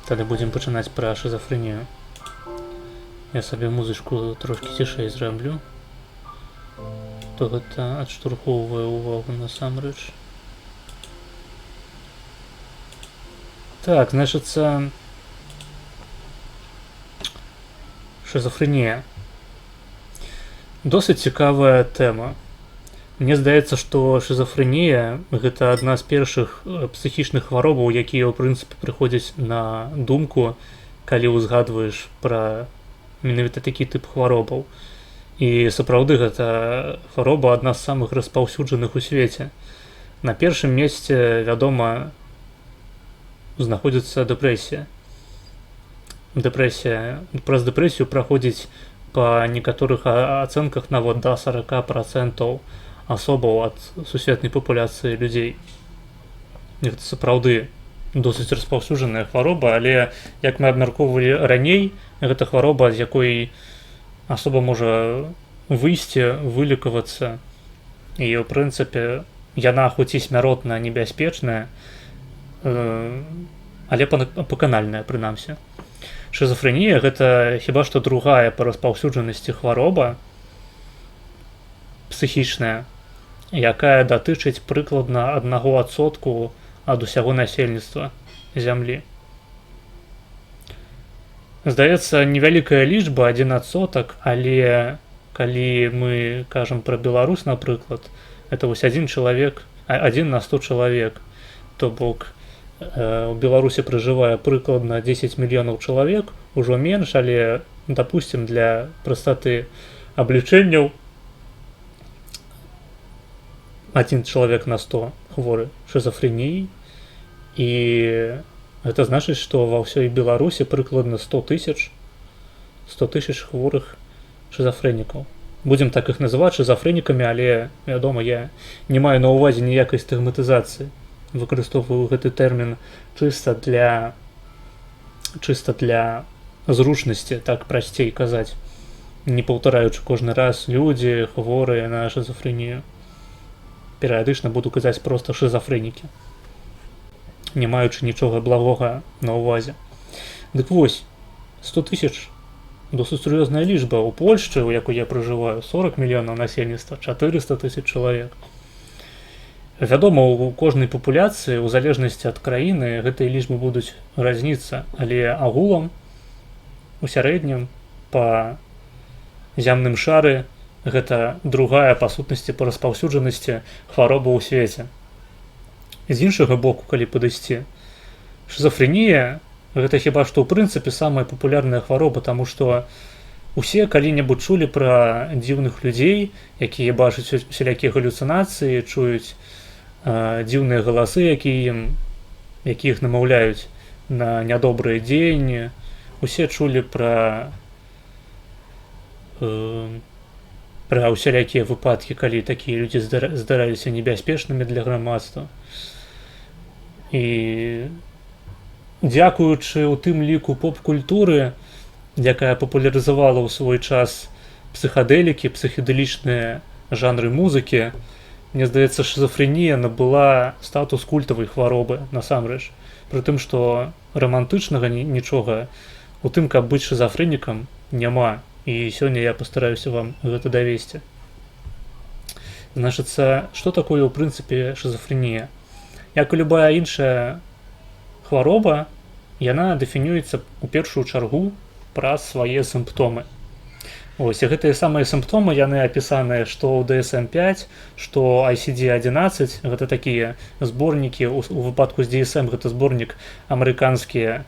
Тады будзем пачынаць пра шизафрэнію. Я сабе музычку трошкі цішэй зраблю. То гэта адштурхоўвае увагу насамрэч. Так, значыцца, шизафрэнія. Досыць цікавая тэма. Мне здаецца, што шизафрэнія гэта адна з першых псіхічных хваробаў, якія ў прынцыпе прыходзяць на думку, калі ўзгадваеш пра менавіта такі тып хваробаў. І сапраўды гэта хвароба адна з самых распаўсюджаных у свеце. На першым месцы, вядома, знаходзіцца дэпрэсія. Праз дэпрэсію праходзіць па некаторых ацэнках нават да 40% асобаў ад сусветнай папуляцыі людзей. Гэта сапраўды досыць распаўсюджаная хвароба, але, як мы абмяркоўвалі раней, гэта хвароба, з якой асоба можа выйсці, вылікавацца, і, ў прынцыпе, яна хоць і смяротна небяспечная, але паканальная, прынамсі. Шизафрэнія гэта хіба што другая па распаўсюджанасці хвароба псіхічная, якая датычыць прыкладна 1% ад усяго насельніцтва зямлі. Здаецца, невялікая лічба 1%, але калі мы кажам пра Беларусь, напрыклад, это вось 1 на 100 чалавек, то бок у Беларусі пражывае прыкладна 10 мільёнаў чалавек, ужо менш, але, дапусцім, для прастаты аблічэнняў 1 чалавек на 100 хворы шизафрэніяй, і гэта значыць, што ва ўсёй Беларусі прыкладна 100 000 хворых шизафрэнікаў. Будзем так іх называць шизафрэнікамі, але, вядома, я не маю на ўвазе ніякай стыгматызацыі. Выкарыстоўваю гэты тэрмін чыста для зручнасці, так прасцей казаць, не паўтараючы кожны раз людзі хворыя на шизафрэнію. Перыядычна буду казаць проста шизафрэнікі, не маючы нічога благога на ўвазе. Дык вось, 100 000 досыць сур'ёзная лічба. У Польшчы, у якой я пражываю, 40 мільёнаў насельніцтва, 400 000 чалавек. Вядома, у кожнай папуляцыі, у залежнасці ад краіны, гэтыя лічбы будуць разніцца, але агулам, у сярэднім, па зямным шары, гэта другая па сутнасці па распаўсюджанасці хвароба ў свеце. З іншага боку, калі падысці, шизафрэнія гэта хіба што ў прынцыпе самая папулярная хвароба, таму што усе калі-небудзь чулі пра дзіўных людзей, якія бачаць усялякія галюцынацыі, чуюць дзіўныя галасы, якія іх намаўляюць на нядобрыя дзеянні. Усе чулі пра усялякія выпадкі, калі такія людзі здараліся небяспечнымі для грамадства. І дзякуючы ў тым ліку поп-культуры, якая папулярызавала ў свой час псіхадэлікі, псіхедэлічныя жанры музыкі, мне здаецца, шизафрэнія набыла статус культавай хваробы насамрэч. Пры тым, што рамантычнага нічога у тым, каб быць шизафрэнікам, няма. І сёння я пастараюся вам гэта давесці. Значыцца, што такое ў прынцыпе шизафрэнія? Як і любая іншая хвароба, яна дэфінюецца ў першую чаргу праз свае сімптомы. Вось, і гэтыя самыя сімптомы, яны апісаныя што ў DSM-5, што ICD-11, гэта такія зборнікі, у выпадку з DSM гэта зборнік амерыканскія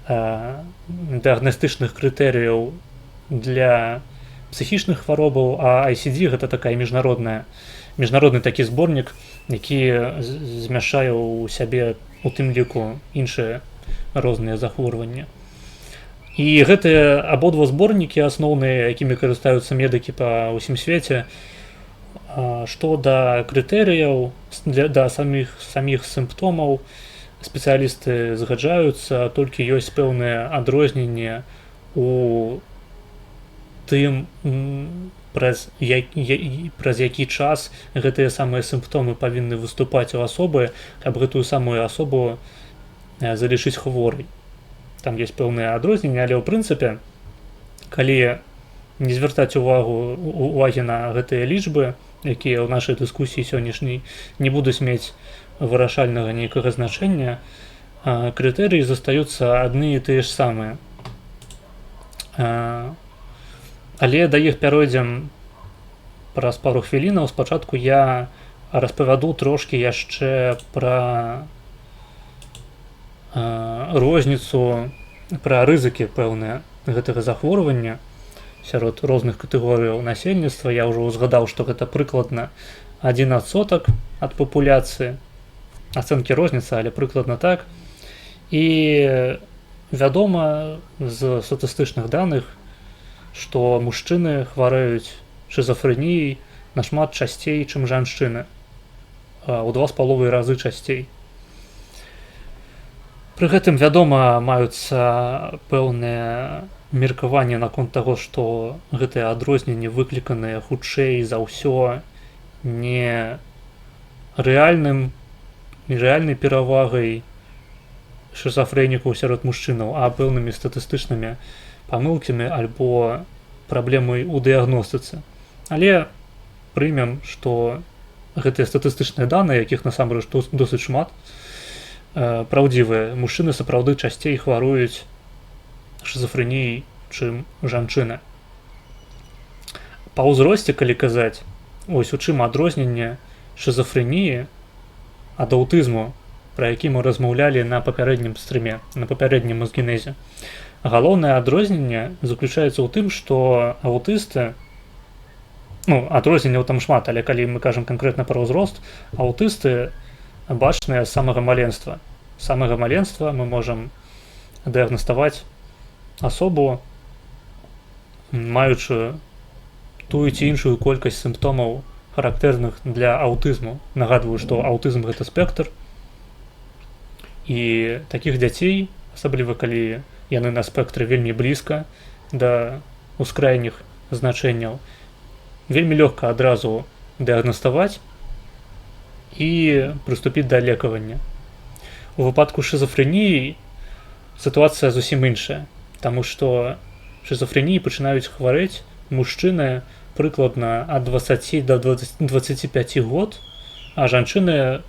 дыягнастычных крытэрыяў для псіхічных хваробаў, а ICD гэта такая міжнародны такі зборнік, які змяшчае ў сябе у тым ліку іншыя розныя захворванні. І гэтыя абодва зборнікі асноўныя, якімі карыстаюцца медыкі па ўсім свеце, што да крытэрыяў, да саміх сімптомаў спецыялісты згаджаюцца, толькі ёсць пэўныя адрозненні у тым, праз які час гэтыя самыя сімптомы павінны выступаць у асобы, каб гэтую самую асобу залічыць хворай. там есть пэўныя адрозненні, але ў прынцыпе, калі не звяртаць увагі на гэтыя лічбы, якія ў нашай дыскусіі сённяшняй не будуць мець вырашальнага нейкага значэння, крытэрыі застаюцца адны і тыя ж самыя. Але да іх пяройдзем праз пару хвілінаў. Спачатку я распавяду трошкі яшчэ пра розніцу, пра рызыкі пэўныя гэтага захворвання сярод розных катэгорыяў насельніцтва. Я ўжо ўзгадаў, што гэта прыкладна 1% ад папуляцыі. Ацэнкі розніцы, але прыкладна так. І вядома з статыстычных даных, што мужчыны хварэюць шызафрэніяй нашмат часцей, чым жанчыны. У 2,5 разы часцей. Пры гэтым, вядома, маюцца пэўныя меркаванне наконт таго, што гэтыя адрозненні выкліканыя хутчэй за ўсё не рэальнай перавагай шызафрэнікаў сярод мужчынаў, а пэўнымі статыстычнымі памылкамі альбо праблемай у дыягностыцы. Але прымем, што гэтыя статыстычныя даныя, якіх насамрэч досыць шмат, праўдзівыя. Мужчыны сапраўды часцей хваруюць шызафрэніяй, чым жанчыны. Па ўзросце, калі казаць, ось у чым адрозненне шызафрэніі ад аўтызму, пра які мы размаўлялі на папярэднім стрыме, на папярэднім мазгенезе. Галоўнае адрозненне заключаецца ў тым, што аўтысты, адрозненняў там шмат, але калі мы кажам канкрэтна пра ўзрост, аўтысты бачныя з самага маленства. З самага маленства мы можам дыягнаставаць асобу, маючы тую ці іншую колькасць сімптомаў, характэрных для аўтызму. Нагадваю, што аўтызм гэта спектр, і такіх дзяцей, асабліва калі яны на спектры вельмі блізка да ускрайніх значэнняў, вельмі лёгка адразу дыягнаставаць і прыступіць да лекавання. У выпадку шызафрэніі сітуацыя зусім іншая, таму што шызафрэніі пачынаюць хварэць мужчыны прыкладна ад 20 до 25 год, а жанчыны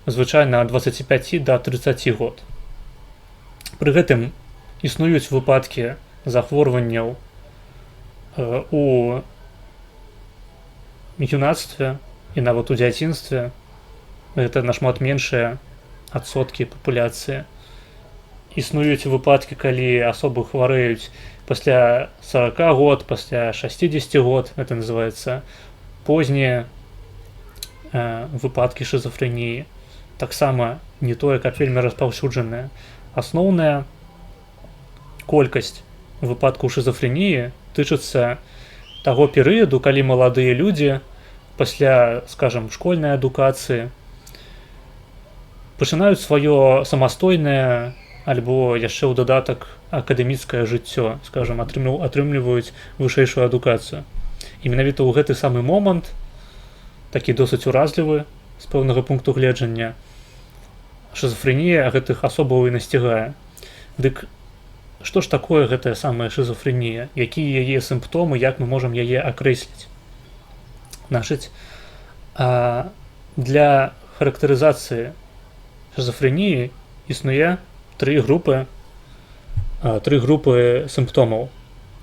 звычайна ад 25 до 30 год. Пры гэтым існуюць выпадкі захворванняў у юнацтве і нават у дзяцінстве. Гэта нашмат меншыя адсоткі папуляцыі. Існуюць выпадкі, калі асобы хварэюць пасля 40 год, пасля 60 год. Это называецца познія выпадкі шызафрэніі. Таксама не тое, каб вельмі распаўсюджаная. Асноўная колькасць выпадкаў шызафрэніі тычыцца таго перыяду, калі маладыя людзі пасля, скажам, школьнай адукацыі пачынаюць сваё самастойнае альбо яшчэ ў дадатак акадэміцкае жыццё, скажам, атрымліваюць вышэйшую адукацыю. І менавіта ў гэты самы момант, такі досыць уразлівы з пэўнага пункту гледжання, шызафрэнія гэтых асобаў і насцігае. Дык што ж такое гэтая самая шызафрэнія? Якія яе сімптомы, як мы можам яе акрэсліць? Значыць, для характарызацыі шызафрэніі існуе тры групы сімптомаў.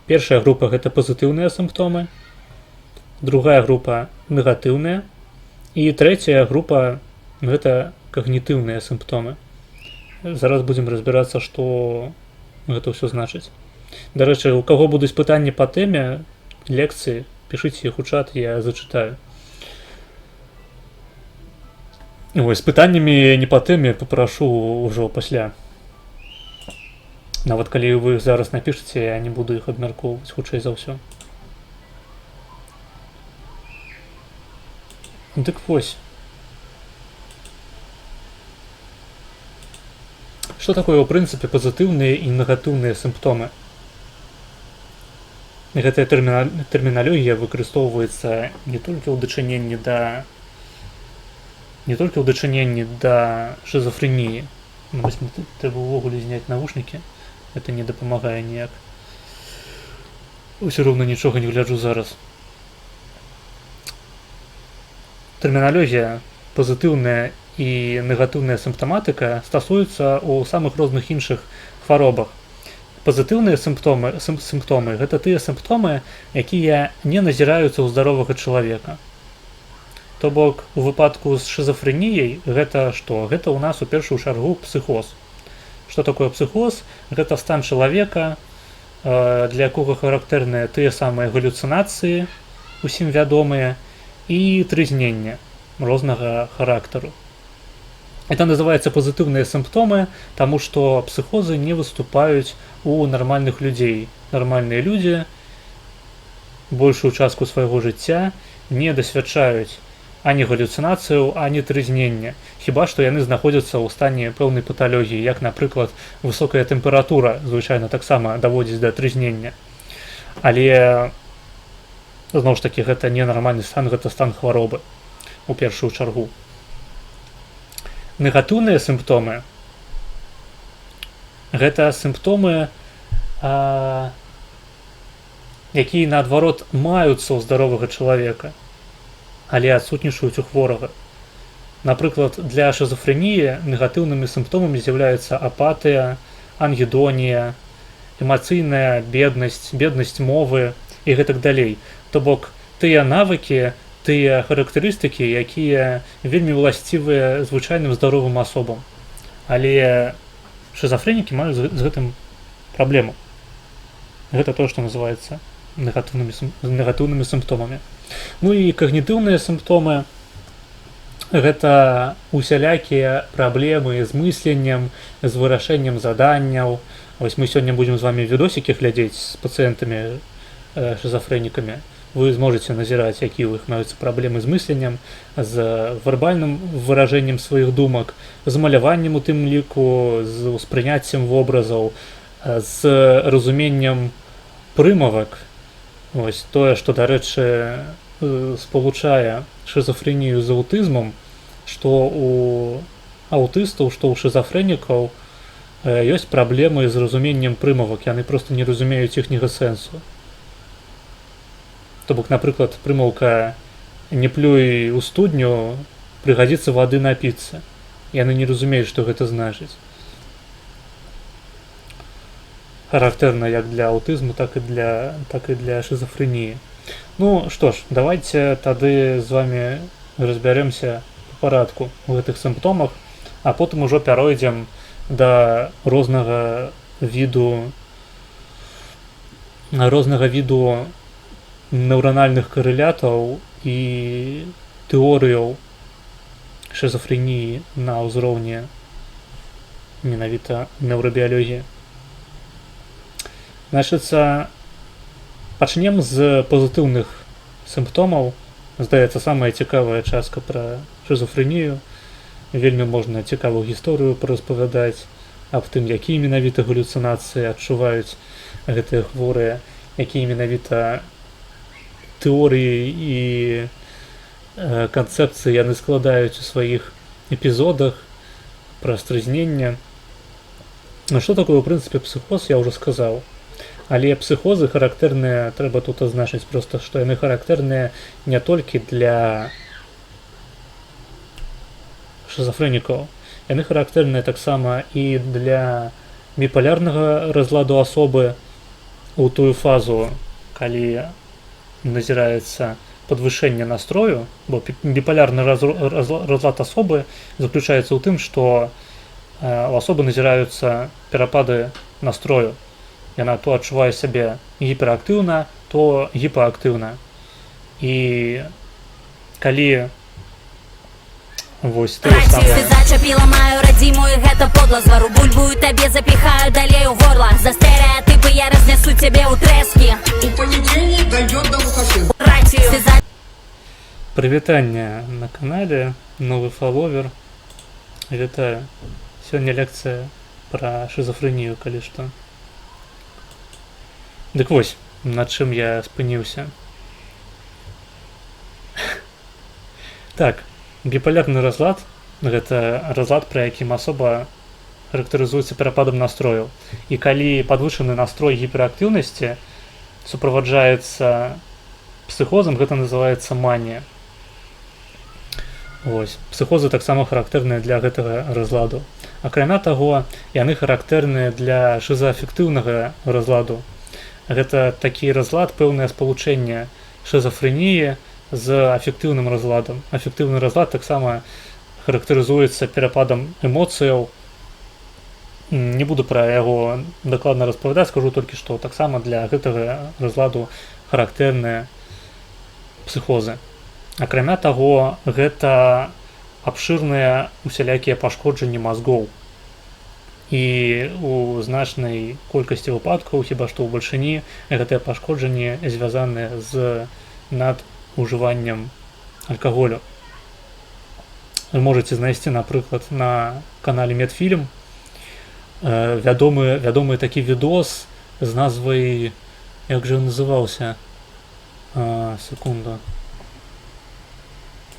Першая група гэта пазітыўныя сімптомы, другая група негатыўныя, і трэцяя група гэта когнітыўныя сімптомы. Зараз будзем разбірацца, што гэта ўсё значыць. Дарэчы, у каго будуць пытанні па тэме лекцыі, пішыце іх у чат, я зачытаю. З пытаннямі не па тэме папрашу ўжо пасля. Нават калі вы зараз напішыце, я не буду іх абмяркоўваць, хутчэй за ўсё. Дык вось. Што такое, ў прынцыпе, пазітыўныя і негатыўныя сімптомы? Гэтая тэрміналогія выкарыстоўваецца не толькі ў дачыненні да шызафрэніі. Трэба ўвогуле зняць навушнікі, это не дапамагае ніяк. Усё роўна нічога не гляджу зараз. Тэрміналогія пазітыўная і негатыўная сімптаматыка стасуецца ў самых розных іншых хваробах. Пазітыўныя сімптомы гэта тыя сімптомы, якія не назіраюцца ў здаровага чалавека. То бок у выпадку з шизафрэніяй гэта што? Гэта ў нас у першую чаргу псіхоз. Што такое псіхоз? Гэта стан чалавека, для якога характэрныя тыя самыя галюцынацыі, усім вядомыя, і трызнення рознага характару. Это называецца пазітыўныя сімптомы, таму што псіхозы не выступаюць у нармальных людзей. Нармальныя людзі большую частку свайго жыцця не дасвядчаюць ані галюцынацыяў, ані трызнення. Хіба што яны знаходзяцца ў стане пэўнай паталогіі, як, напрыклад, высокая тэмпература звычайна таксама даводзіць да трызнення. Але зноў ж такі гэта не нармальны стан, гэта стан хваробы у першую чаргу. Негатыўныя сімптомы гэта сімптомы, якія наадварот маюцца ў здаровага чалавека, але адсутнічаюць у хворага. Напрыклад, для шизафрэніі негатыўнымі сімптомамі з'яўляецца апатыя, ангедонія, эмацыйная беднасць, беднасць мовы і гэтак далей. То бок тыя навыкі, тыя характарыстыкі, якія вельмі ўласцівыя звычайным здаровым асобам. Але шизафрэнікі маюць з гэтым праблему. Гэта тое, што называецца негатыўнымі сімптомамі. Ну і когнітыўныя сімптомы гэта усялякія праблемы з мысленнем, з вырашэннем заданняў. Вось мы сёння будзем з вамі відосікі глядзець з пацыентамі шизафрэнікамі. Вы зможаце назіраць, якія ў іх маюцца праблемы з мысленнем, з вербальным выражэннем сваіх думак, з маляваннем у тым ліку, з успрыняццем вобразаў, з разуменнем прымавак. Вось тое, што, дарэчы, спалучае шизафрэнію з аўтызмам, што у аўтыстаў, што ў шизафрэнікаў ёсць праблемы з разуменнем прымавак, яны проста не разумеюць іхняга сэнсу. То бок, напрыклад, прымаўка «не плюй у студню, прыгадзіцца вады напіцца». Яны не разумеюць, што гэта значыць. Характэрна як для аўтызму, так і для шизафрэніі. Ну што ж, давайте тады з вами разбярэмся па парадку ў гэтых сімптомах, а потым ужо пяройдзем да рознага віду neuronальных карэлятаў і тэорыяў шизафрэніі на ўзроўні менавіта неўрабіялогіі. Значыцца, пачнем з пазітыўных сімптомаў. Здаецца, самая цікавая частка пра шизафрэнію. Вельмі можна цікавую гісторыю параспавядаць аб тым, якія менавіта галюцынацыі адчуваюць гэтыя хворыя, якія менавіта тэорыі і канцэпцыі яны складаюць у сваіх эпізодах пра стрызнення. Ну што такое, у прынцыпе, псіхоз, я ўжо сказаў. Але псіхозы характэрныя, трэба тут азначыць проста, што яны характэрныя не толькі для шизафрэнікаў. Яны характэрныя таксама і для біпалярнага разладу асобы у тую фазу, калі назіраецца падвышэнне настрою, бо біпалярны разлад асобы заключаецца ў тым, што у асобы назіраюцца перапады настрою. Яна то адчувае сябе гіперактыўна, то гіпаактыўна. І калі вось тое самае... Зачапіла маю радзімую, гэта подла звару бульбу, табе запіхаю далей у горла. За стэрэатыпы я разнесу цябе ў трэскі. У панядзельнік дойдёт да Лукашенко. Прывітанне на канале, новы фаловер. Вітаю. Сёння лекцыя пра шизафрэнію, калі што. Дык вось, на чым я спыніўся. Так, біпалярны разлад – гэта разлад, пры якім асоба характарызуецца перападам настрою. І калі падвышаны настрой гіперактыўнасці суправаджаецца псіхозам, гэта называецца манія. Вось. Псіхозы таксама характэрныя для гэтага разладу. Акрамя таго, яны характэрныя для шызаафектыўнага разладу. Гэта такі разлад, пэўнае спалучэнне шызафрэніі з афектыўным разладам. Афектыўны разлад таксама характарызуецца перападам эмоцыяў. Не буду пра яго дакладна распавядаць, скажу толькі, што таксама для гэтага разладу характэрныя псіхозы. Акрамя таго, гэта абшырныя усялякія пашкоджанні мазгоў. І у значнай колькасці выпадкаў, хіба што ў бальшыні, гэтыя пашкоджанні звязаныя з надужываннем алкаголю. Вы можаце знайсці, напрыклад, на канале Медфільм вядомы такі відос з назвай, як жа называўся, секунду,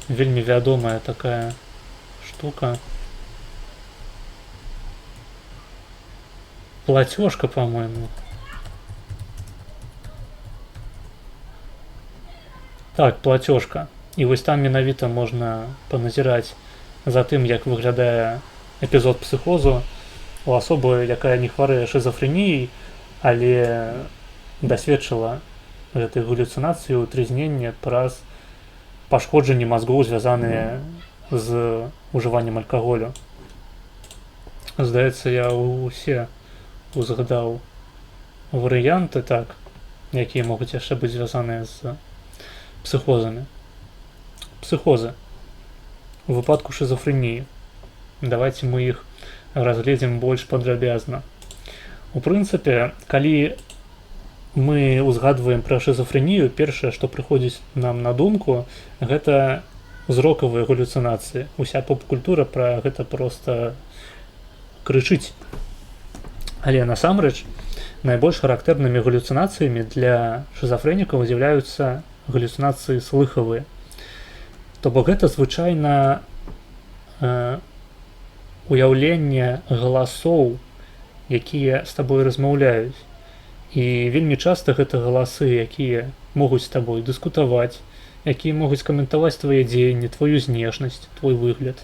вельмі вядомая такая штука, платежка, по-моему. Так, платежка. І вось там менавіта можна паназіраць за тым, як выглядае эпізод псіхозу у асобы, якая не хварэе шызафрэніяй, але дасведчыла гэтай галюцынацыі, утрызнення праз пашкоджанні мазгоў, звязаныя з ужываннем алкаголю. Здаецца, я усе узгадаў варыянты, так, якія могуць яшчэ быць звязаныя з псіхозамі. Псіхозы у выпадку шызафрэніі. Давайте мы іх разгледзім больш падрабязна. У прынцыпе, калі мы узгадваем пра шызафрэнію, першае, што прыходзіць нам на думку, гэта зрокавыя галюцынацыі. Уся поп-культура пра гэта проста крычыць. Але насамрэч найбольш характэрнымі галюцынацыямі для шызафрэнікаў з'яўляюцца галюцынацыі слыхавыя. То бок гэта звычайна уяўленне галасоў, якія з табой размаўляюць. І вельмі часта гэта галасы, якія могуць з табой дыскутаваць, якія могуць каментаваць твае дзеянні, твою знешнасць, твой выгляд,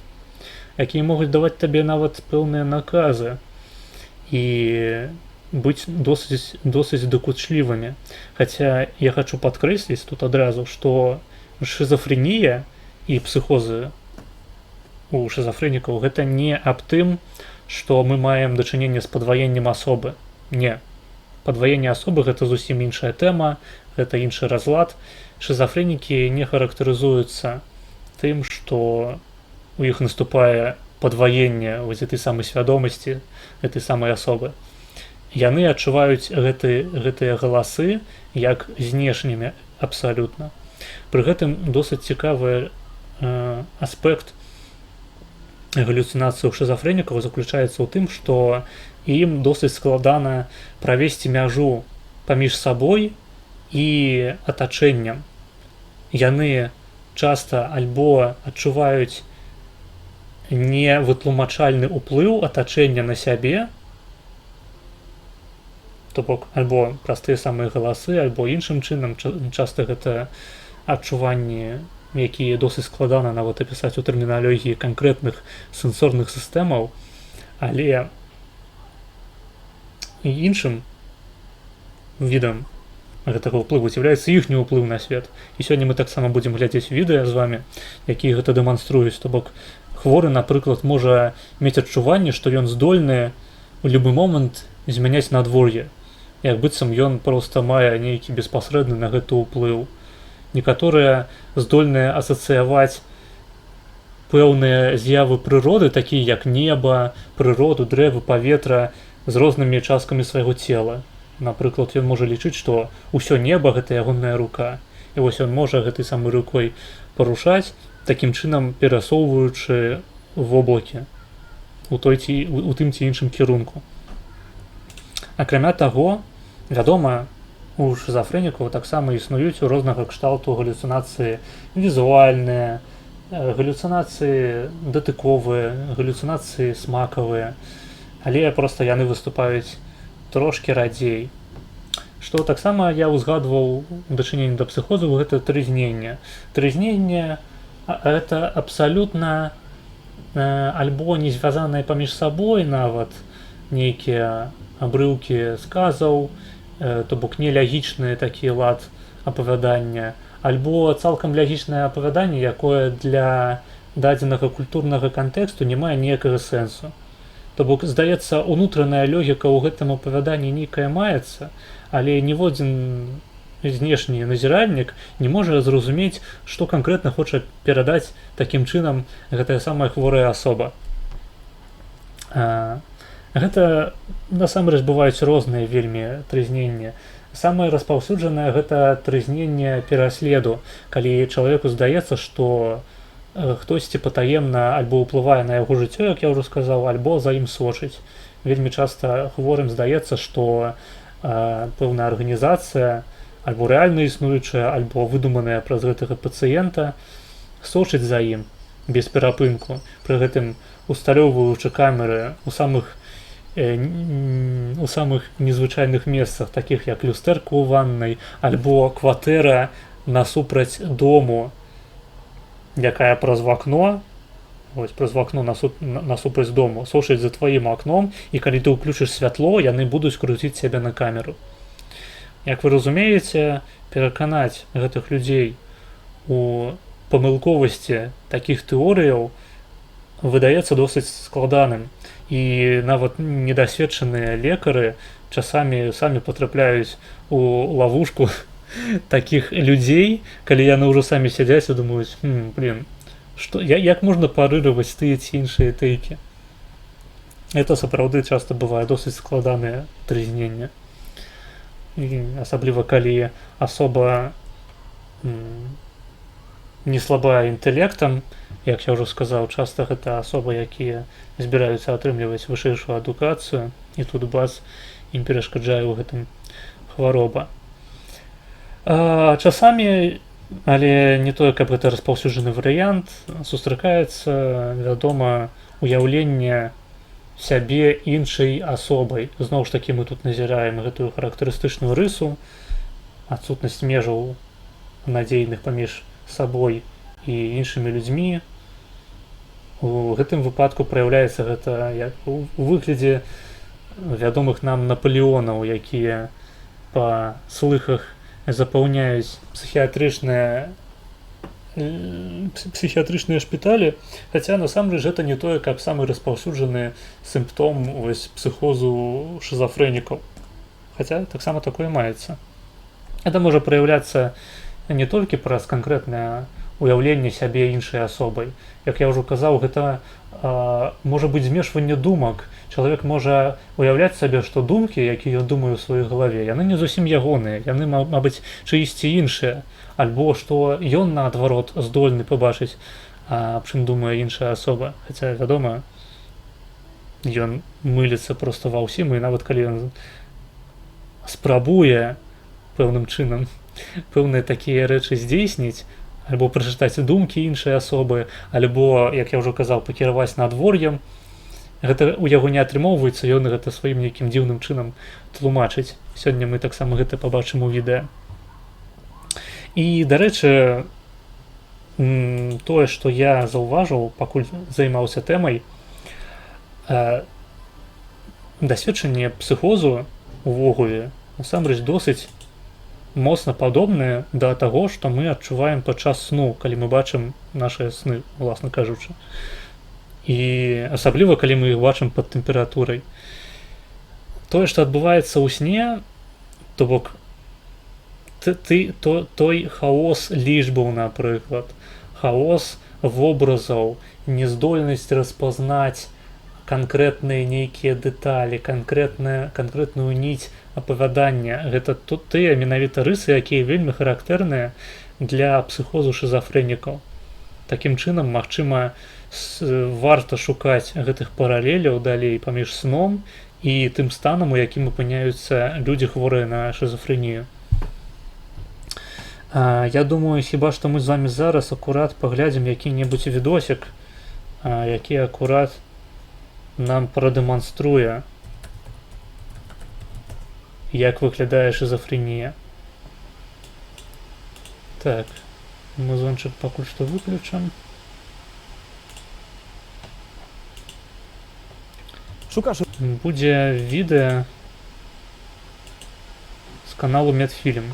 якія могуць даваць табе нават пэўныя наказы і быць досыць дакучлівымі. Хаця я хачу падкрэсліць тут адразу, што шызафрэнія і псіхозы у шызафрэнікаў гэта не аб тым, што мы маем дачыненне з падваеннем асобы. Не. Падваенне асобы гэта зусім іншая тэма, гэта іншы разлад. Шызафрэнікі не характарызуюцца тым, што у іх наступае падваенне вось гэтай самай свядомасці, гэтай самай асобы. Яны адчуваюць гэтыя галасы як знешнімі абсалютна. Пры гэтым досыць цікавы аспект галюцынацыі ў шызафрэнікаў заключаецца ў тым, што ім досыць складана правесці мяжу паміж сабой і атачэннем. Яны часта альбо адчуваюць невытлумачальны ўплыў атачэння на сябе, то бок альбо праз тыя самыя галасы, альбо іншым чынам. Часта гэта адчуванні, якія досыць складана нават апісаць у тэрміналогіі канкрэтных сэнсорных сістэмаў, але і іншым відам гэтага ўплыву з'яўляецца іхні ўплыў на свет. І сёння мы таксама будзем глядзець відэа з вамі, якія гэта дэманструюць. То бок хворы, напрыклад, можа мець адчуванне, што ён здольны у любы момант змяняць надвор'е, як быццам ён проста мае нейкі беспасрэдны на гэты ўплыў. Некаторыя здольныя асацыяваць пэўныя з'явы прыроды, такія як неба, прыроду, дрэвы, паветра, з рознымі часткамі свайго цела. Напрыклад, ён можа лічыць, што ўсё неба гэта ягоная рука. І вось ён можа гэтай самай рукой парушаць, такім чынам перасоўваючы воблакі у тым ці іншым кірунку. Акрамя таго, вядома, у шызафрэнікаў таксама існуюць у рознага кшталту галюцынацыі візуальныя, галюцынацыі датыковыя, галюцынацыі смакавыя. але проста яны выступаюць трошкі радзей. Што таксама я ўзгадваў у дачыненні да псіхозу, гэта трызненне. Трызненне это абсалютна альбо не звязаныя паміж сабой нават нейкія абрыўкі сказаў, то бок нелягічны такі лад апавядання, альбо цалкам лягічнае апавяданне, якое для дадзенага культурнага кантэксту не мае ніякага сэнсу. То бок, здаецца, унутраная логіка ў гэтым апавяданні нейкая маецца, але ніводзін знешні назіральнік не можа зразумець, што канкрэтна хоча перадаць такім чынам гэтая самая хворая асоба. Гэта насамрэч бываюць розныя вельмі трызненні. Самае распаўсюджанае гэта трызненне пераследу, калі чалавеку здаецца, што хтосьці патаемна альбо ўплывае на яго жыццё, як я ўжо сказаў, альбо за ім сочыць. Вельмі часта хворым здаецца, што пэўная арганізацыя, альбо рэальна існуючая, альбо выдуманая праз гэтага пацыента, сочыць за ім без перапынку, пры гэтым усталёўваючы камеры у самых незвычайных месцах, такіх як люстэрка ў ваннай, альбо кватэра насупраць дому, якая праз вакно, праз вакно насупраць дому, сочыць за тваім акном, і калі ты ўключыш святло, яны будуць круціць сябе на камеру. Як вы разумееце, пераканаць гэтых людзей у памылковасці такіх тэорыяў выдаецца досыць складаным. І нават недасведчаныя лекары часамі самі потрапляюць у лавушку такіх людзей, калі яны ўжо самі сядзяць і думаюць, як можна парыраваць тыя ці іншыя тэйкі. Это сапраўды часта бывае досыць складанае трызненне. Асабліва калі асоба не слабая інтэлектам, як я ўжо сказаў, часта гэта асобы, якія збіраюцца атрымліваць вышэйшую адукацыю, і тут бац ім перашкаджае ў гэтым хвароба. Часамі, але не тое, каб гэта распаўсюджаны варыянт, сустракаецца, вядома, уяўленне сябе іншай асобай. Зноў ж такі мы тут назіраем гэтую характарыстычную рысу, адсутнасць межаў надзейных паміж сабой і іншымі людзьмі. У гэтым выпадку праяўляецца гэта у выглядзе вядомых нам Напалеонаў, якія па слыхах запаўняюць псіхіятрычныя шпіталі, хаця насамрэч гэта не тое, каб самы распаўсюджаны сімптом псіхозу шызафрэнікаў. Хаця таксама такое маецца. Гэта можа праяўляцца не толькі праз канкрэтнае уяўленне сябе іншай асобай. Як я ўжо казаў, гэта можа быць змешванне думак. Чалавек можа уяўляць сабе, што думкі, якія ён думае ў сваёй галаве, яны не зусім ягоныя, яны, мабыць, чыйсьці іншыя, альбо што ён, наадварот, здольны пабачыць, аб чым думае іншая асоба. Хаця, вядома, ён мыліцца проста ва ўсім, і нават калі ён спрабуе пэўным чынам пэўныя такія рэчы здзейсніць, альбо прачытаць думкі іншай асобы, альбо, як я ўжо казаў, пакіраваць надвор'ем, гэта у яго не атрымоўваецца, ён гэта сваім нейкім дзіўным чынам тлумачыць. Сёння мы таксама гэта пабачым у відэа. І, дарэчы, тое, што я заўважыў, пакуль займаўся тэмай, дасведчанне псіхозу увогуле насамрэч досыць моцна падобнае да таго, што мы адчуваем падчас сну, калі мы бачым нашыя сны, уласна кажучы. І асабліва, калі мы іх бачым пад тэмпературай. Тое, што адбываецца ў сне, то бок той хаос лічбаў, напрыклад, хаос вобразаў, нездольнасць распазнаць канкрэтныя нейкія дэталі, канкрэтную ніць апавядання. Гэта тут тыя менавіта рысы, якія вельмі характэрныя для псіхозу шызафрэнікаў. Такім чынам, магчыма, варта шукаць гэтых паралеляў далей паміж сном і тым станам, у якім апыняюцца людзі хворыя на шызафрэнію. Я думаю, хіба што мы з вамі зараз акурат паглядзім які-небудзь відосік, які акурат нам прадэманструе, як выглядае шизофренія. Так, музончик пакуль што выключам. Будзе відэа з каналу Медфільм.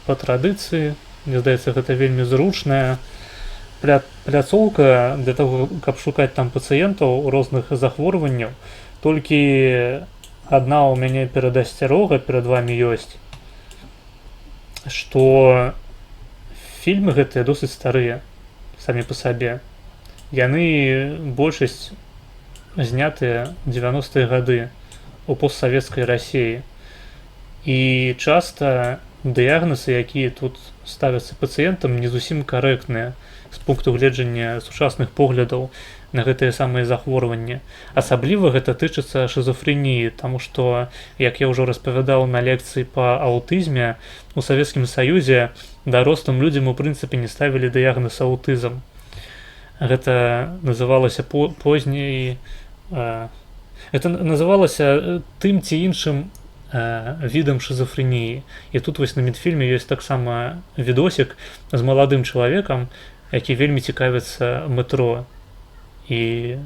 Па традыцыі, мне здаецца, гэта вельмі зручная пляцоўка для таго, каб шукаць там пацыентаў розных захворванняў. Толькі адна ў мяне перадасцярога перад вамі ёсць, што фільмы гэтыя досыць старыя самі па сабе. Яны большасць знятыя 90-е гады у постсавецкай Расіі. І часта дыягназы, якія тут ставяцца пацыентам, не зусім карэктныя з пункту гледжання сучасных поглядаў на гэтыя самыя захворванні. Асабліва гэта тычыцца шизофрэніі, таму што, як я ўжо распавядаў на лекцыі па аўтызме, у Савецкім Саюзе дарослым людзям у прынцыпе не ставілі дыягназ аўтызм. Гэта называлася позней... Гэта называлася тым ці іншым відам шизофрэніі. І тут вось на Медфільме ёсць таксама відосік з маладым чалавекам, які вельмі цікавіцца метро і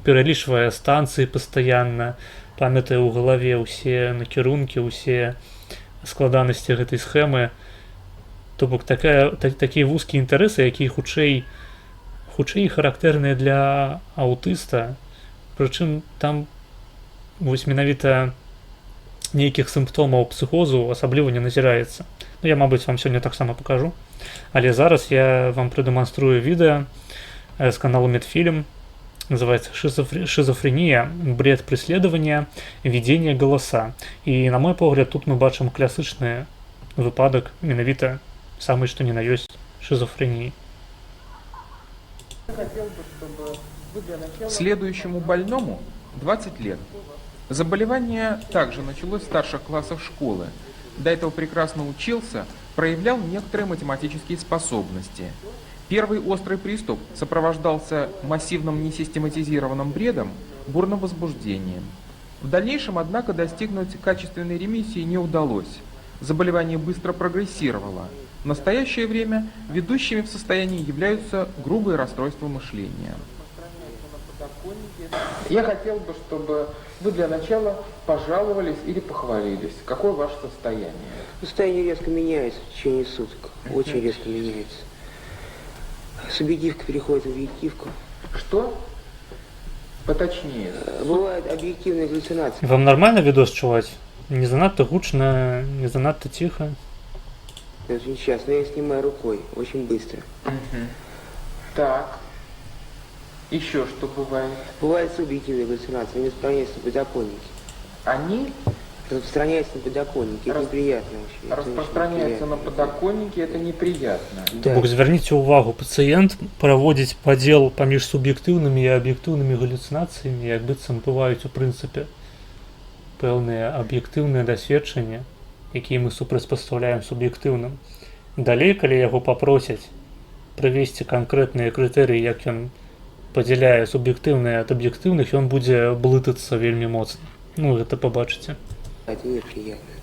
пералічвае станцыі пастаянна, памятае ў галаве ўсе накірункі, ўсе складанасці гэтай схемы. То бок такія вузкія інтарэсы, якія хутчэй характэрныя для аўтыста, прычым там вось менавіта нейкіх сімптомаў псіхозу асабліва не назіраецца. Ну, я, мабыць, вам сёння таксама пакажу. Але зараз я вам прадэманструю відэа з каналу Медфільм. Называется «Шизофрения. Бред преследования. Видение голоса». І, на мой погляд, тут мы бачым класычны выпадак менавіта самый што ни на ёсць шизофрении. Следующему больному 20 лет. Заболевание также началось в старших классах школы. До этого прекрасно учился, проявлял некоторые математические способности. Первый острый приступ сопровождался массивным несистематизированным бредом, бурным возбуждением. В дальнейшем, однако, достигнуть качественной ремиссии не удалось. Заболевание быстро прогрессировало. В настоящее время ведущими в состоянии являются грубые расстройства мышления. Я хотел бы, чтобы вы для начала пожаловались или похвалились. Какое ваше состояние? Состояние резко меняется в течение суток. Очень резко меняется. Субъективка переходит в объективку. Что? Поточнее. Бывает объективная галлюцинация. Вам нормально відос чуваць? Не занадто гучно, не занадто тихо? Очень часто, но я снимаю рукой, очень быстро. Так. Еще что бывает? Бывает субъективная галлюцинация, они распространяются на подоконнике. Они Распространяются на подоконнике, это неприятно очень. распространяются на подоконнике, это неприятно. Да. Бок, звярніце ўвагу, пацыент праводзіць падзел паміж суб'ектыўнымі і аб'ектыўнымі галлюцынацыямі, як быццам бываюць у прынцыпе пэўныя аб'ектыўныя дасведчанні, якія мы супрацьпастаўляем суб'ектыўным. Далей, калі яго папросяць прывесці канкрэтныя крытэрыі, як ён падзяляе суб'ектыўныя ад аб'ектыўных, ён будзе блытацца вельмі моцна. Ну, гэта пабачыце. Это неприятно.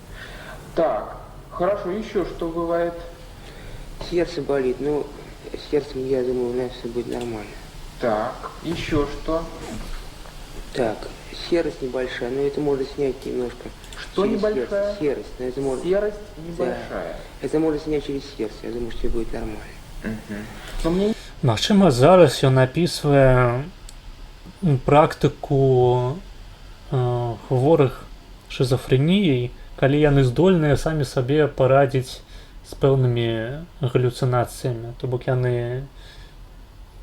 Так, хорошо, еще что бывает? Сердце болит, но с сердцем, я думаю, у нас все будет нормально. Так, еще что? Так, серость небольшая, но это можно снять немножко. Что через небольшая? сердце. Серость, но это можно... Серость небольшая. Это можно снять через сердце, я думаю, что все будет нормально. Но мне Магчыма, зараз ён апісвае практыку хворых шизофрэніяй, калі яны здольныя самі сабе парадзіць з пэўнымі галлюцынацыямі, то бок яны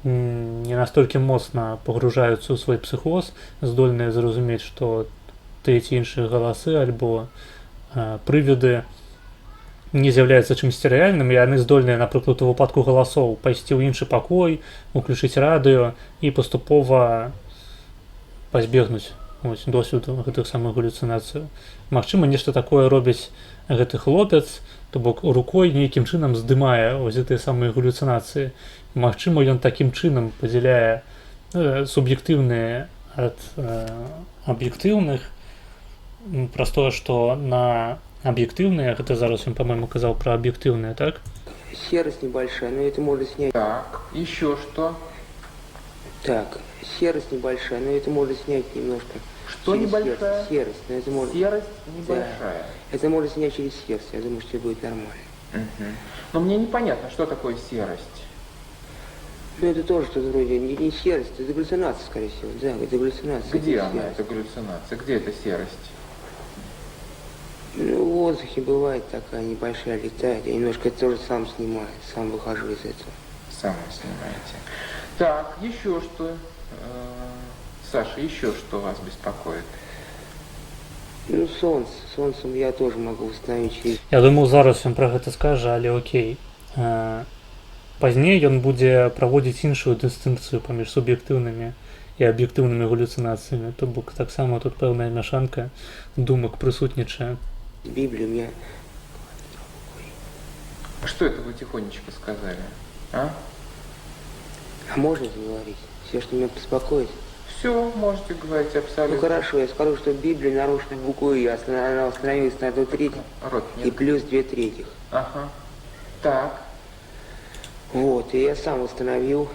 не настолькі моцна пагружаюцца ў свой псіхоз, здольныя зразумець, што тыя ці іншыя галасы альбо прывіды не з'яўляецца чымсьці рэальным, і яны здольныя, напрыклад, у выпадку галасоў пайсці ў іншы пакой, уключыць радыё і паступова пазбегнуць досведу гэтых самых галлюцынацый. Магчыма, нешта такое робіць гэты хлопец, то бок рукой нейкім чынам здымае вось гэтыя самыя галлюцынацыі. Магчыма, ён такім чынам падзяляе суб'ектыўныя ад аб'ектыўных, праз тое, што на аб'ектыўныя, гэта зараз ён, па-моему, казаў пра аб'ектыўныя, так? Серость небольшая, но это можно снять. Так, еще что? Так, серость небольшая, но это можно снять немножко. Что через небольшая? Серость, но это можно... Серость небольшая. Это можно снять через сердце, я думаю, что будет нормально. Но мне непонятно, что такое серость. Ну это тоже что-то вроде не серость, это галлюцинация, скорее всего. Да, это галлюцинация. Где это она, серость. эта галлюцинация? Где эта серость? Ну, в воздухе бывает такая небольшая, летает. Я немножко это тоже сам снимаю, сам выхожу из этого. Сами снимаете. Так, еще что? Саша, еще что вас беспокоит? Ну, солнце. Солнцем я тоже могу установить через... Я думаю, зараз ён пра гэта скажа, але окей. Пазней ён будзе праводзіць іншую дыстынкцыю паміж суб'ектыўнымі і аб'ектыўнымі галлюцынацыямі. То бок таксама тут пэўная мяшанка думак прысутнічае. Библию у меня... Что это вы тихонечко сказали? А? А можно это говорить? Все, что меня беспокоит? Все, можете говорить абсолютно. Ну хорошо, я скажу, что в Библии нарушена буква «и», она остановилась на 1/3 Рот и нет. плюс 2/3. Ага. Так. Вот, и я сам установил.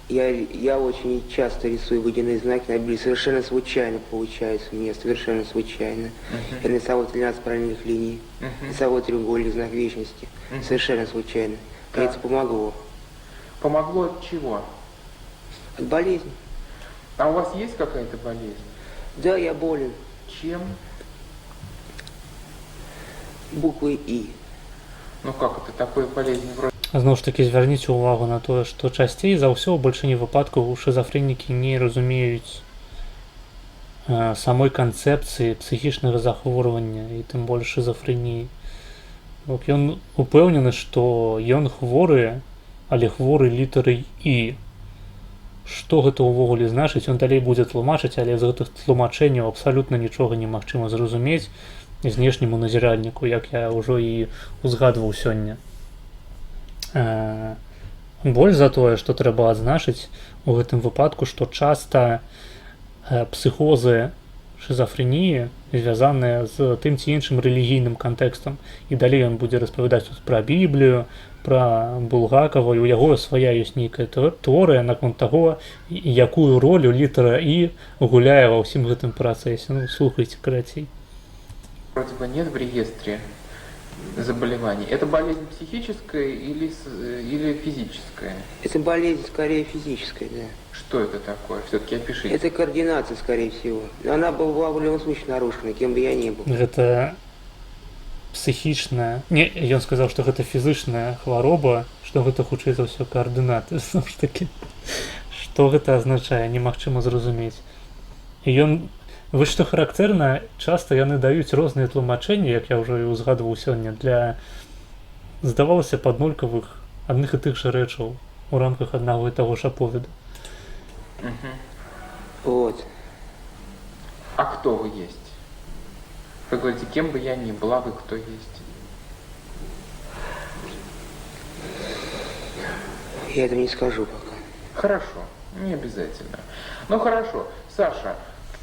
Я очень часто рисую водяные знаки на Библии. Совершенно случайно получается у меня, совершенно случайно. Я нарисовал 13 параллельных линий, рисовал треугольник, знак вечности. Совершенно случайно. И это помогло. Помогло от чего? От болезни. А у вас есть какая-то болезнь? Да, я болен. Чем? Буквой «и». Ну как это, такой болезнь вроде... Зноў ж такі звярніце ўвагу на тое, што часцей за ўсё ў бальшыні выпадкаў шызафрэнікі не разумеюць самой канцэпцыі псіхічнага захворвання і тым больш шызафрэніі. Ён упэўнены, што ён хворы, але хворы літарай «і». Што гэта ўвогуле значыць, ён далей будзе тлумачыць, але з гэтых тлумачэнняў абсалютна нічога немагчыма зразумець знешняму назіральніку, як я ўжо і узгадваў сёння. Больш за тое, што трэба адзначыць у гэтым выпадку, што часта псіхозы шызафрэніі звязаныя з тым ці іншым рэлігійным кантэкстам. І далей ён будзе распавядаць тут пра Біблію, пра Булгакова, і у яго свая ёсць нейкая тэорыя наконт таго, якую ролю літара «і» гуляе ва ўсім гэтым працэсе. Ну, слухайце карацей. Вроде бы нет в реестре заболеваний. Это болезнь психическая или физическая? Это болезнь скорее физическая, да. Что это такое? Все-таки опишите. Это координация, скорее всего. Она была в любом случае нарушена, кем бы я ни был. Гэта псіхічная... Не, ён сказаў, што гэта фізычная хвароба, што гэта хутчэй за ўсё каардынаты. Зноў ж такі, што гэта азначае, немагчыма зразумець. І ён... Вось што характэрна, часта яны даюць розныя тлумачэнні, як я ўжо і узгадваў сёння, для, здавалася, паднолькавых адных і тых жа рэчаў у рамках аднаго і таго ж аповеда. Вот. А кто вы есть? Вы говорите, кем бы я ни была, вы кто есть? Я этого не скажу пока. Хорошо, не обязательно. Ну хорошо, Саша,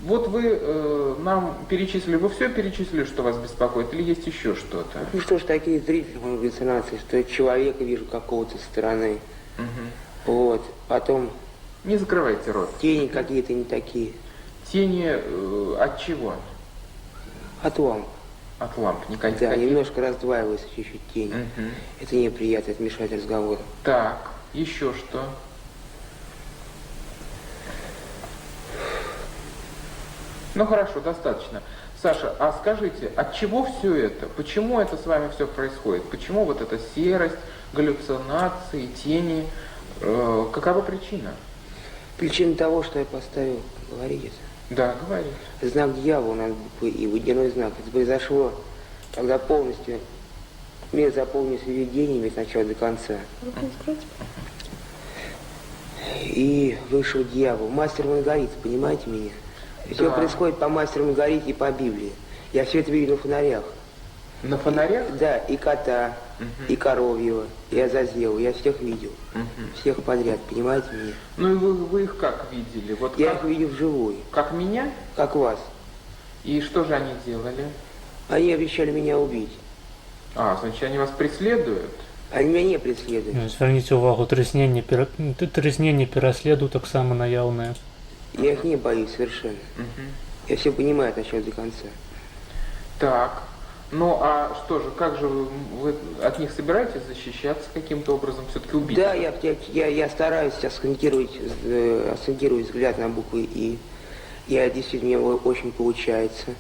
вот вы нам перечислили, вы все перечислили, что вас беспокоит, или есть еще что-то? Ну что ж, такие зрительные галлюцинации, что я человека вижу какого-то со стороны. Вот. Потом Не закрывайте рот. тени какие-то не такие. Тени от чего? От ламп. От ламп. Никаких. Да, немножко раздваиваются чуть-чуть тени. Это неприятно, это мешает разговору. Так, еще что? Ну хорошо, достаточно. Саша, а скажите, от чего все это? Почему это с вами все происходит? Почему вот эта серость, галлюцинации, тени? Какова причина? Причина того, что я поставил, говорить это. Да, говори. Знак дьявола над буквой «и», водяной знак. Это произошло, когда полностью мир заполнился видениями с начала до конца. И вышел дьявол. Мастер Маргарита, понимаете меня? Все происходит по мастеру Маргарите и по Библии. Я все это видел на фонарях. На фонарях? Да, и кота, и коровьего, и Азазела. Я всех видел. Всех подряд, понимаете меня? Ну и вы их как видели? Вот Я как, их видел вживую, как меня? как вас. И что же они делали? Они обещали меня убить. А, значит, они вас преследуют? Они меня не преследуют. Зверніть увагу, тріснення пересліду так само наявне. Я их не боюсь совершенно. Я все понимаю от начала до конца. Так. Ну а что же, как же вы от них собираетесь защищаться каким-то образом? Все-таки убить? Да, я стараюсь акцентировать взгляд на буквы «И». Я действительно, мне очень получается.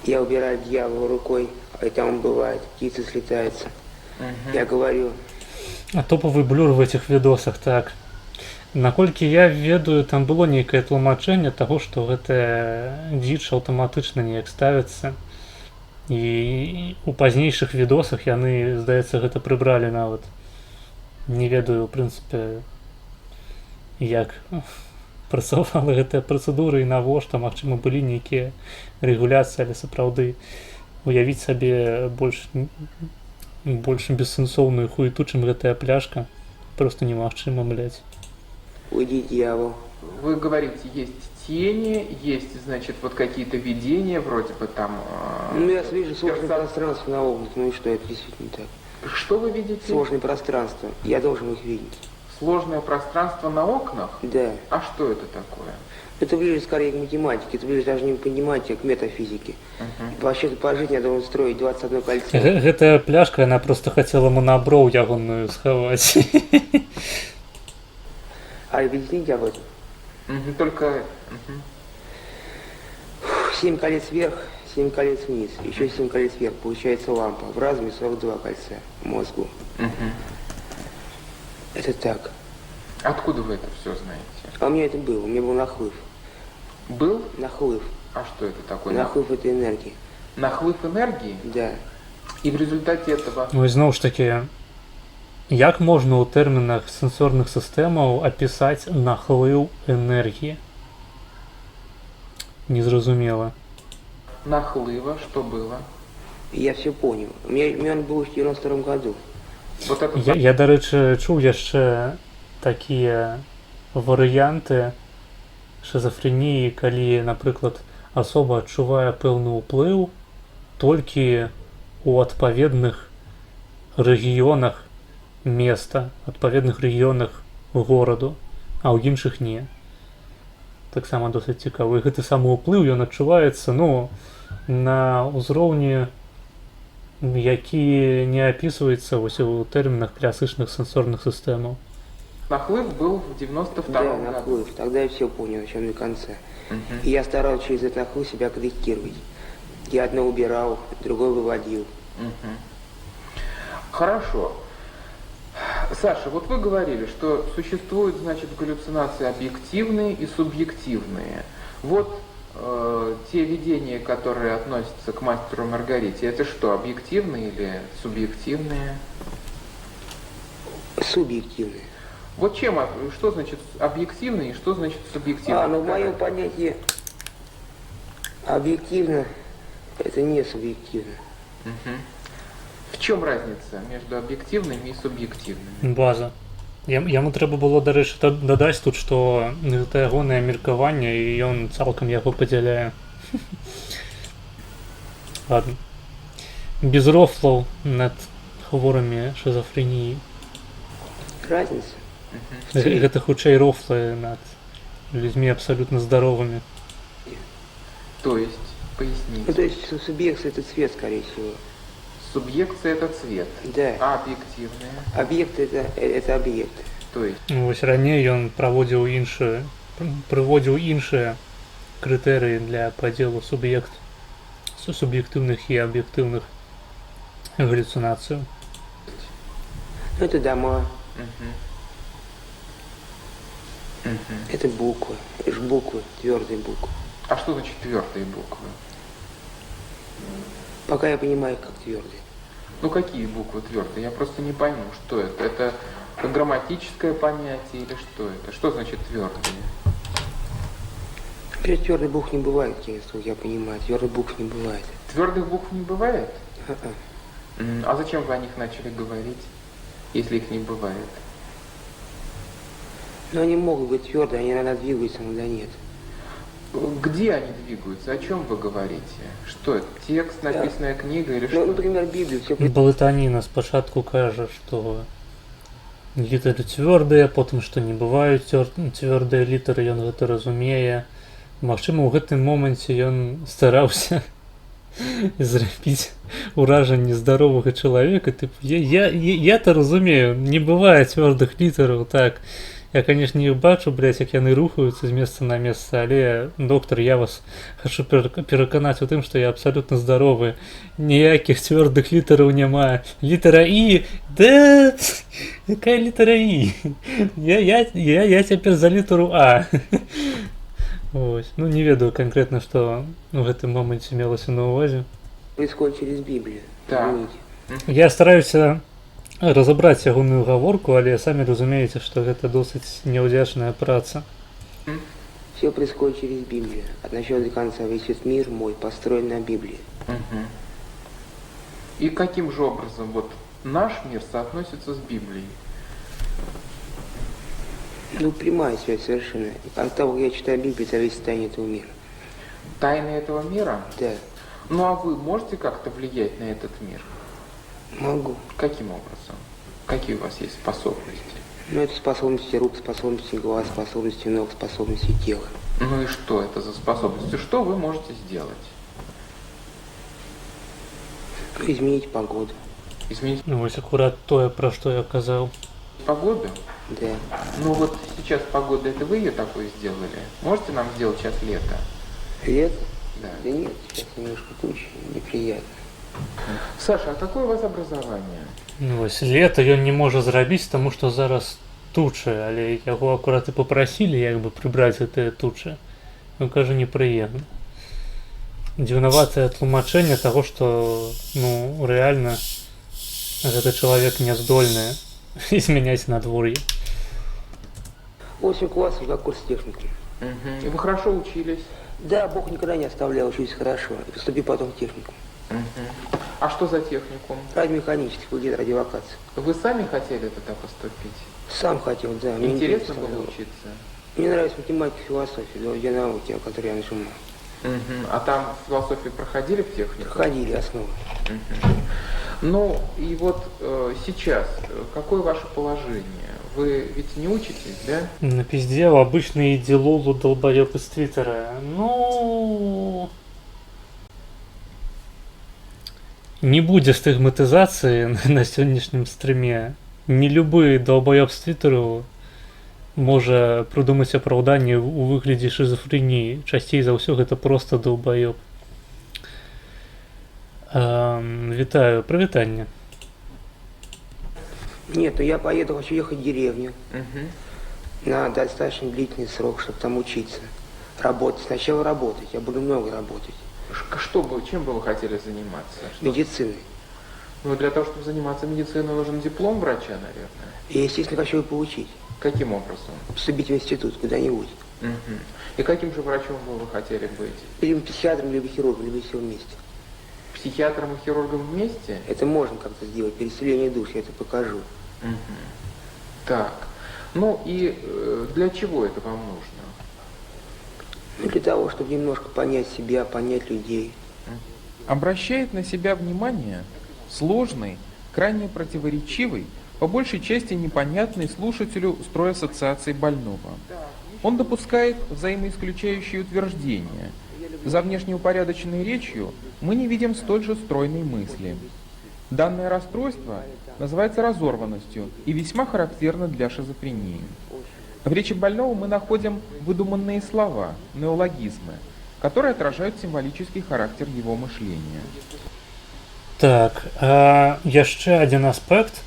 Я убираю дьявола рукой, а там бывает, птицы слетаются. Я говорю, А топовий блюр в этих відосах, так. Наколькі я ведаю, там было нейкае тлумачэнне таго, што гэта дзіч аўтаматычна неяк ставіцца. І у пазнейшых відосах яны, здаецца, гэта прыбралі нават. Не ведаю, у прынцыпе, як працавала гэтая працэдура і навошта, магчыма, былі нейкія рэгуляцыі, але сапраўды уявіць сабе больш бессэнсоўную хуету, чым гэтая пляшка, просто немагчыма, блядь. уйди, дьявол. Вы говорите, есть тени, есть, значит, вот какие-то видения, вроде бы там... Ну, я вижу сложное пространство на окнах, ну и что, это действительно так. Что вы видите? Сложное пространство, я должен их видеть. Сложное пространство на окнах? Да. А что это такое? Это ближе скорее к математике, это ближе даже не к математике, а к метафизике. Вообще-то по жизни я должен строить 21 кольцо. Гэтая пляшка, яна просто хацела монаброў ягоную схаваць. А объясните об этом. Только... 7 колец вверх, 7 колец вниз, еще 7 колец вверх, получается лампа. В разуме 42 кольца в мозгу. Это так. Откуда вы это все знаете? А у меня это было, у меня был нахлыв. Был? Нахлыв. А что это такое? Нахлыв это энергия. Нахлыв энергии? Да. И в результате этого... Ну і зноў ж таки, як можна ў тэрмінах сэнсорных сістэмаў апісаць нахлыў энергіі? Незразумела. Нахлыва, что было? Я все понял. У меня он был в 92 году. Вот это... Я, дарэчы, чуў яшчэ такія варыянты шизофрэніі, калі, напрыклад, асоба адчувае пэўны ўплыў толькі у адпаведных рэгіёнах места, адпаведных рэгіёнах гораду, а ў іншых не. Таксама досыць цікавы. Гэты самы ўплыў, ён адчуваецца, ну, на ўзроўні, які не описывается вось у тэрмінах класычных сенсорных сістэмаў. Нахлыв был в 92-м Да, году. нахлыв. Тогда я все понял, о чем на конце. И я старался через этот нахлыв себя корректировать. Я одно убирал, другое выводил. Хорошо. Саша, вот вы говорили, что существуют, значит, галлюцинации объективные и субъективные. Вот те видения, которые относятся к мастеру Маргарите, это что, объективные или субъективные? Субъективные. Вот чем, что значит объективно и что значит субъективно? Ну в моем понятии объективно это не субъективно. В чем разница между объективными и субъективными? База. Яму трэба было, дарэчы, дадаць тут, што гэта ягонае меркаванне, і ён цалкам яго падзяляе. Ладно. Без рофлаў над хворымі шизофрэніі. Разница? Гэта хутчэй рофлы над людзьмі абсалютна здаровымі. То есть, Ну, поясните. то есть субъекция это цвет, скорее всего. Субъекция это цвет, Да. а объективная, Объект это объект. то есть Вось раней ён прыводзіў іншыя крытэрыі для падзелу суб'ектыўных і аб'ектыўных галлюцинацыяў. Ну, это дома, это буквы. Это же буквы, твердые буквы. А что значит твердые буквы? Пока я понимаю, как твердые. Ну какие буквы твердые? Я просто не пойму, что это. Это грамматическое понятие или что это? Что значит твердые? Твердых букв не бывает, я понимаю. Твердых букв не бывает. Твердых букв не бывает? А-а. А зачем вы о них начали говорить, если их не бывает? Но они могут быть твердые, они иногда двигаются, иногда нет. Где они двигаются? О чем вы говорите? Что это? Текст, написанная книга или Ну, что? например, Библию все Балатаніна спачатку кажа, што літары цвёрдыя, потым што не бываюць цвёрдыя літары, ён гэта разумее. Магчыма, у гэтым моманце ён стараўся зрабіць уражанне здаровага чалавека. Я-то разумею, не бывае цвёрдых літараў, так. Я, конечно, их бачу, блядь, як яны рухаюцца з месца на месца, але, доктор, я вас хочу пераканаць у тым, што я абсалютна здаровы. Ніякіх цвёрдых літараў няма. Літара І, да, якая літара І? Я цяпер за літару А. Ось. Ну, не ведаю конкретна, што у гэтым моманце мелася на ўвазе. происходит через Библию. Так. Извините. Я стараюся разабраць ягоную гаворку, але самі разумееце, што гэта досыць няўдзячная праца. Все происходит через Библию. От начала до конца весь этот мир мой построен на Библии. Мгм. И каким же образом вот наш мир соотносится с Библией? Ну, прямая связь совершенно. От того, как я читаю Библию, зависит состояние этого мира. Тайны этого мира? Да, Ну а вы можете как-то влиять на этот мир? могу. Каким образом? Какие у вас есть способности? Но это способности рук, способности глаз, способности ног, способности тела. Ну и что это за способности? Что вы можете сделать? Изменить погоду. Изменить Ну, вось акурат тое, пра што я казаў. погоду? Да. Ну вот сейчас погода, это вы ее такой сделали? Можете нам сделать сейчас лето? Лето? Да. Да нет, сейчас немножко тучи, неприятно. Саша, а какое у вас образование? Ну, вось лета ён не можа зрабіць, таму што зараз тучы, але яго акурат і папрасілі як бы прыбраць гэтыя тучы. Ну, кажа, непрыемна. Дзіўнаватае тлумачэнне таго, што, ну, рэальна гэты чалавек не здольны змяняць надвор'е. 8 классов, как курс техники. Мгм. И вы хорошо учились? Да, Бог никогда не оставлял, учусь хорошо. И поступи потом в технику. Мгм. А что за техникум? Радиомеханический факультет радиолокации. Вы сами хотели туда поступить? Сам хотел, да. мне Интересно было. было учиться? Мне нравится математика, философия, две науки, о которых я нажимал. Мгм. А там философию проходили в технику? Проходили основы. Мгм. Ну и вот сейчас, какое ваше положение? Вы ведь не учитесь, да? Напиздел обычный идилолу долбоёб из Твиттера. Ну... Не будзе стыгматызацыі на сённяшнім стрыме. Не любы долбоёб з Твиттеру можа прыдумаць апраўданне ў выглядзе шизофрэніі. Часцей за ўсё гэта просто долбоёб. Вітаю, прывітанне. Нет, ну я поеду, хочу ехать в деревню. Мгм. На достаточно длительный срок, чтобы там учиться. Работать. Сначала работать. Я буду много работать. Чем бы вы хотели заниматься? Медициной. Ну, для того, чтобы заниматься медициной, нужен диплом врача, наверное. И, естественно, хочу его получить. Каким образом? Поступить в институт куда-нибудь. Мгм. И каким же врачом бы вы хотели быть? Либо психиатром, либо хирургом, либо все вместе. Психиатром и хирургом вместе? Это можно как-то сделать. Переселение душ, я это покажу. Мгм. Так. Ну и для чего это вам нужно? Ну, для того, чтобы немножко понять себя, понять людей. Обращает на себя внимание сложный, крайне противоречивый, по большей части непонятный слушателю строй ассоциаций больного. Он допускает взаимоисключающие утверждения. За внешнеупорядоченной речью мы не видим столь же стройной мысли. Данное расстройство называется разорванностью и весьма характерно для шизофрении. В речи больного мы находим выдуманные слова, неологизмы, которые отражают символический характер его мышления. Так, яшчэ адзін аспект.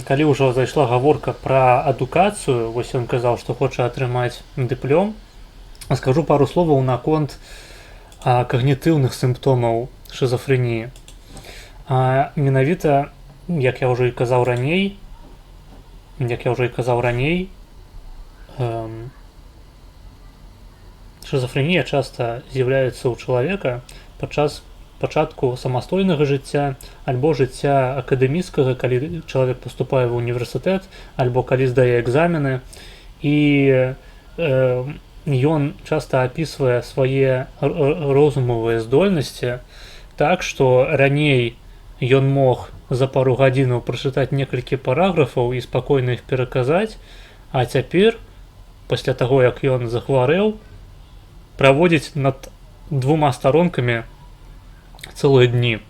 Калі ўжо зайшла гаворка пра адукацыю, вось ён казаў, што хоча атрымаць дыплом, скажу пару словаў наконт когнітыўных сімптомаў шизофрэніі. Менавіта, як я ўжо і казаў раней, шизофрэнія часта з'яўляецца ў чалавека падчас пачатку самастойнага жыцця альбо жыцця акадэміцкага, калі чалавек паступае ва ўніверсітэт альбо калі здае экзамены, і ён часта апісвае свае розумавыя здольнасці так, што раней ён мог за пару гадзінаў прачытаць некалькі параграфаў і спакойна іх пераказаць, а цяпер, пасля таго, як ён захварэў, праводзіць над 2 старонкамі цэлыя дні.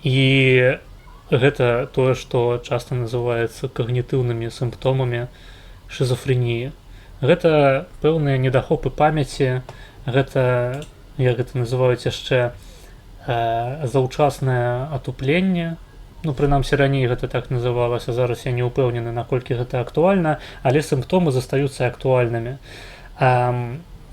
І гэта тое, што часта называецца когнітыўнымі сімптомамі шизофрэніі. Гэта пэўныя недахопы памяці, гэта, як гэта называюць яшчэ, заўчаснае атупленне. Ну, прынамсі, раней гэта так называлася, зараз я не ўпэўнены, наколькі гэта актуальна, але сімптомы застаюцца актуальнымі.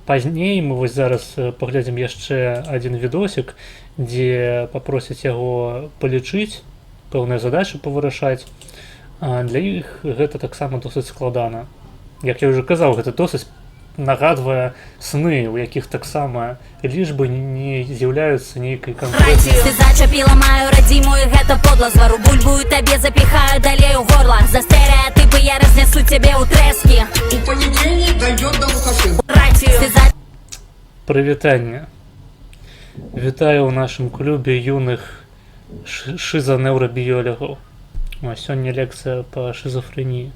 Пазней мы вось зараз паглядзім яшчэ адзін відосік, дзе папросяць яго палічыць, пэўныя задачы павырашаць. Для іх гэта таксама досыць складана. Як я ўжо казаў, гэта досыць нагадвае сны, у якіх таксама лічбы не з'яўляюцца нейкай канкрэтнай. Ты зачапіла маю радзімую, гэта подла, звару бульбу табе запіхаю далей у горла. За стэрэатыпы я разнесу цябе ў трэскі. У панядзельнік дойдет до Лукашенко. Прывітанне. Вітаю ў нашым клубе юных шизанеўрабіёлегаў. Сёння лекцыя па шизофрэніі.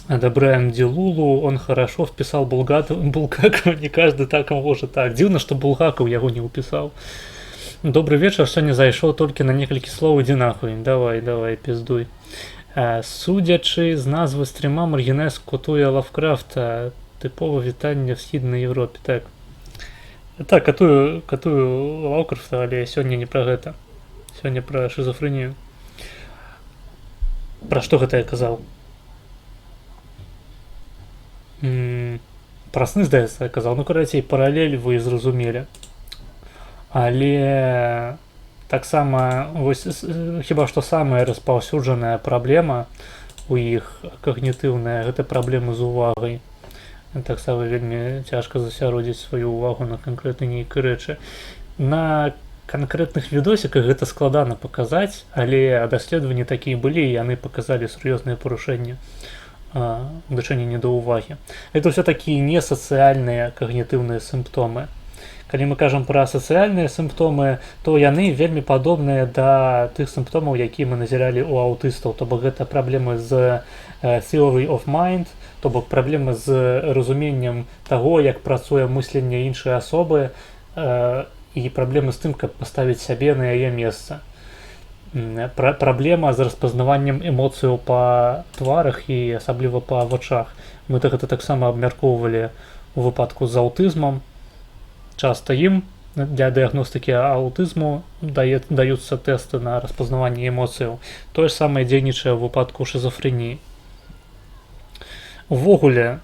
Одобряем Дилулу, он хорошо вписал Булгакова, не каждый так может так. Дивно, что Булгаков его не уписал. Добрый вечер, сегодня зайшоў толькі на некалькі слоў, иди нахуй. Давай, пиздуй. Судячы з назвы стріма, Маргінез котуе Лавкрафта. Тыпова вітанне в Східнай Європі. Так, катую Лавкрафта, але сёння не пра гэта. Сёння пра шизофрэнію. Пра што гэта я казаў? Пра сны, здаецца, я казаў. Ну, карацей, паралель вы зразумелі. Але таксама, вось, хіба што самая распаўсюджаная праблема у іх когнітыўная, гэта праблемы з увагай. Таксама вельмі цяжка засяродзіць сваю увагу на канкрэтнай нейкай рэчы. На канкрэтных відосіках гэта складана паказаць, але даследаванні такія былі, і яны паказалі сур'ёзныя парушэнні дачынення да ўвагі. Это ўсё такія несацыяльныя когнітыўныя сімптомы. Калі мы кажам пра сацыяльныя сімптомы, то яны вельмі падобныя да тых сімптомаў, якія мы назіралі ў аўтыстаў. То бок гэта праблемы з theory of mind, то бок праблемы з разуменнем таго, як працуе мысленне іншай асобы, і праблемы з тым, каб паставіць сябе на яе месца. Праблема з распазнаваннем эмоцыяў па тварах і асабліва па вачах. Мы гэта таксама абмяркоўвалі у выпадку з аўтызмам. Часта ім для дыягностыкі аўтызму даюцца тэсты на распазнаванне эмоцыяў. Тое ж самае дзейнічае ў выпадку шизофрэніі. Увогуле,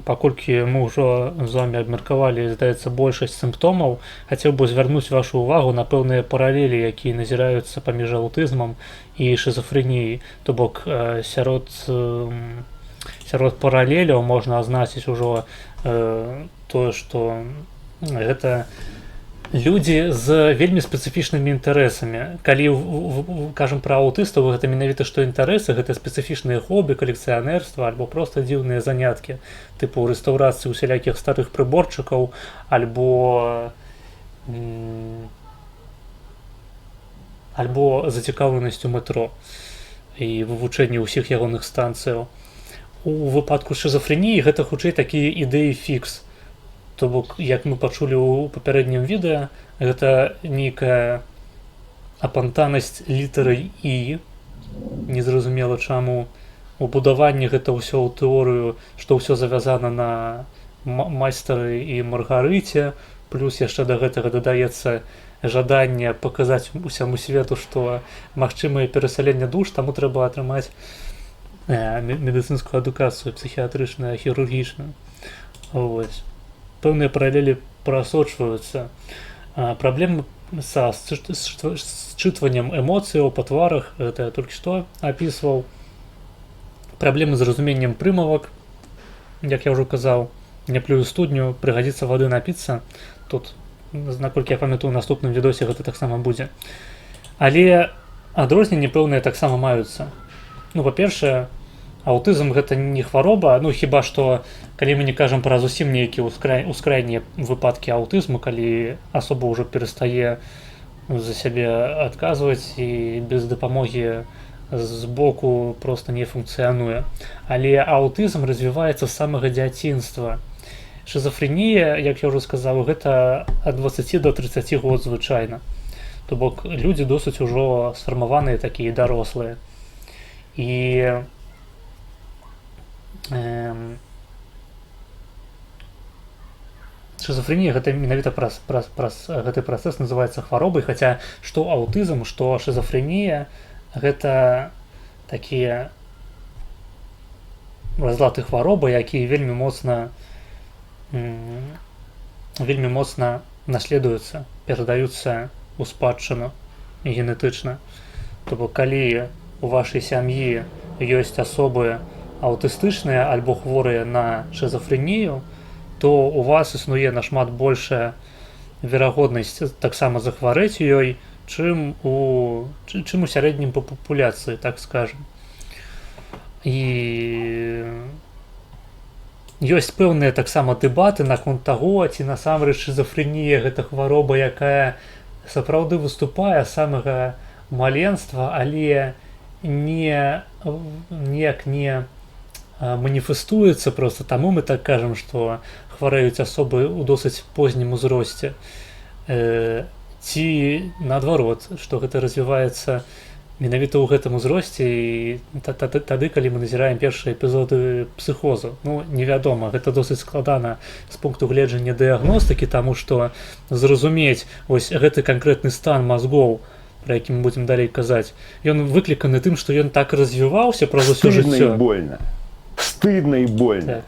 паколькі мы ўжо з вами абмеркавалі, здаецца, большасць сімптомаў, хацеў бы звярнуць вашу ўвагу на пэўныя паралелі, якія назіраюцца паміж аўтызмам і шизофрэніяй. То бок сярод паралеляў можна азначыць ужо тое, што гэта людзі з вельмі спецыфічнымі інтарэсамі. Калі кажам пра аўтыстаў, гэта менавіта што інтарэсы, гэта спецыфічныя хобі, калекцыянерства альбо проста дзіўныя заняткі, тыпу рэстаўрацыі усялякіх старых прыборчыкаў альбо зацікаўленасць у метро і вывучэнне ўсіх ягоных станцыяў. У выпадку шизофрэніі гэта хутчэй такія ідэі фікс. То бок, як мы пачулі ў папярэднім відэа, гэта нейкая апантанасць літарай І, незразумела чаму. У будаванні гэта ўсё ў тэорыю, што ўсё завязана на майстары і Маргарыце, плюс яшчэ да гэтага дадаецца жаданне паказаць усяму свету, што магчымае перасяленне душ, таму трэба атрымаць медыцынскую адукацыю, псіхіятрычную, хірургічную. Вось. Пэўныя паралелі прасочваюцца. Праблемы са счытваннем эмоцыяў па тварах, гэта я толькі што апісваў. Праблемы з разуменнем прымавак, як я ўжо казаў, не плюю студню, прыгадзіцца вады напіцца. Тут, наколькі я памятаю, у наступным відосе гэта таксама будзе. Але адрозненні пэўныя таксама маюцца. Ну, па-першае, аўтызм гэта не хвароба, ну хіба што калі мы не кажам пра зусім нейкія ускрайнія выпадкі аўтызму, калі асоба ўжо перастае за сябе адказваць і без дапамогі з боку просто не функцыянуе. Але аўтызм развіваецца з самага дзяцінства. Шизофренія, як я ўжо сказаў, гэта ад 20 до 30 год звычайна. То бок людзі досыць ужо сфармаваныя такія дарослыя. І шизофренія гэта менавіта праз гэты працэс называецца хваробай, хаця што аўтызм, што шизофренія гэта такія разлады хваробы, якія вельмі моцна наследуюцца, перадаюцца ў спадчыну генетычна. То бок калі у вашай сям'і ёсць асобы аўтыстычныя альбо хворыя на шизофренію, то у вас існуе нашмат большая верагоднасць таксама захварэць ёй, чым у сярэднім па папуляцыі, так скажем. І ёсць пэўныя таксама дэбаты наконт таго, ці насамрэч шизофренія гэта хвароба, якая сапраўды выступае з самага маленства, але ніяк не маніфестуецца проста, таму мы так кажам, што хварэюць асобы ў досыць познім узросце. Ці наадварот, што гэта развіваецца менавіта ў гэтым узросце і тады, калі мы назіраем першыя эпізоды псіхозу. Ну, невядома, гэта досыць складана з пункту гледжання дыягностыкі, таму што зразумець вось гэты канкрэтны стан мазгоў, пра які мы будзем далей казаць, ён выкліканы тым, што ён так развіваўся праз усё жыццё. Стыдно и больно. Так.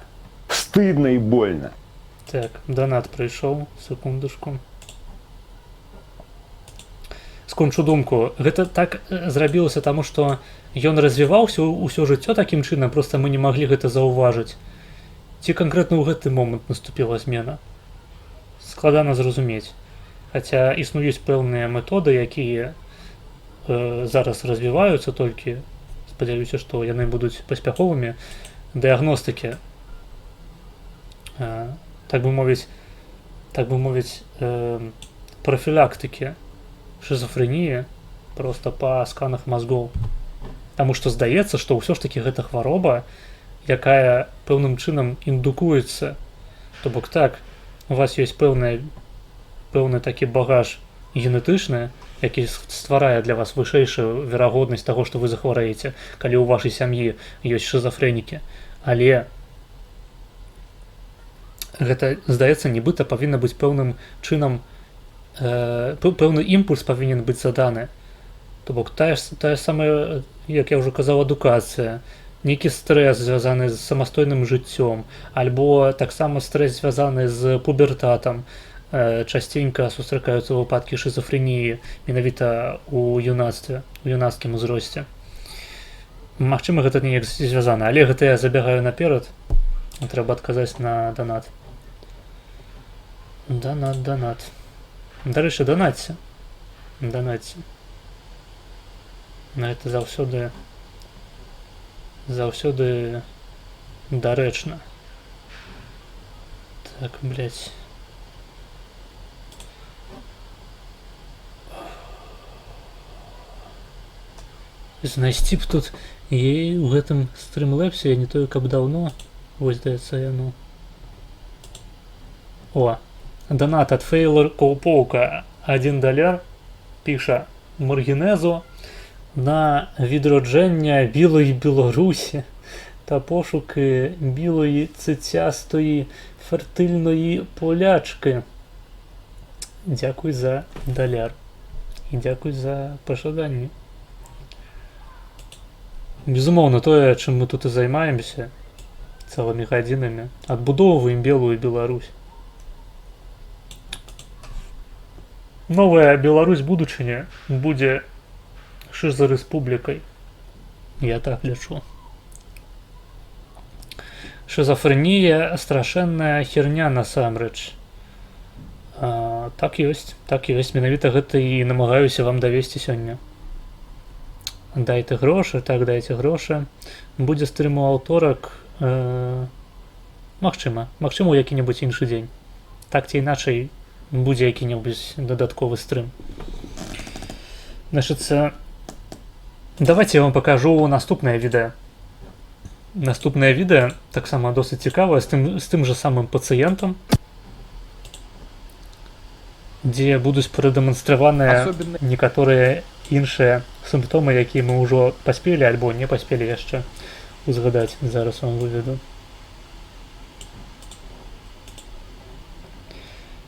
Стыдно и больно. Так, донат прыйшоў, секундушку. Скончу думку. Гэта так зрабілася таму, што ён развіваўся ўсё жыццё такім чынам, проста мы не маглі гэта заўважыць. Ці канкрэтна ў гэты момант наступіла змена? Складана зразумець. Хаця існуюць пэўныя методы, якія зараз развіваюцца, толькі спадзяюся, што яны будуць паспяховымі. Дыягностыкі, так бы мовіць, прафілактыкі шизофренії просто па сканах мазгоў. Таму што здаецца, што ўсё ж такі гэта хвароба, якая пэўным чынам індукуецца. То бок так, у вас ёсць пэўны такі багаж генетычны, які стварае для вас вышэйшую верагоднасць таго, што вы захварэеце, калі ў вашай сям'і ёсць шизофрэнікі. Але гэта, здаецца, нібыта павінна быць пэўным чынам, пэўны імпульс павінен быць заданы. То бок тая самая, як я ўжо казаў, адукацыя, нейкі стрэс звязаны з самастойным жыццём, альбо таксама стрэс звязаны з пубертатам. Частенька сустракаюцца выпадкі шизофреніі менавіта ў юнацтве, у юнацкім узросце. Магчыма, гэта неяк звязана, але гэта я забягаю наперад. Трэба адказаць на донат. Донат. Дарэчы, донатце. Гэта заўсёды дарэчна. Так, блядь. Знайсці б тут і ў гэтым стрымлэпсе, я не тое, каб даўно. Вось, здаецца, яно. О, донат ад Фейлор Коупоука. $1 піша Маргінезу на відродження білої Білорусі та пошуки білої цицястої фертильної полячки. Дякую за $1. І дякую за пожаданні. Безумоўна, тое, чым мы тут і займаемся цэлымі гадзінамі, адбудоўваем белую Беларусь. Новая Беларусь будучыня будзе шизарэспублікай. Я так лічу. шизофрэнія страшэнная херня насамрэч. Так ёсць, менавіта гэта і намагаюся вам давесці сёння. Дайце грошы, так, дайце грошы. Будзе стрым у аўторак, магчыма, у які-небудзь іншы дзень. Так ці іначай будзе які-небудзь дадатковы стрым. Значыцца, давайте я вам пакажу наступнае відэа. Наступнае відэа таксама досыць цікавае, з тым жа самым пацыентам, дзе будуць прадэманстраваныя некаторыя іншыя сімптомы, якія мы ўжо паспелі альбо не паспелі яшчэ узгадаць. Зараз вам выведу.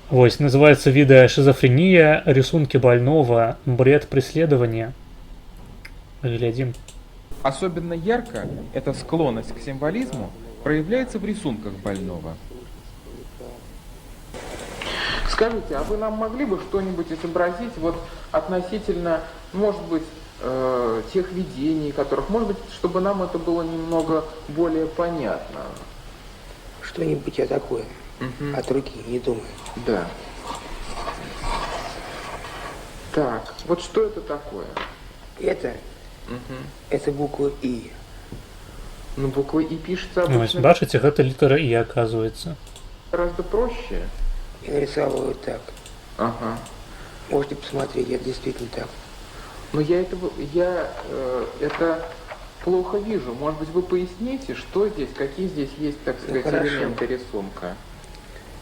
Вось, называется відэо «Шизофрения. Рисунки больного. Бред преследования». Глядим. Особенно ярко эта склонность к символизму проявляется в рисунках больного. Скажите, а вы нам могли бы что-нибудь изобразить вот относительно, может быть, тех видений, которых, может быть, чтобы нам это было немного более понятно? Что-нибудь я такое. От руки, не думаю. Да. Так, вот что это такое? Это буква И. Ну, буква И пишется Вось, обычно бачыце, гэта літара І, оказывается. гораздо проще. Я нарисовал вот так. Ага. Можете посмотреть, это действительно так. Но я это плохо вижу. Может быть, вы поясните, что здесь, какие здесь есть, так сказать, хорошо. элементы рисунка?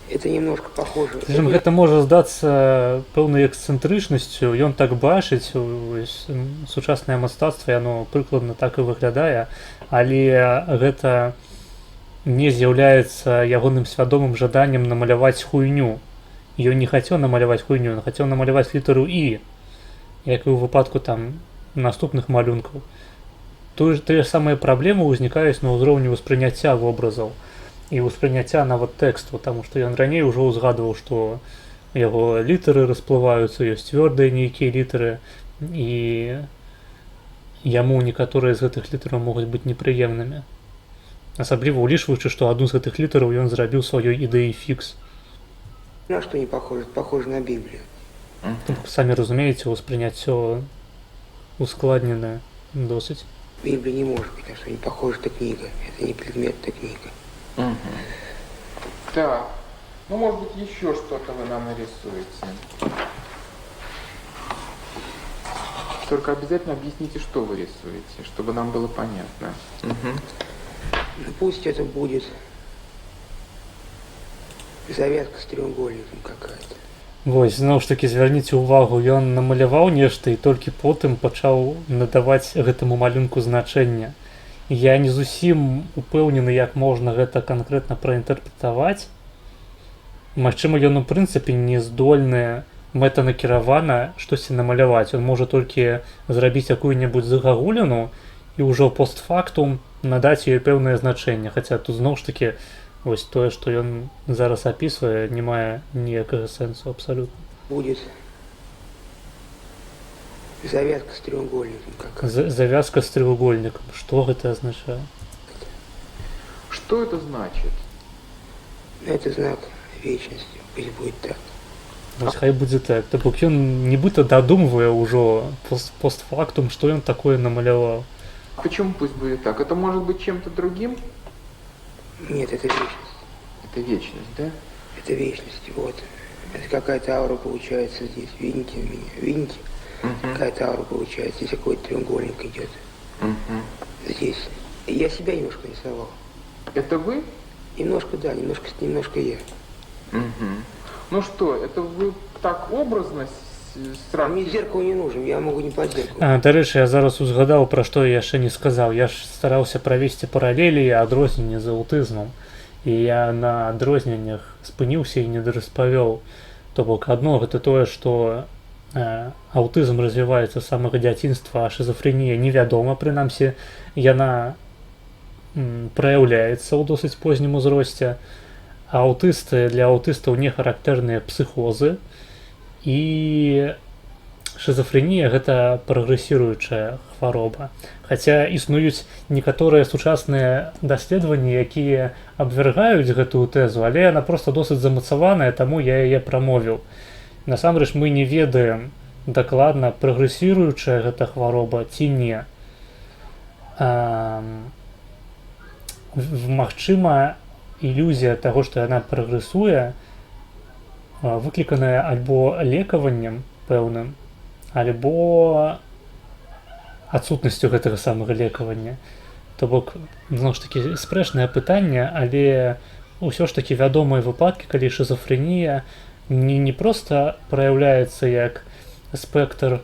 Это немножко похоже. Скажем, гэта можа здацца пэўнай эксцэнтрычнасцю, ён так бачыць, вось, сучаснае мастацтва, яно прыкладна так і выглядае, але гэта не з'яўляецца ягоным свядомым жаданнем намаляваць хуйню. Ён не хацеў намаляваць хуйню, ён хацеў намаляваць літару І, як і ў выпадку там наступных малюнкаў. Тыя самыя праблемы ўзнікаюць на ўзроўні ўспрыняцця вобразаў і ўспрыняцця нават тэксту, таму што ён раней ужо ўзгадваў, што яго літары расплываюцца, ёсць цвёрдыя нейкія літары, і яму некаторыя з гэтых літараў могуць быць непрыемнымі. Асабліва ўлічваючы, што адну з гэтых літараў ён зрабіў сваёй ідэі фікс. На что не похоже? Похоже на Библию. Самі разумееце, ўспрыняццё ускладненае досыць. Библия не может быть, на что не похожа эта книга. Это не предмет, это книга. Угу. Так, ну, может быть, еще что-то вы нам нарисуете. Только обязательно объясните, что вы рисуете, чтобы нам было понятно. Угу. Ну, пусть это будет завязка с треугольником какая-то. Вось, зноў ж такі, звярніце ўвагу, ён намаляваў нешта і толькі потым пачаў надаваць гэтаму малюнку значэнне. Я не зусім упэўнены, як можна гэта канкрэтна праінтэрпрэтаваць. Магчыма, ён у прынцыпе не здольны мэтанакіравана штосьці намаляваць. Ён можа толькі зрабіць якую-небудзь загагуліну і ўжо постфактум надаць ёй пэўнае значэнне. Хаця тут зноў ж такі, вось тое, што ён зараз апісвае, не мае ніякага сэнсу абсалютна. Будет завязка с треугольником какая-то. Завязка с треугольником. Что это означает? Что это значит? Это знак вечности. Пусть будет так. Вось хай будзе так. То бок ён нібыта дадумвае ўжо постфактум, што ён такое намаляваў. Почему пусть будет так? Это может быть чем-то другим? Нет, это вечность. Это вечность, да? Это вечность, вот. Это какая-то аура получается здесь. Видите меня? Видите? Какая-то аура получается. Здесь какой-то треугольник идет. Здесь. Я себя немножко рисовал. Это вы? Немножко, да, немножко я. Ну что, это вы так образно сразу... Мне зеркало не нужно, я могу не по зеркалу. Дарэчы, я зараз узгадаў, пра што я яшчэ не сказаў. Я ж стараўся правесці паралелі і адрозненні з аўтызмам. І я на адрозненнях спыніўся і не распавёў. То бок адно гэта тое, што аўтызм развіваецца з самага дзяцінства, а шизофрэнія невядома, прынамсі, яна праяўляецца ў досыць познім узросце. Аўтысты, для аўтыстаў не характэрныя псіхозы. І шизафрэнія гэта прагрэсіруючая хвароба. Хаця існуюць некаторыя сучасныя даследаванні, якія абвяргаюць гэтую тэзу, але яна проста досыць замацаваная, таму я яе прамовіў. Насамрэч мы не ведаем дакладна, прагрэсіруючая гэта хвароба ці не. Магчыма, ілюзія таго, што яна прагрэсуе, выкліканая альбо лекаваннем пэўным, альбо адсутнасцю гэтага самага лекавання. То бок, зноў ж такі спрэчнае пытанне, але ўсё ж такі вядомыя выпадкі, калі шизафрэнія не проста праяўляецца як спектр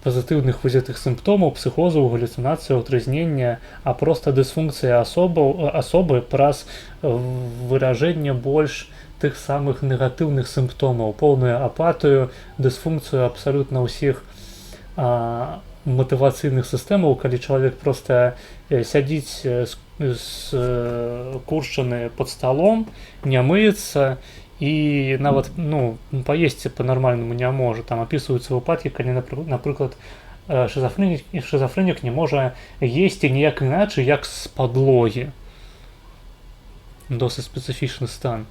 пазітыўных узятых сімптомаў, псіхозаў, галюцынацыяў, трызнення, а проста дысфункцыя асобы праз выражэнне больш тых самых негатыўных сімптомаў, поўную апатыю, дысфункцыю абсалютна ўсіх матывацыйных сістэмаў, калі чалавек проста сядзіць скурчаны пад сталом, не мыецца і нават паесці па-нармальнаму не можа. Там апісваюцца выпадкі, калі, напрыклад, шизафрэнік не можа есці ніяк іначай, як з падлогі. Досыць спецыфічны стан.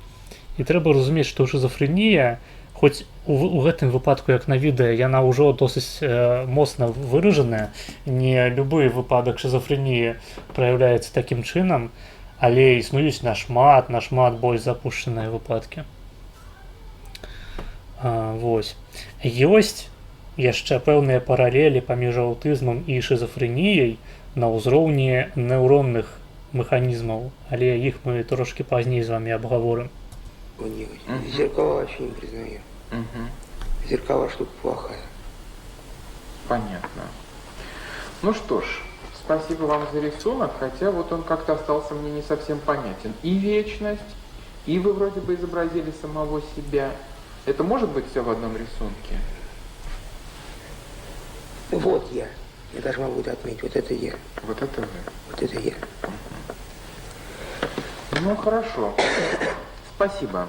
І трэба разумець, што шизафрэнія, хоць у гэтым выпадку, як на відэа, яна ўжо досыць моцна выражаная, не любы выпадак шизафрэніі праяўляецца такім чынам, але існуюць нашмат больш запушчаныя выпадкі. Вось. Ёсць яшчэ пэўныя паралелі паміж аўтызмам і шизафрэніяй на ўзроўні нейронных механізмаў, але іх мы трошки пазней з вами абгаворым. Зеркала вообще не признаю. Зеркала штука плохая. Понятно. Ну что ж, спасибо вам за рисунок, хотя вот он как-то остался мне не совсем понятен. И вечность, и вы вроде бы изобразили самого себя. Это может быть все в одном рисунке? Вот я. Я даже могу это отметить. Вот это я. Вот это вы. Вот это я. Ну хорошо. Спасибо.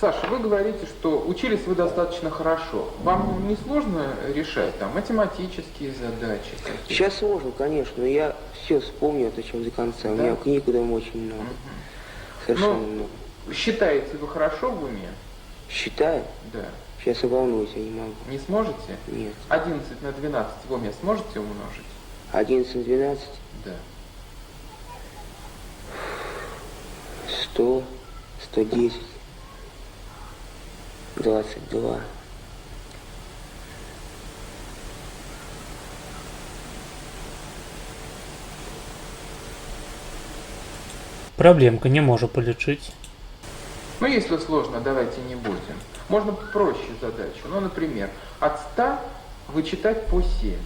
Саша, вы говорите, что учились вы достаточно хорошо. Вам не сложно решать там математические задачи? Сейчас сложно, конечно, но я все вспомню от начала до конца. Да? У меня книг дома очень много. Совершенно много. Считаете вы хорошо в уме? Считаю? Да. Сейчас я волнуюсь, я не могу. Не сможете? Нет. 11 на 12 в уме сможете умножить? 11 на 12? Да. 100, 110, 22. Праблемка, не можа палічыць. Ну, если сложно, давайте не будем. Можно проще задачу. Ну, например, от 100 вычитать по 7.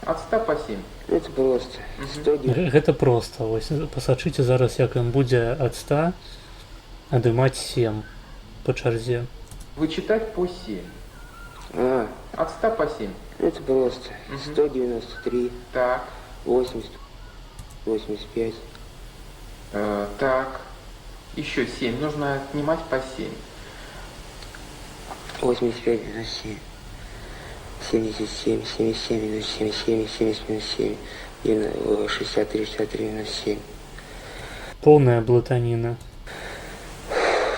От 100 по 7. Это просто. 110. Гэта проста. Вось пасачыце зараз, як ім будзе ад 100 адымаць 7 па чарзе. Вычитать по 7. От 100 по 7. Это просто. 193. Так. 80. 85. Так. Еще 7. Нужно отнимать по 7. 85 минус 7. 77, 77 минус 7, 70 минус 7, 63, 63 минус 7. Полная блатанина.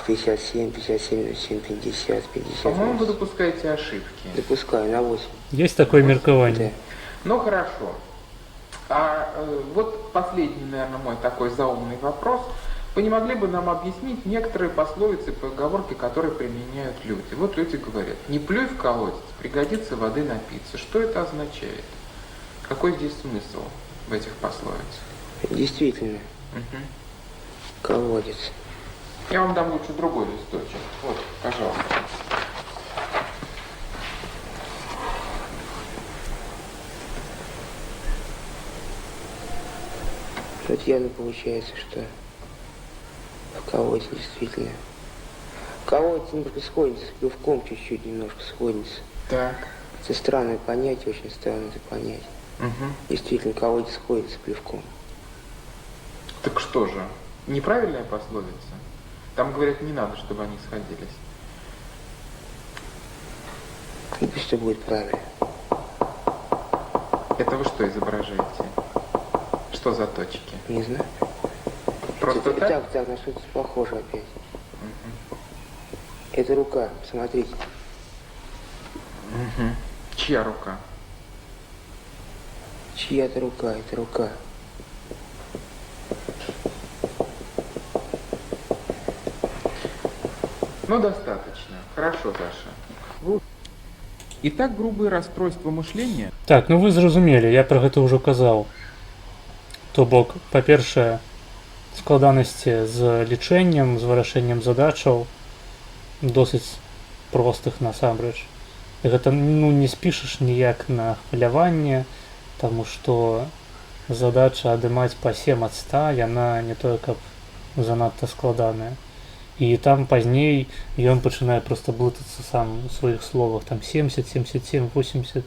57, 57 минус 7, 50, 50. По-моему, вы допускаете ошибки. Допускаю, на 8. Есть такое меркование. Да. Ну, хорошо. Вот последний, наверное, мой такой заумный вопрос. Вы не могли бы нам объяснить некоторые пословицы и поговорки, которые применяют люди? Вот люди говорят: не плюй в колодец, пригодится воды напиться. Что это означает? Какой здесь смысл в этих пословицах? Действительно. Колодец. Я вам дам лучше другой листочек. Вот, пожалуйста. Тут явно получается, что в колодец действительно. Колодец немножко сходится, с плевком чуть-чуть немножко сходится. Так. Это странное понятие, очень странное это понятие. Действительно, колодец сходится с плевком. Так что же, неправильная пословица? Там говорят, не надо, чтобы они сходились. И пусть все будет правильно. Это вы что изображаете? Что за точки? Не знаю. Просто так? Так, на что-то похоже опять. Это рука, смотрите. Чья рука? Чья-то рука, это рука. Ну, достаточно. Хорошо, Саша. Итак, грубые расстройства мышления Так, ну вы зразумелі, я пра гэта ўжо казаў. То бок, па-першае, складанасці з лічэннем, з вырашэннем задачаў досыць простых насамрэч. Гэта ну не спішаш ніяк на хваляванне, таму што задача адымаць па 7 ад 100, яна не тое каб занадта складаная. І там пазней ён пачынае проста блытацца сам у сваіх словах, там 70, 77, 80.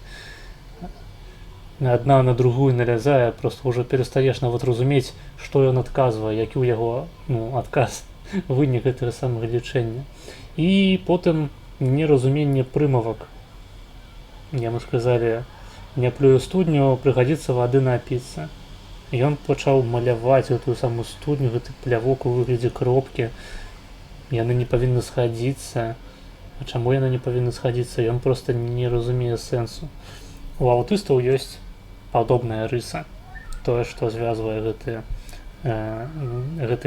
Адна на другую налязае, просто ўжо перастаеш нават разумець, што ён адказвае, які ў яго адказ, вынік гэтага самага лічэння. І потым неразуменне прымавак. Яму сказалі, не плюю студню, прыгадзіцца вады напіцца. Ён пачаў маляваць гэтую самую студню, гэты плявок у выглядзе кропкі. Яны не павінны схадзіцца. А чаму яны не павінны схадзіцца? Ён проста не разумее сэнсу. У аўтыстаў ёсць падобная рыса. Тое, што звязвае гэтыя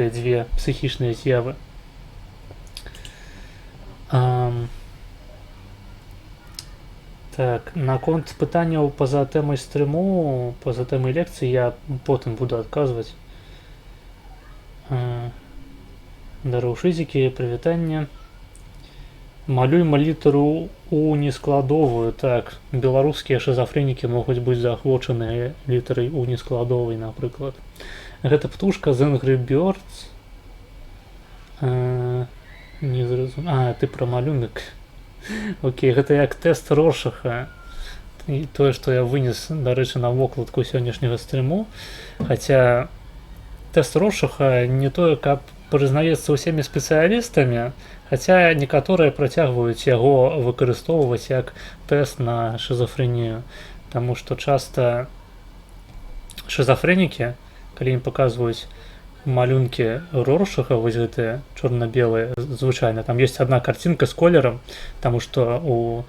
дзве псіхічныя з'явы. Так, наконт пытанняў па-за тэмай стрыму, па-за тэмай лекцыі я потым буду адказваць. Дароў фізікі, прывітанне. Малюйма літару у нескладовую. Так, беларускія шизафрэнікі могуць быць заахвочаныя літарай у нескладовай, напрыклад. Гэта птушка з Angry Birds. Не зразумеў. Ты пра малюнак. Окей, гэта як тэст Роршаха. І тое, што я вынес, дарэчы, на вокладку сённяшняга стрыму. Хаця тэст Роршаха не тое, каб прызнаецца ўсімі спецыялістамі, хаця некаторыя працягваюць яго выкарыстоўваць як тэст на шизафрэнію. Таму што часта шизафрэнікі, калі ім паказваюць малюнкі Роршаха, вось гэтыя чорна-белыя, звычайна, там ёсць адна карцінка з колерам, таму што у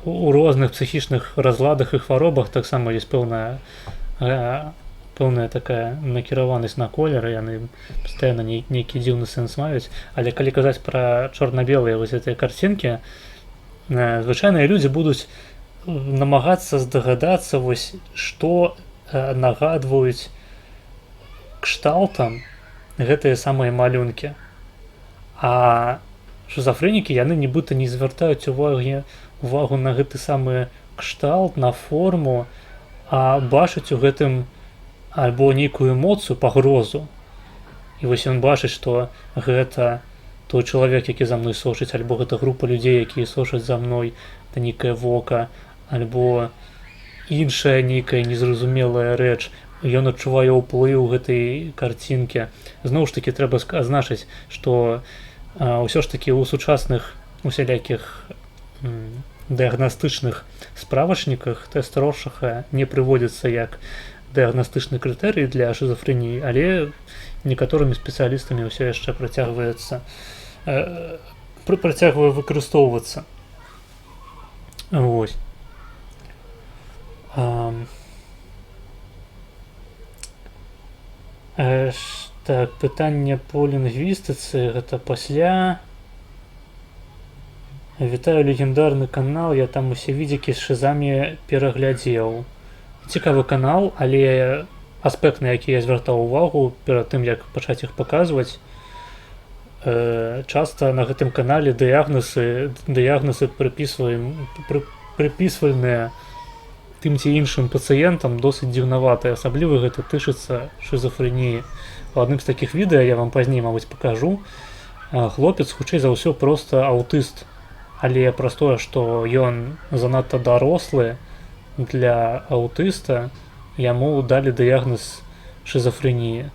розных псіхічных разладах і хваробах таксама ёсць пэўная такая накіраванасць на колеры, яны пастаянна нейкі дзіўны сэнс маюць. Але калі казаць пра чорна-белыя вось гэтыя карцінкі, звычайныя людзі будуць намагацца здагадацца, вось што нагадваюць кшталтам гэтыя самыя малюнкі. А шизафрэнікі, яны нібыта не звяртаюць увагу на гэты самы кшталт, на форму, а бачаць у гэтым альбо нейкую эмоцыю, пагрозу. І вось ён бачыць, што гэта той чалавек, які за мной сочыць, альбо гэта група людзей, якія сочаць за мной, это нейкае вока, альбо іншая нейкая незразумелая рэч. Ён адчувае ўплыў гэтай карцінкі. Зноў ж такі трэба азначыць, што ўсё ж такі ў сучасных усялякіх дыягнастычных справачніках тэст Роршаха не прыводзіцца як дыягнастычны крытэрый для шизафрэніі, але некаторымі спецыялістамі ўсё яшчэ працягвае выкарыстоўвацца. Вось. Так, пытанне по лінгвістыцы, гэта пасля. Вітаю легендарны канал, я там усе відзікі з шызамі пераглядзеў. Цікавы канал, але аспект, на які я звяртаў увагу перад тым, як пачаць іх паказваць, часта на гэтым канале дыягназы прыпісвальныя тым ці іншым пацыентам досыць дзіўнаватыя, асабліва гэта тычыцца шизафрэніі. У адным з такіх відэа, я вам пазней, мабыць, пакажу, хлопец, хутчэй за ўсё, проста аўтыст, але праз тое, што ён занадта дарослы для аўтыста, яму далі дыягназ шизафрэніі.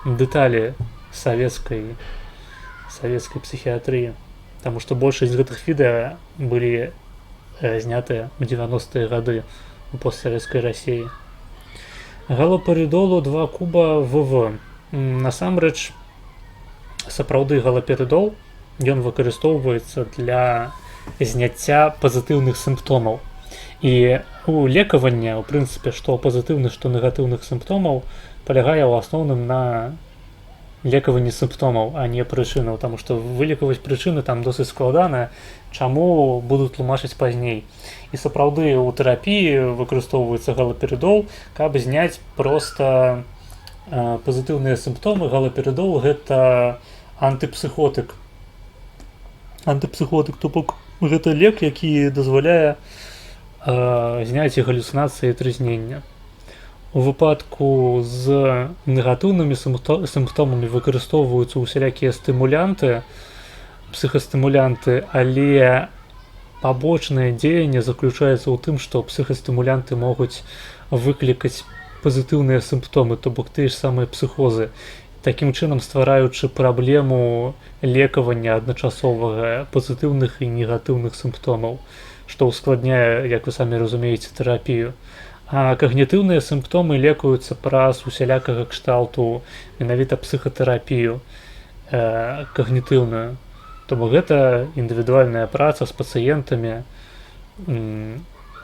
Дэталі савецкай псіхіятрыі. таму што большасць з гэтых відэа былі знятыя ў 90-е гады у постсавецкай Расіі. Галоперидолу 2 куба ВВ. Насамрэч, сапраўды галоперидол, ён выкарыстоўваецца для зняцця пазітыўных сімптомаў. І у лекавання, у прынцыпе, што пазітыўных, што негатыўных сімптомаў палягае ў асноўным на лекаванні сімптомаў, а не прычынаў, таму што вылікаваць прычыны там досыць складана, чаму буду тлумачыць пазней. І сапраўды у тэрапіі выкарыстоўваецца галоперидол, каб зняць проста пазітыўныя сімптомы. Галоперидол гэта антыпсіхотык. Антыпсіхотык, то бок гэта лек, які дазваляе зняць галюцынацыі і трызнення. У выпадку з негатыўнымі сімптомамі выкарыстоўваюцца усялякія стымулянты, псіхастымулянты, але пабочнае дзеянне заключаецца ў тым, што псіхастымулянты могуць выклікаць пазітыўныя сімптомы, то бок тыя ж самыя псіхозы, такім чынам ствараючы праблему лекавання адначасовага пазітыўных і негатыўных сімптомаў, што ўскладняе, як вы самі разумееце, тэрапію. А когнітыўныя сімптомы лекуюцца праз усялякага кшталту менавіта псіхатэрапію когнітыўную. То бок гэта індывідуальная праца з пацыентамі,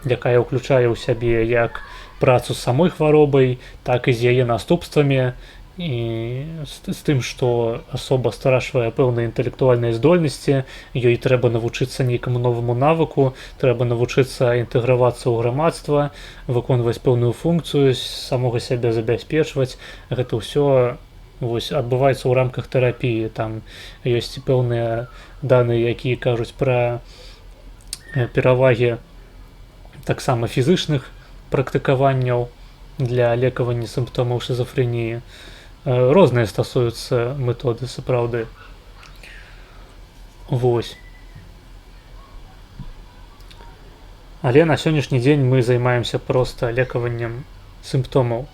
якая ўключае ў сябе як працу з самой хваробай, так і з яе наступствамі, і з тым, што асоба страшвае пэўныя інтэлектуальныя здольнасці, ёй трэба навучыцца нейкаму новаму навыку, трэба навучыцца інтэгравацца ў грамадства, выконваць пэўную функцыю, самога сябе забяспечваць. Гэта ўсё адбываецца ў рамках тэрапіі. Там ёсць пэўныя даныя, якія кажуць пра перавагі таксама фізычных практыкаванняў для лекавання сімптомаў шызафрэніі. Розныя стасуюцца методы, сапраўды. Вось. Але на сённяшні дзень мы займаемся проста лекаваннем сімптомаў.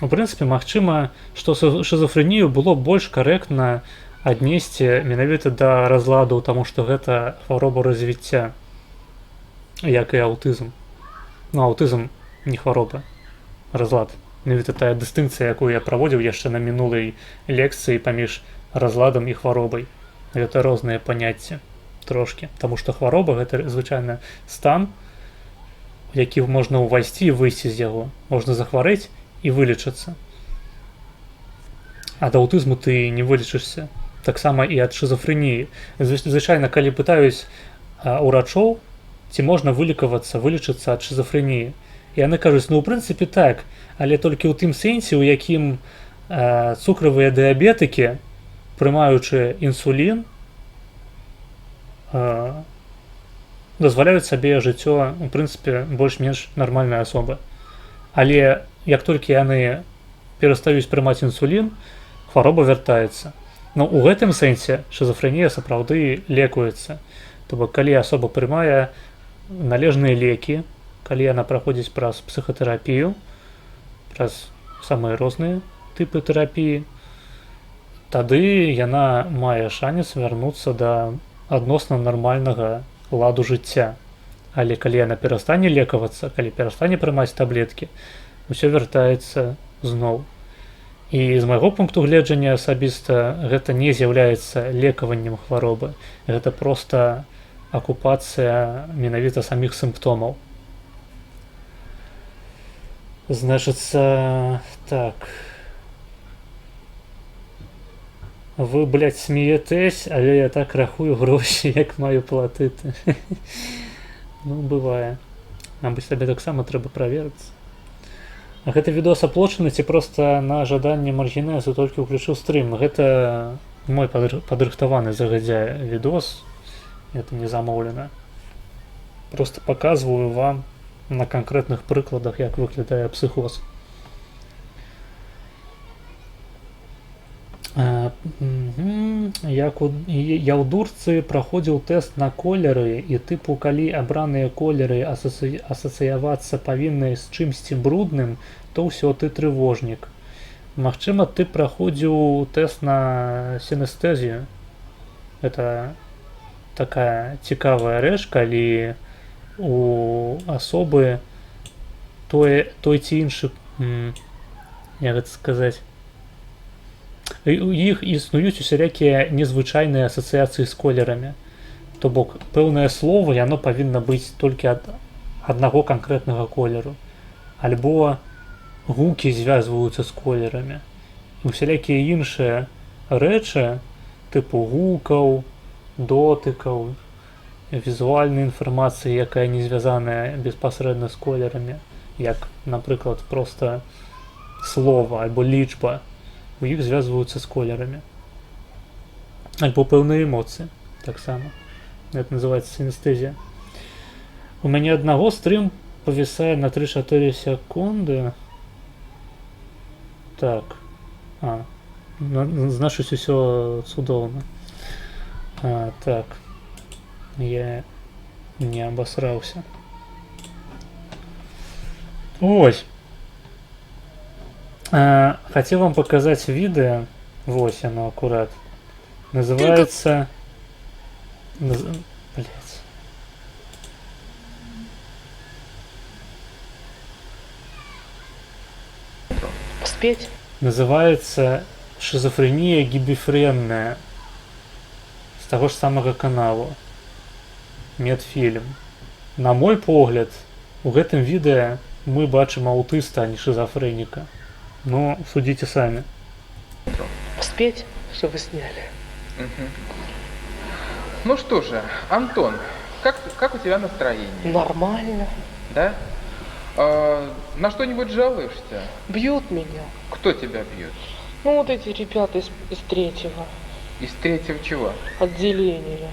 У прынцыпе, магчыма, што шызафрэнію было больш карэктна аднесці менавіта да разладу, таму што гэта хвароба развіцця, як і аўтызм. Ну, аўтызм не хвароба, разлад. Менавіта тая дыстынкцыя, якую я праводзіў яшчэ на мінулай лекцыі паміж разладам і хваробай. Гэта розныя паняцці трошкі, таму што хвароба гэта звычайна стан, які можна ўвайсці і выйсці з яго. Можна захварэць і вылечыцца. Ад аўтызму ты не вылечышся. Таксама і ад шызафрэніі. Звычайна, калі пытаюць урачоў, ці можна вылечыцца ад шызафрэніі, і яны кажуць, ну, у прынцыпе, так, але толькі ў тым сэнсе, у якім цукравыя дыябетыкі, прымаючы інсулін, дазваляюць сабе жыццё, у прынцыпе, больш-менш нармальнай асобы. Але як толькі яны перастаюць прымаць інсулін, хвароба вяртаецца. Но у гэтым сэнсе шызафрэнія сапраўды лекуецца. То бок, калі асоба прымае належныя лекі, калі яна праходзіць праз псіхатэрапію, праз самыя розныя тыпы тэрапіі, тады яна мае шанец вярнуцца да адносна нармальнага ладу жыцця. Але калі яна перастане лекавацца, калі перастане прымаць таблеткі, усё вяртаецца зноў. І з майго пункту гледжання асабіста гэта не з'яўляецца лекаваннем хваробы. Гэта проста акупацыя менавіта саміх сімптомаў. Значыцца, так. Вы, блядь, смеетесь, але я так рахую гроші, як маю платити. Ну, бывае. Мабыць, табе таксама трэба праверыцца. А гэты відос аплочаны ці проста на жаданне маргінезу толькі ўключыў стрым. Гэта мой падрыхтаваны загадзя відос. Это не замоўлена. Просто паказваю вам на канкрэтных прыкладах, як выглядае псіхоз. Яўдурцы праходзіў тэст на колеры, і тыпу, калі абраныя колеры асацыявацца павінны з чымсьці брудным, то ўсё, ты трывожнік. Магчыма, ты праходзіў тэст на сінестэзію. Это такая цікавая рэч, калі у асобы той ці іншы, як гэта сказаць, у іх існуюць усялякія незвычайныя асацыяцыі з колерамі. То бок пэўнае слово яно павінна быць толькі ад аднаго канкрэтнага колеру, альбо гукі звязваюцца з колерамі. І усялякія іншыя рэчы тыпу гукаў, дотыкаў, візуальнай інфармацыі, якая не звязаная безпасрэдна з колерамі, як, напрыклад, проста слова альбо лічба, у іх звязваюцца з колерамі. Альбо пэўныя эмоцыі таксама. Это называется синестезия. У мяне аднаго стрым павісае на 3-4 секунды. Так. Значыць, усё цудоўна. Так. Я не абасраўся. Вось. Хацеў вам паказаць відэа. Вось яно акурат. Называецца... Блять. Спеть? Называется «Шизофрения гибифренная» с того же самого канала. Медфильм. На мой погляд, у гэтым відэа мы бачым аўтыста, а не шизофреника. Но судите сами. Спеть, что вы сняли? Ну что же, Антон, как у тебя настроение? Нормально. Да? На что-нибудь жалуешься? Бьют меня. Кто тебя бьет? Ну вот эти ребята из третьего Из третьего чего? отделения.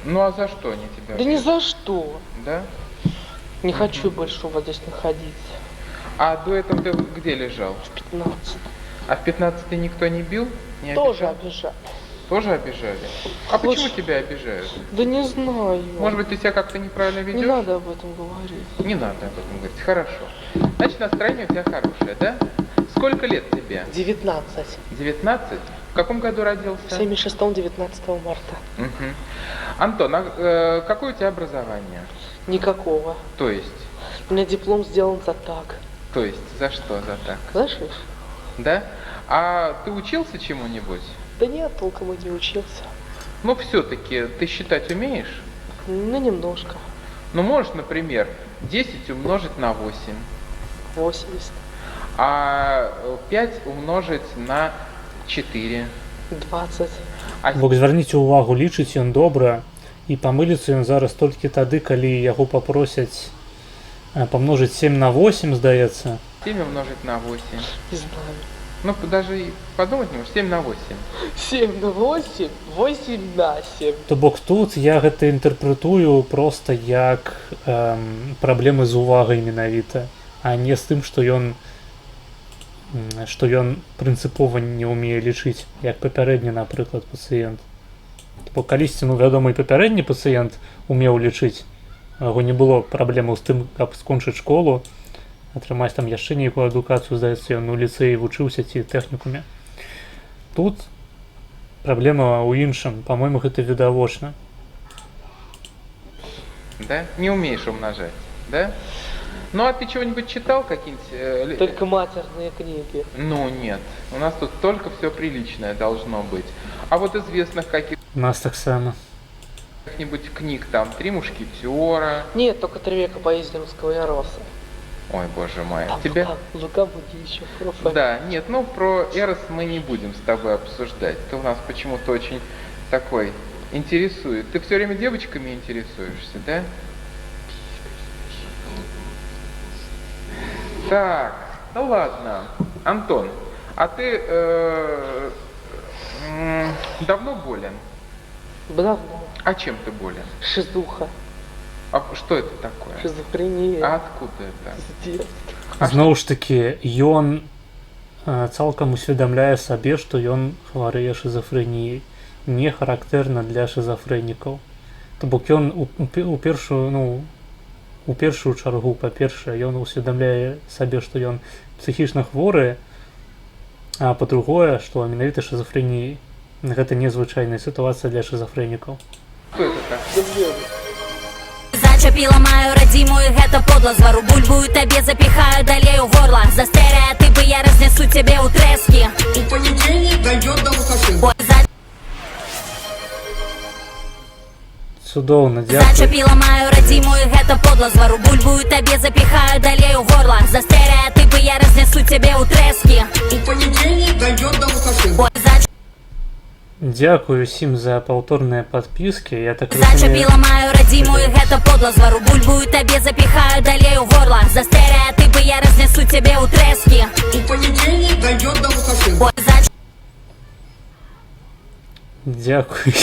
Ну а за что они тебя Да бьют? ни за что. Да? Не хочу больше у вас здесь находиться. А до этого ты где лежал? В 15. А в 15 никто не бил? Не Тоже обижал? обижали. Тоже обижали? А почему Лучше- тебя обижают? Да не знаю. Может быть, ты себя как-то неправильно ведешь? Не надо об этом говорить. Не надо об этом говорить. Хорошо. Значит, настроение у тебя хорошее, да? Сколько лет тебе? 19. 19? В каком году родился? В 76-м 19 марта. Мгм. Антон, а какое у тебя образование? Никакого. То есть? У меня диплом сделан за так. То есть, за что за так? Слышишь? Да? А ты учился чему-нибудь? Да нет, толком и не учился. Ну, все-таки, ты считать умеешь? Ну, немножко. Ну, можешь, например, 10 умножить на 8, 80. а 5 умножить на 4. 20. Бок звярніце ўвагу, лічыць ён добра, і памыліцца ён зараз толькі тады, калі яго папросяць памножыць 7 на 8, здаецца. 7 умножить на 8. Не знаю. Ну, даже и подумать не можешь. 7 на 8. 7 на 8, 8 на 7. То бок тут я гэта інтэрпрэтую проста як праблемы з увагай менавіта, а не з тым, што ён прынцыпова не ўмее лічыць, як папярэдні, напрыклад, пацыент. Бо калісьці, ну, вядома, і папярэдні пацыент умеў лічыць, яго не было праблемаў з тым, каб скончыць школу, атрымаць там яшчэ нейкую адукацыю, здаецца, ён у ліцэі вучыўся ці тэхнікуме. Тут праблема ў іншым, па-мойму, гэта відавочна. Да? Не умеешь умножать, да? Ну, а ты чего-нибудь читал, какие-нибудь... Только матерные книги. Ну, нет. У нас тут только все приличное должно быть. А вот известных У нас таксама. каких-нибудь книг, там, «Три мушкетера». Нет, только 3 века поэзии русского Яроса. Ой, боже мой. Там Тебе... Лука Будищев, Рафаэль. Да, нет, ну, про Эрос мы не будем с тобой обсуждать. Ты у нас почему-то очень такой интересует. Ты все время девочками интересуешься, да? Так, ну ладно. Антон, а ты давно болен? Давно. А чем ты болен? Шизуха. А что это такое? Шизофрения. А откуда это? С детства. Зноў ж такі, ён цалкам усведамляе сабе, што ён хварэе шизофрэніяй. Не характэрна для шизофрэнікаў. То бок ён у першую чаргу, па-першае, ён усведамляе сабе, што ён псіхічна хворы, а па-другое, што менавіта шизофрэніяй. Гэта незвычайная сітуацыя для шизофрэнікаў. Кто это так? Зачепила мою родимую, гэта подло. Звару бульбу и тебе запихаю далее у горла. За стереотипы я разнесу тебе у трески. И понедельник дойдет до Лукашенко. Ой, Цудоўна, дзякуй. зачепила мою родимую, гэта подло. Звару бульбу и тебе запихаю далее у горла. За стереотипы я разнесу тебе у трески. И понедельник дойдет до Лукашенко. Ой, Дзякую усім за паўторныя падпіскі. Я так зачепила разумею, мою родимую, гэта подло. Звару бульбу и тебе запихаю далее у горла. За стереотипы я разнесу тебе у трески. И понедельник дойдет до Лукашенко. Ой, дзякуй.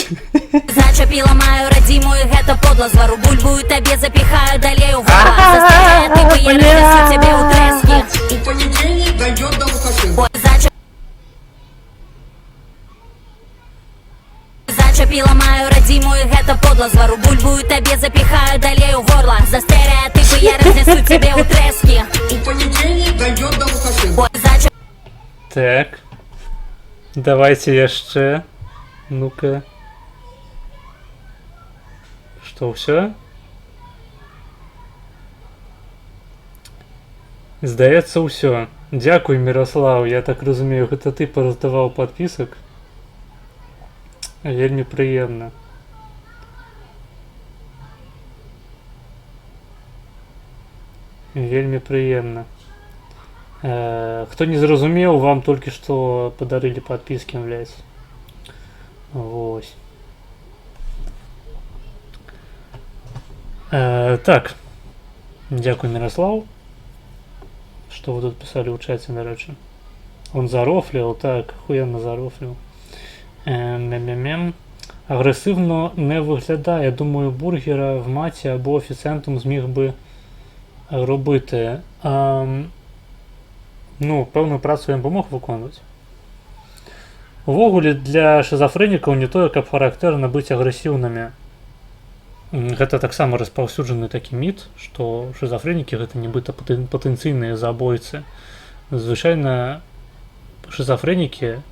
зачепила мою родимую, гэта подло. Звару бульбу и тебе запихаю далее у горла. За стереотипы я разнесу тебе у трески. И понедельник дойдет до Лукашенко. Ой, зачепила мою родимую, гэта подло. Звару бульбу и тебе запихаю далее у горла. За стереотипы я разнесу тебе у трески. И понедельник дойдет до Лукашенко. Ой, Так. Давайте яшчэ. Ну-ка. Што, ўсё? Здаецца, ўсё. Дзякуй, Міраслаў. Я так разумею, гэта ты параздаваў падпісак. Вельмі прыемна. Вельмі прыемна. Хто не зразумеў, вам толькі што падарылі падпіскі, блядь. Вось. Так. Дзякуй, Міраслаў. Што вы тут пісалі ў чаце, дарэчы? Он зарофліў, так, ахуєнно зарофліў. Агресивно не виглядає. Думаю, бургера в маті або офіціантом зміг би робити. Ну, певну працю я б мог виконувати. Увогуле, для шизофренікаў не тое, каб характэрна быць агрэсіўнымі. Гэта таксама распаўсюджаны такі міт, што шизофренікі гэта нібыта патэнцыйныя забойцы. Звычайна шизофренікі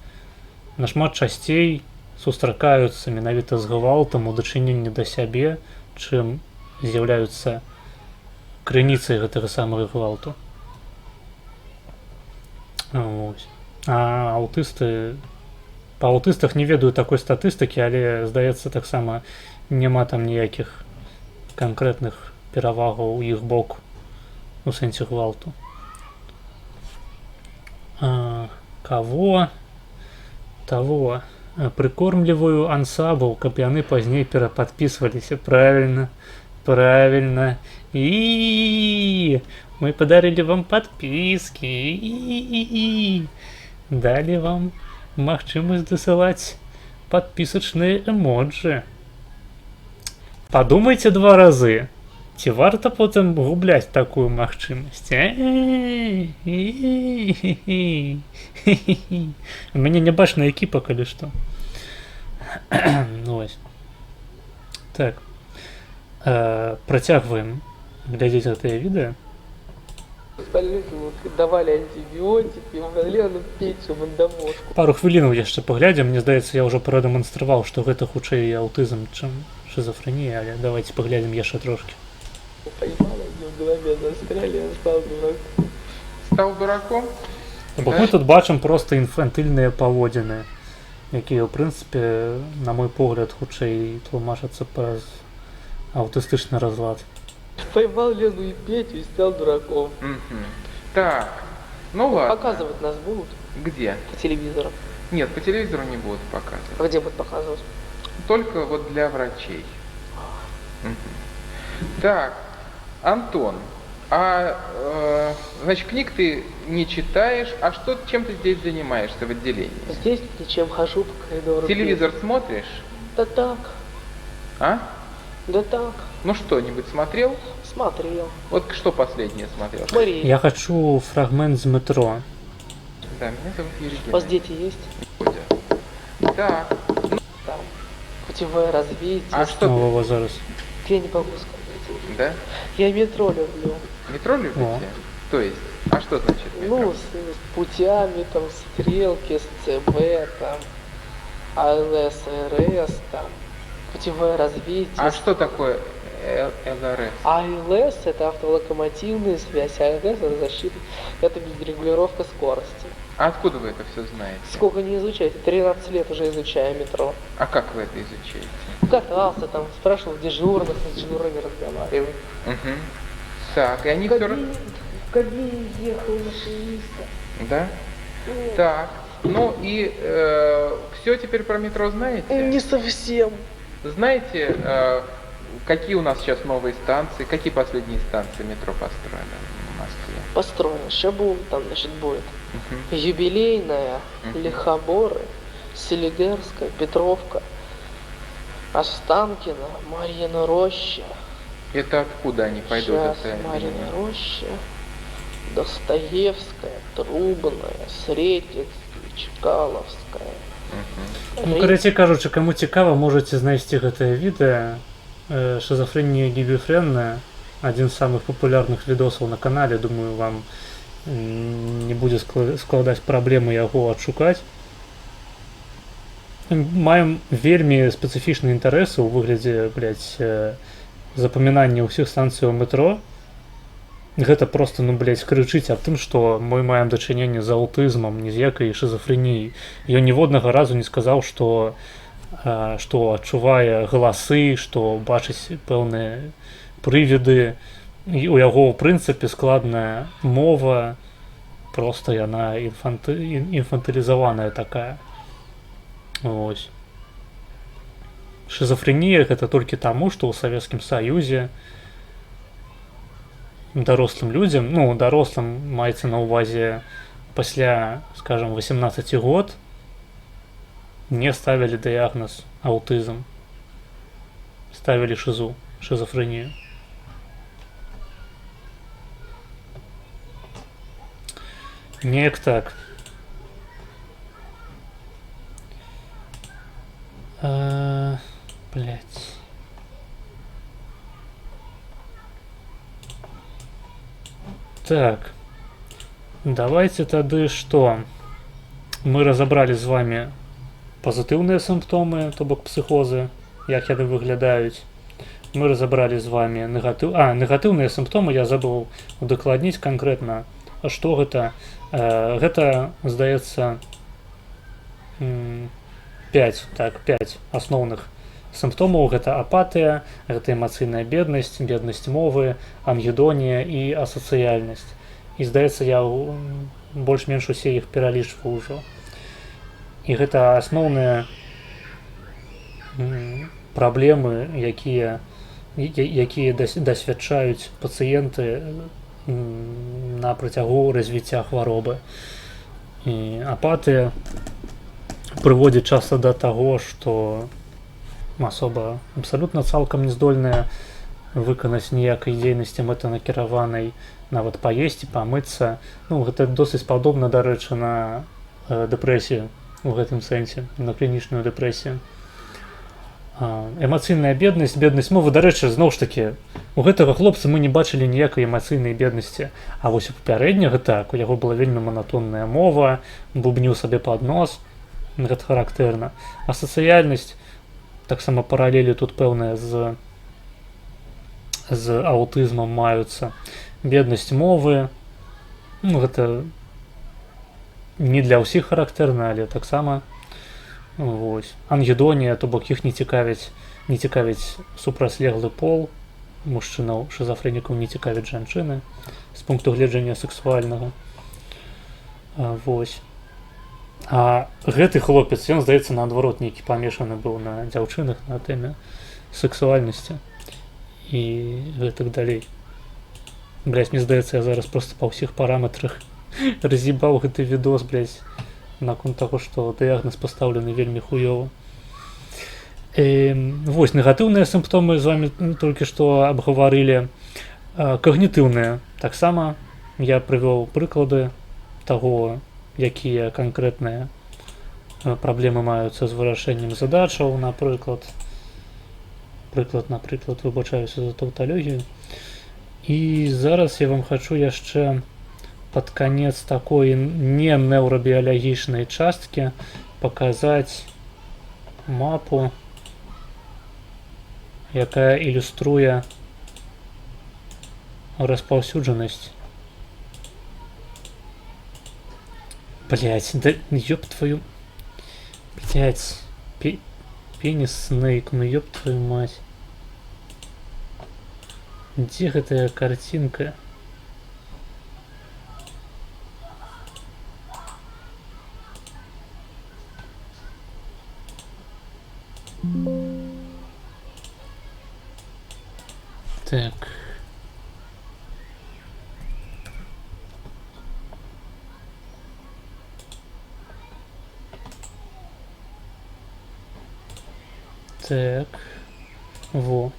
нашмат часцей сустракаюцца менавіта з гвалтам у дачыненні да сябе, чым з'яўляюцца крыніцай гэтага самага гвалту. А аўтысты... Па аўтыстах не ведаю такой статыстыкі, але, здаецца, таксама няма там ніякіх канкрэтных перавагаў у іх бок у сэнсе гвалту. Каго? Того. Прикормліваю ансабаў, каб яны пазней перападпісваліся. Правильно. Правильно. И мы подарили вам подписки. И дали вам магчымасць дасылаць падпісачныя эмоджы. Падумайце 2 разы. Ці варта потым губляць такую магчымасць? У мяне не бачная экіпа, калі што. Ну вось. Так. Працягваем глядзець гэтае відэо. Остальных ему давали антибиотики, Валеру печь, мандавошку. Пару хвілінаў яшчэ паглядзім. Мне здаецца, я ўжо прадэманстраваў, што гэта хутчэй аўтызм, чым шизофрэнія, але давайте паглядзім яшчэ трошкі. Поймала, мне в голове застряли, я стал дураком. Стал дураком? Бо мы тут бачым проста інфантыльныя паводзіны, якія, ў прынцыпе, на мой погляд, хутчэй тлумачацца праз аўтыстычны разлад. Поймал Лену и Петю и стал дураком. Так, ну ладно. Показывать нас будут Где? по телевизору. Нет, по телевизору не будут показывать. А где будут показывать? Только вот для врачей. Так, Антон, значит, книг ты не читаешь, а что, чем ты здесь занимаешься в отделении? Здесь ничем хожу по коридору. Телевизор смотришь? Да так, А? да так. Ну что-нибудь смотрел? Смотрел. Вот что последнее смотрел? Мария, Я хачу фрагмент з метро. Да, меня зовут Юрий у вас дети есть? Геннадьевич. Так, Там путевое развитие. а что ты? Нового зараз. Я не могу сказать. Да? Я метро люблю. Метро любите? О. То есть, а что значит метро? Ну, с путями, там, стрелки, с ЦБ, там, АЛС, РС, там, путевое развитие. А что такое ЛРС? АЛС это автолокомотивная связь, АЛС это защита, это регулировка скорости. А откуда вы это все знаете? Сколько не изучаете, 13 лет уже изучаю метро. А как вы это изучаете? Катался там, спрашивал дежурных, с дежурными разговаривал. Угу. Так, и они все равно... В кабине ехал машиниста. Да? Так, ну и все теперь про метро знаете? Не совсем. Знаете, какие у нас сейчас новые станции, какие последние станции метро построены в Москве? Построено. Сейчас будет, там, значит, будет Мгм. Юбилейная, Мгм. Лихоборы, Селигерская, Петровка, Останкино, Марьина Роща. Это откуда они пойдут? Сейчас Это Марьина линия? Роща, Достоевская, Трубная, Сретенская, Чкаловская. Ну, карацей кажучы, каму цікава, можаце знайсці гэтае відэа. Шизофрения гибефренная, один из самых популярных видосов на канале, думаю, вам не будет складаць праблемы яго адшукаць. Маем вельмі спецыфічныя інтарэсы ў выглядзе, запамінання ўсіх станцыяў метро. Гэта просто, крычыць аб тым, што мы маем дачыненне з аўтызмам, ні з якай шизофрэніяй. Ён ніводнага разу не сказаў, што адчувае галасы, што бачыць пэўныя прывіды. І у яго, ў прынцыпе, складная мова, просто яна інфантылізаваная такая. Вось. Шизофрэнія гэта толькі таму, што ў Савецкім Саюзе дарослым людзям, дарослым маецца на ўвазе пасля, скажем, 18 год, не ставілі дыягназ аўтызм, ставілі шизофрэнію. Неяк так. Так, давайте тады што? Мы разабралі з вами пазітыўныя сімптомы, то бок псіхозы, як яны выглядаюць. Мы разабралі з вами негатыўныя сімптомы, я забыў удакладніць канкрэтна, што гэта. Гэта, здаецца, 5 асноўных сімптомаў. Гэта апатыя, гэта эмацыйная беднасць, беднасць мовы, ангедонія і асацыяльнасць. І, здаецца, я больш-менш усе іх пералічваў ужо. І гэта асноўныя праблемы, якія дасвядчаюць пацыенты на працягу развіцця хваробы. І апатыя прыводзіць часта да таго, што асоба абсалютна цалкам не здольная выканаць ніякай дзейнасці мэтанакіраванай, нават паесці, памыцца. Гэта досыць падобна, дарэчы, на дэпрэсію у гэтым сэнсе, на клінічную дэпрэсію. Эмацыйная беднасць мовы, дарэчы, зноў ж такі, у гэтага хлопца мы не бачылі ніякай эмацыйнай беднасці, а вось у папярэдняга так, у яго была вельмі манатонная мова, бубніў сабе пад нос, гэта характэрна. Асацыяльнасць, таксама паралелі тут пэўныя з аўтызмам маюцца. Беднасць мовы, гэта не для ўсіх характэрна, але таксама. Вось. Ангедонія, то бок іх не цікавіць супрацьлеглы пол, мужчынаў шизофрэнікаў не цікавяць жанчыны з пункту гледжання сексуальнага. Вось. А гэты хлопец, ён, здаецца, наадварот нейкі памешаны быў на дзяўчынах, на тэме сексуальнасці і гэтак далей. Мне здаецца, я зараз просто па ўсіх параметрах раз'ебаў гэты відос, наконт таго, што дыягназ пастаўлены вельмі хуёва. Вось, негатыўныя сімптомы з вами толькі што абгаварылі. Когнітыўныя таксама я прывёў прыклады таго, якія канкрэтныя праблемы маюцца з вырашэннем задачаў, напрыклад, выбачаюся за таўталогію. І зараз я вам хачу яшчэ пад канец такой не неўрабіялагічнай часткі паказаць мапу якая ілюструе распаўсюджанасць. Блять, да ёб твою... Блять, пенис Снейк, ну ёб твою мать. Где гэтая картинка? Так. Так. Во.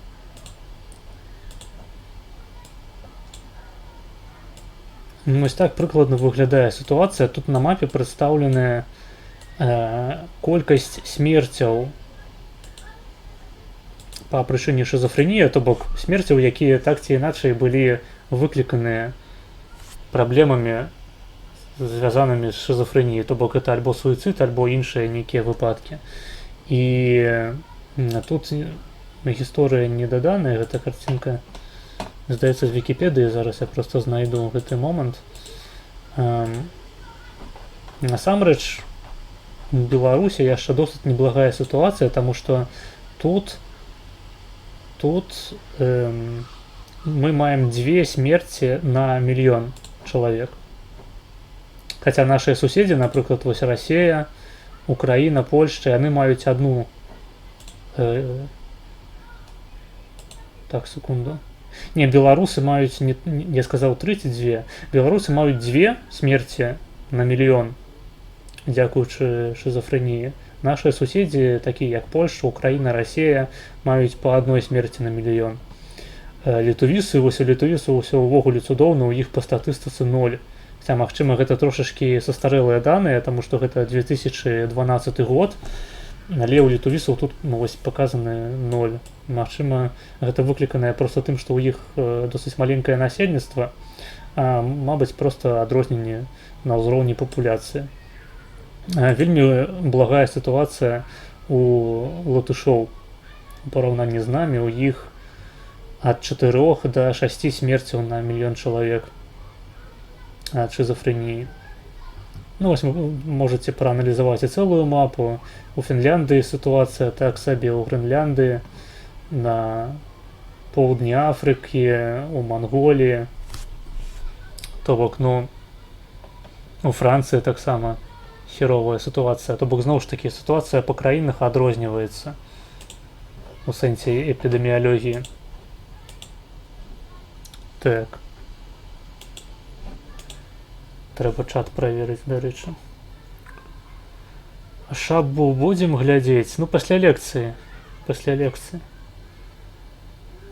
Ось так прыкладна выглядае сітуацыя. Тут на мапе прадстаўленая колькасць смерцяў па прычыне шизофрэніі, то бок смерцяў, якія так ці іначай былі выкліканыя праблемамі, звязанымі з шизофрэніяй, то бок это альбо суіцыд, альбо іншыя нейкія выпадкі. І тут гісторыя не даданая, гэта карцінка, здаецца, з Вікіпедыі, зараз я просто знайду гэты момант. Насамрэч, у Беларусі яшчэ досыць неблагая сітуацыя, таму што тут мы маем 2 смерці на мільён чалавек. Хаця нашыя суседзі, напрыклад, вось Расія, Украіна, Польшча, яны маюць одну. Так, секунду. Не, беларусы маюць, я сказаў 32, беларусы маюць 2 смерці на мільён, дзякуючы шизофрэніі. Нашыя суседзі, такія як Польшча, Украіна, Расія, маюць па 1 смерці на мільён. Літувісы, вось у літувісаў усё ўвогуле цудоўна, у іх па статыстыцы 0. Хаця, магчыма, гэта трошачкі састарэлыя даныя, таму што гэта 2012 год, але ў літувісаў тут вось паказаны 0. Магчыма, гэта выкліканае проста тым, што ў іх досыць маленькае насельніцтва, а, мабыць, проста адрозненне на ўзроўні папуляцыі. Вельмі благая сітуацыя у латышоў у параўнанні з намі, у іх ад 4 до 6 смерцяў на мільён чалавек ад шизофрэніі. Ну, вось вы можете прааналізаваць і цэлую мапу. У Фінляндыі сітуацыя так сабе, у Грэнляндыі, на поўдні Афрыкі, у Манголіі. То бок, ну, у Францыі таксама херовая сітуацыя. То бок, зноў ж такі, сітуацыя па краінах адрозніваецца у сэнсе эпідэміялогіі. Так. Трэба чат праверыць, дарэчы. Шаббу будзем глядзець? Ну, пасля лекцыі. Пасля лекцыі.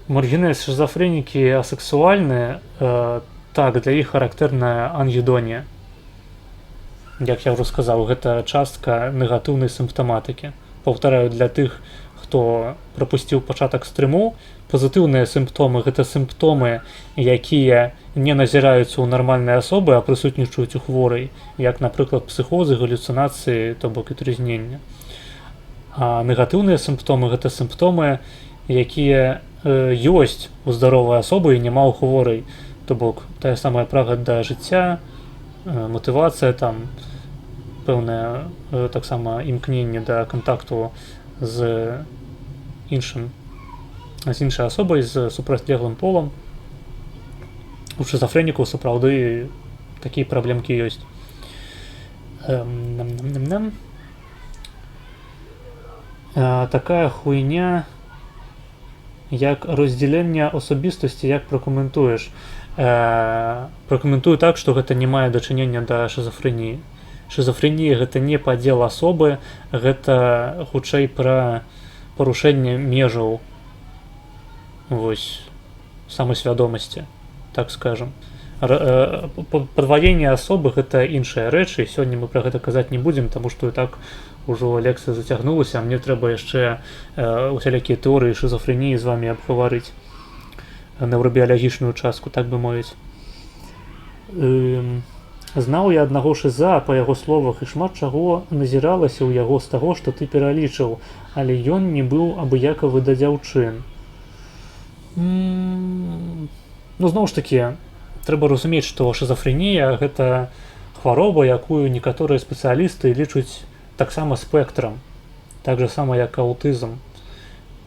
Маргінез, шизофрэнікі асексуальныя, так, для іх характэрная ангедонія. Як я ўжо сказаў, гэта частка негатыўнай сімптаматыкі. Паўтараю, для тых, хто прапусціў пачатак стрыму, пазітыўныя сімптомы – гэта сімптомы, якія не назіраюцца ў нармальнай асобы, а прысутнічаюць у хворай, як, напрыклад, псіхозы, галюцынацыі, то бок і трызнення. А негатыўныя сімптомы – гэта сімптомы, якія ёсць у здаровай асобы і няма ў хворай. То бок, тая самая прага да жыцця, матывацыя, там, пэўнае таксама імкненне да кантакту з іншай асобай, з супрацьлеглым полам. У шизофрэнікаў сапраўды такія праблемкі ёсць. Такая хуйня, як роздзяленне асабістасці, як пракаментуеш? Пракаментую так, што гэта не мае дачынення да шизофрэніі. Шизофрэнія – гэта не падзел асобы, гэта хутчэй пра парушэнне межаў самасвядомасці, так скажем. Падваенне асобы – гэта іншыя рэчы, сёння мы пра гэта казаць не будзем, таму што і так ужо лекцыя зацягнулася, а мне трэба яшчэ усялякія тэорыі шизофрэніі з вамі абгаварыць, неўрабіялагічную частку, так бы мовіць. Знаў я аднаго шыза па яго словах, і шмат чаго назіралася ў яго з таго, што ты пералічыў, але ён не быў абыякавы да дзяўчын. Ну, зноў ж такі, трэба разумець, што шызафрэнія гэта хвароба, якую некаторыя спецыялісты лічуць таксама спектрам, так же сама як аўтызм.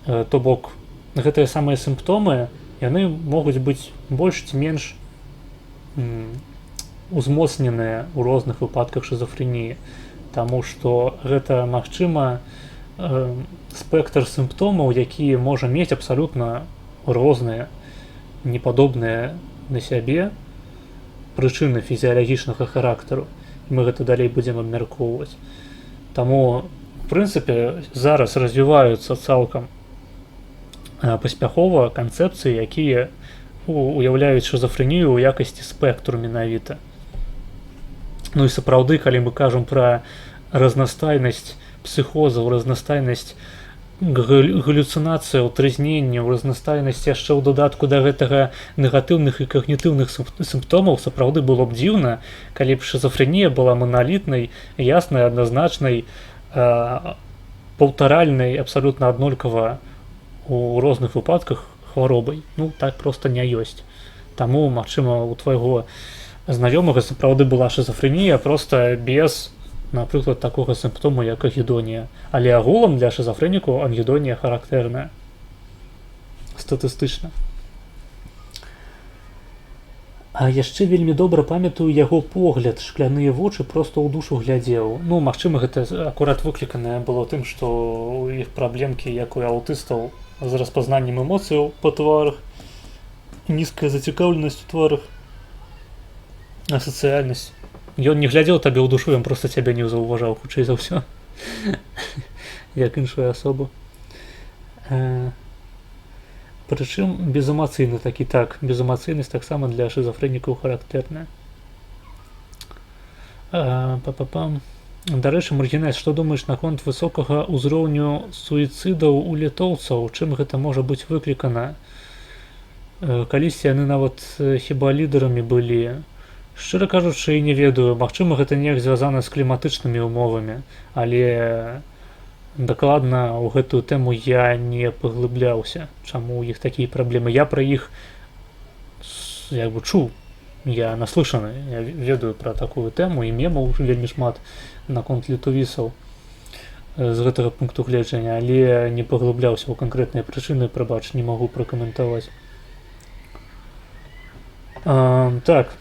То бок гэтыя самыя сімптомы, яны могуць быць больш ці менш узмоцненыя ў розных выпадках шызафрэніі, таму што гэта, магчыма, спектр сімптомаў, які можа мець абсалютна розныя, непадобныя на сябе прычыны фізіялагічнага характару. І мы гэта далей будзем абмяркоўваць. Таму, в прынцыпе, зараз развіваюцца цалкам паспяхова канцэпцыі, якія уяўляюць шызафрэнію ў якасці спектру менавіта. Ну і сапраўды, калі мы кажам пра разнастайнасць псіхозаў, разнастайнасць галюцынацыяў, трызненняў, разнастайнасць яшчэ ў дадатку да гэтага негатыўных і когнітыўных сімптомаў, сапраўды было б дзіўна, калі б шызафрэнія была маналітнай, яснай, адназначнай, паўтаральнай, абсалютна аднолькава у розных выпадках хваробай. Ну, так проста не ёсць. Таму, магчыма, у твайго знаёмага сапраўды была шызафрэнія, проста без, напрыклад, такога сімптому, як агідонія. Але агулам для шызафрэнікаў ангідонія характэрная. Статыстычна. А яшчэ вельмі добра памятаю яго погляд, шкляныя вочы, проста ў душу глядзеў. Ну, магчыма, гэта акурат выкліканае было тым, што у іх праблемкі, як у аўтыстаў, з распазнаннем эмоцыяў па тварах, нізкая зацікаўленасць у тварах, асацыяльнасць. Ён не глядзеў табе ў душу, ён проста цябе не заўважаў, хутчэй за ўсё, як іншую асобу. Прычым безэмацыйны такі, так, безэмацыйнасць таксама для шызафрэнікаў характэрная. Дарэчы, Маргінэс, што думаеш наконт высокага ўзроўню суіцыдаў у літоўцаў? Чым гэта можа быць выклікана? Калісьці яны нават хіба лідарамі былі. Шчыра кажучы, не ведаю, магчыма, гэта неяк звязана з кліматычнымі умовамі, але дакладна ў гэтую тэму я не паглыбляўся, чаму ў іх такія праблемы. Я пра іх як бы чуў, я наслышаны, я ведаю пра такую тэму, і мемаў вельмі шмат наконт літувісаў з гэтага пункту гледжання, але не паглыбляўся ў канкрэтныя прычыны, прабач, не магу пракаментаваць. Так,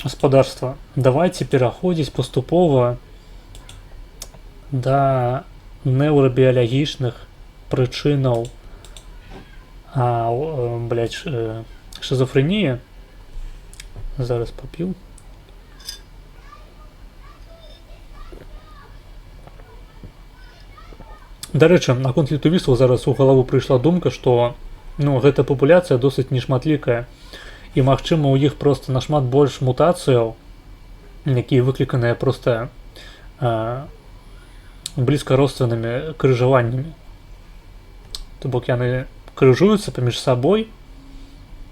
гаспадарства, давайце пераходзіць паступова да неўрабіялагічных прычынаў шизофренія. Зараз поп'ю. Дарэчы, наконт літувістаў зараз у галаву прыйшла думка, што гэта папуляцыя досыць нешматлікая, і магчыма у іх проста нашмат больш мутацыяў, якія выкліканыя проста блізкародственнымі крыжаваннямі. То бок яны крыжуюцца паміж сабой,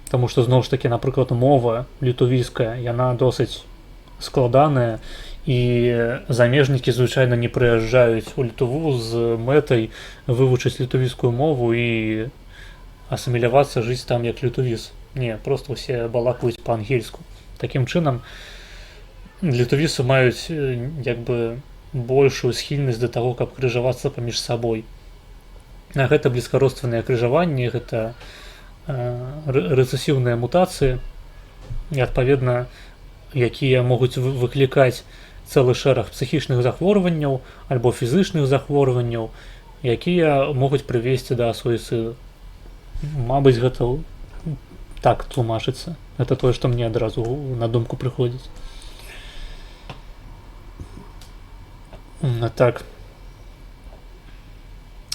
таму што зноў ж такі, напрыклад, мова літувійская, яна досыць складаная, і замежнікі звычайна не прыязджаюць у Літву з мэтай вывучыць літувійскую мову і асімілявацца, жыць там як літувіс. Не, просто ўсе балакаюць па-ангельску. Такім чынам, літувісы маюць як бы большую схільнасць да таго, каб крыжавацца паміж сабой. А гэта блізкародственныя крыжаванні, гэта рэцэсіўныя мутацыі, і адпаведна, якія могуць выклікаць цэлы шэраг псіхічных захворванняў альбо фізычных захворванняў, якія могуць прывесці да суіцыду. Мабыць, гэта так тлумачыцца. Это тое, што мне адразу на думку прыходзіць. Так.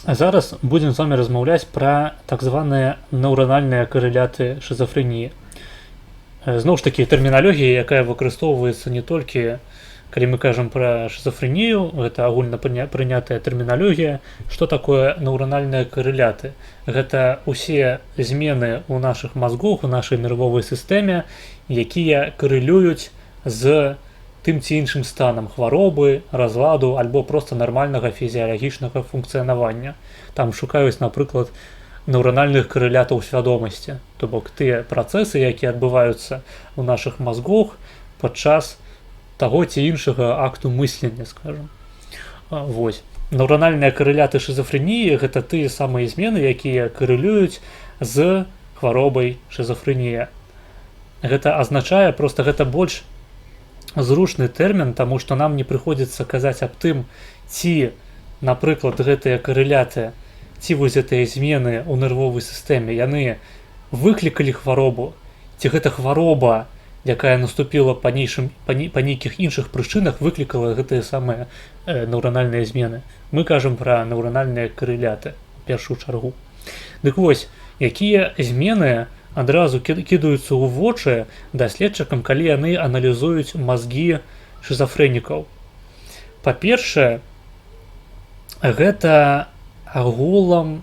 А зараз будзем з вами размаўляць пра так званыя неўранальныя карэляты шизофрэніі. Зноў ж такі, тэрміналогія, якая выкарыстоўваецца не толькі, калі мы кажам пра шизофрэнію, гэта агульна прынятая тэрміналогія. Што такое неўранальныя карэляты? Гэта ўсе змены ў нашых мазгах, у нашай нервовай сістэме, якія карэлююць з тым ці іншым станам хваробы, разладу альбо проста нармальнага фізіялагічнага функцыянавання. Там шукаюць, напрыклад, neuronальных карэлятаў свядомасці, то бок тыя працэсы, якія адбываюцца ў нашых мазгах падчас таго ці іншага акту мыслення, скажем. Вось. Neuronальныя карэляты шизофрэніі — гэта тыя самыя змены, якія карэлююць з хваробай шизофрэнія. Гэта азначае, проста гэта больш зручны тэрмін, таму што нам не прыходзіцца казаць аб тым, ці, напрыклад, гэтыя карэляты, ці вось гэтыя змены ў нервовай сістэме, яны выклікалі хваробу, ці гэта хвароба, якая наступіла па нейкіх іншых прычынах, выклікала гэтыя самыя neuрональныя змены. Мы кажам пра neuрональныя карэляты ў першую чаргу. Дык вось, якія змены адразу кідаюцца ў вочы даследчыкам, калі яны аналізуюць мазгі шизафрэнікаў. Па-першае, гэта агулам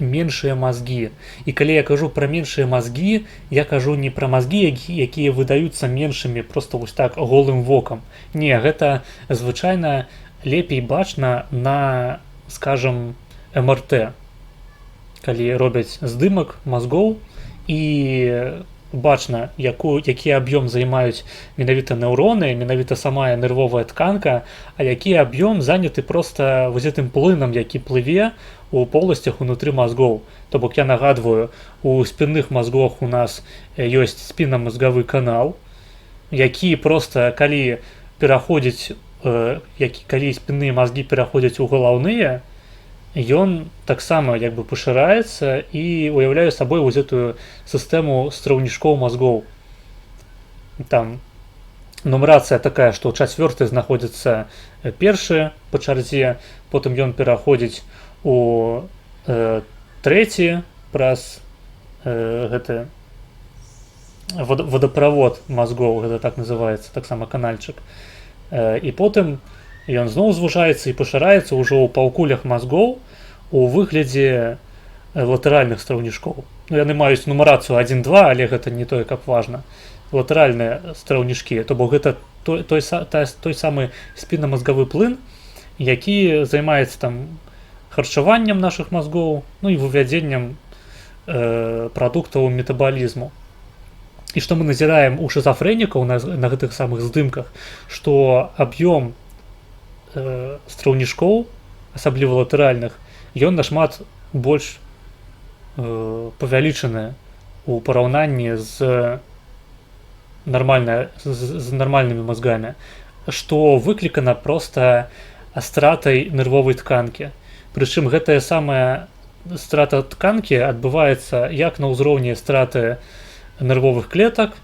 меншыя мазгі. І калі я кажу пра меншыя мазгі, я кажу не пра мазгі, якія выдаюцца меншымі проста вось так голым вокам. Не, гэта звычайна лепей бачна на, скажам, МРТ. Калі робяць здымак мазгоў, і бачна, які аб'ём займаюць менавіта неўроны, менавіта самая нервовая тканка, а які аб'ём заняты проста вось гэтым плынам, які плыве у поласцях унутры мазгоў. То бок я нагадваю, у спінных мазгах у нас ёсць спіннамазгавы канал, які проста калі спінныя мазгі пераходзяць у галаўныя, ён таксама як бы пашыраецца і уяўляе сабой вось гэтую сістэму страўнічкоў мазгоў. Там нумарацыя такая, што чацвёрты знаходзіцца першы па чарзе, потым ён пераходзіць у трэці праз гэты водаправод мазгоў, гэта так называецца, таксама канальчык. І потым ён зноў звужаецца і пашыраецца ўжо ў паўкулях мазгоў у выглядзе латэральных страўнічкоў. Яны маюць нумарацыю 1-2, але гэта не тое, каб важна. Латэральныя страўнічкі, то бок гэта той самы спіннамазгавы плын, які займаецца там харчаваннем нашых мазгоў, ну і вывядзеннем прадуктаў метабалізму. І што мы назіраем у шизафрэнікаў на гэтых самых здымках, што аб'ём страўнічкоў, асабліва латэральных, ён нашмат больш павялічаны ў параўнанні з нармальнымі мазгамі, што выклікана проста стратай нервовай тканкі. Прычым гэтая самая страта тканкі адбываецца як на ўзроўні страты нервовых клетак,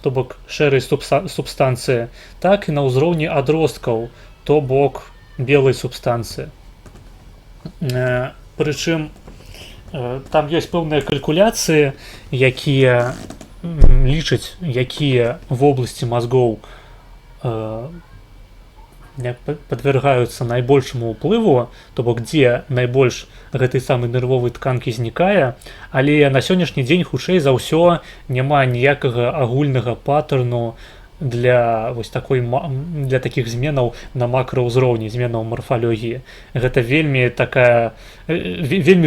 то бок шэрай субстанцыі, так і на ўзроўні адросткаў, то бок белай субстанцыі. Прычым там ёсць пэўныя калькуляцыі, якія лічаць, якія вобласці мазгоў падвяргаюцца найбольшаму ўплыву, то бок дзе найбольш гэтай самай нервовай тканкі знікае, але на сённяшні дзень хутчэй за ўсё няма ніякага агульнага патэрну для такіх зменаў на макраўзроўні, зменаў марфалогіі. Гэта вельмі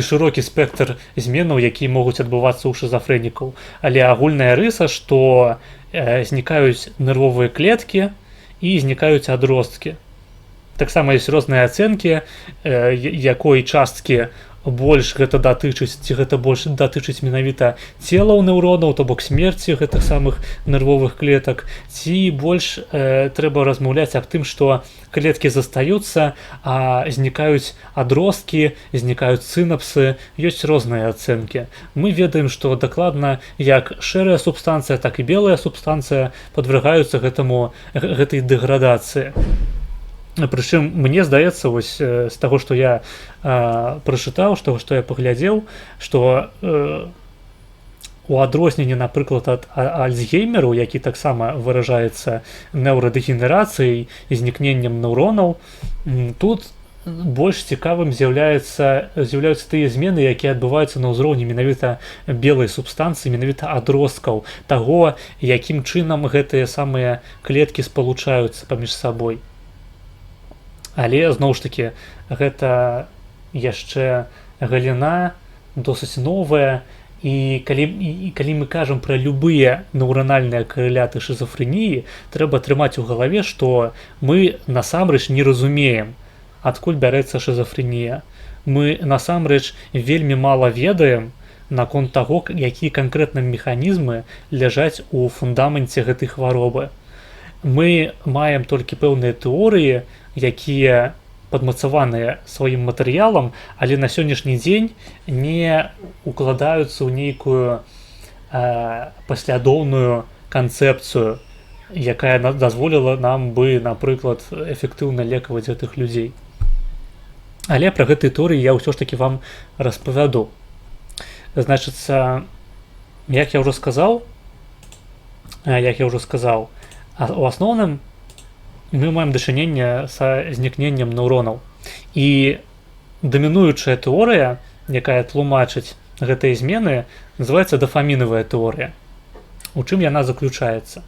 шырокі спектр зменаў, якія могуць адбывацца ў шизафрэнікаў. Але агульная рыса, што знікаюць нервовыя клеткі і знікаюць адросткі. Таксама ёсць розныя ацэнкі, якой часткі больш гэта датычыць, ці гэта больш датычыць менавіта целаў неўронаў, то бок смерці гэтых самых нервовых клетак, ці больш трэба размаўляць аб тым, што клеткі застаюцца, а знікаюць адросткі, знікаюць сінапсы, ёсць розныя ацэнкі. Мы ведаем, што дакладна як шэрая субстанцыя, так і белая субстанцыя падвяргаюцца гэтай дэградацыі. Прычым мне здаецца, вось з таго, што я прачытаў, з таго, што я паглядзеў, што у адрозненні, напрыклад, ад альцгеймеру, які таксама выражаецца неўрадэгенерацыяй і знікненнем неўронаў, тут больш цікавым з'яўляюцца тыя змены, якія адбываюцца на ўзроўні менавіта белай субстанцыі, менавіта адросткаў таго, якім чынам гэтыя самыя клеткі спалучаюцца паміж сабой. Але, зноў ж такі, гэта яшчэ галіна, досыць новая, і калі мы кажам пра любыя neuronальныя карэляты шизафрэніі, трэба трымаць у галаве, што мы насамрэч не разумеем, адкуль бярэцца шизафрэнія. Мы насамрэч вельмі мала ведаем наконт таго, якія канкрэтна механізмы ляжаць у фундаменце гэтай хваробы. Мы маем толькі пэўныя тэорыі, якія падмацаваныя сваім матэрыялам, але на сённяшні дзень не укладаюцца ў нейкую паслядоўную канцэпцыю, якая дазволіла нам бы, напрыклад, эфектыўна лекаваць гэтых людзей. Але пра гэтыя тэорыі я ўсё ж такі вам распавяду. Значыцца, як я ўжо сказаў, у асноўным мы маем дачыненне са знікненнем нейронаў. І дамінуючая тэорыя, якая тлумачыць гэтыя змены, называецца дафамінавая тэорыя. У чым яна заключаецца?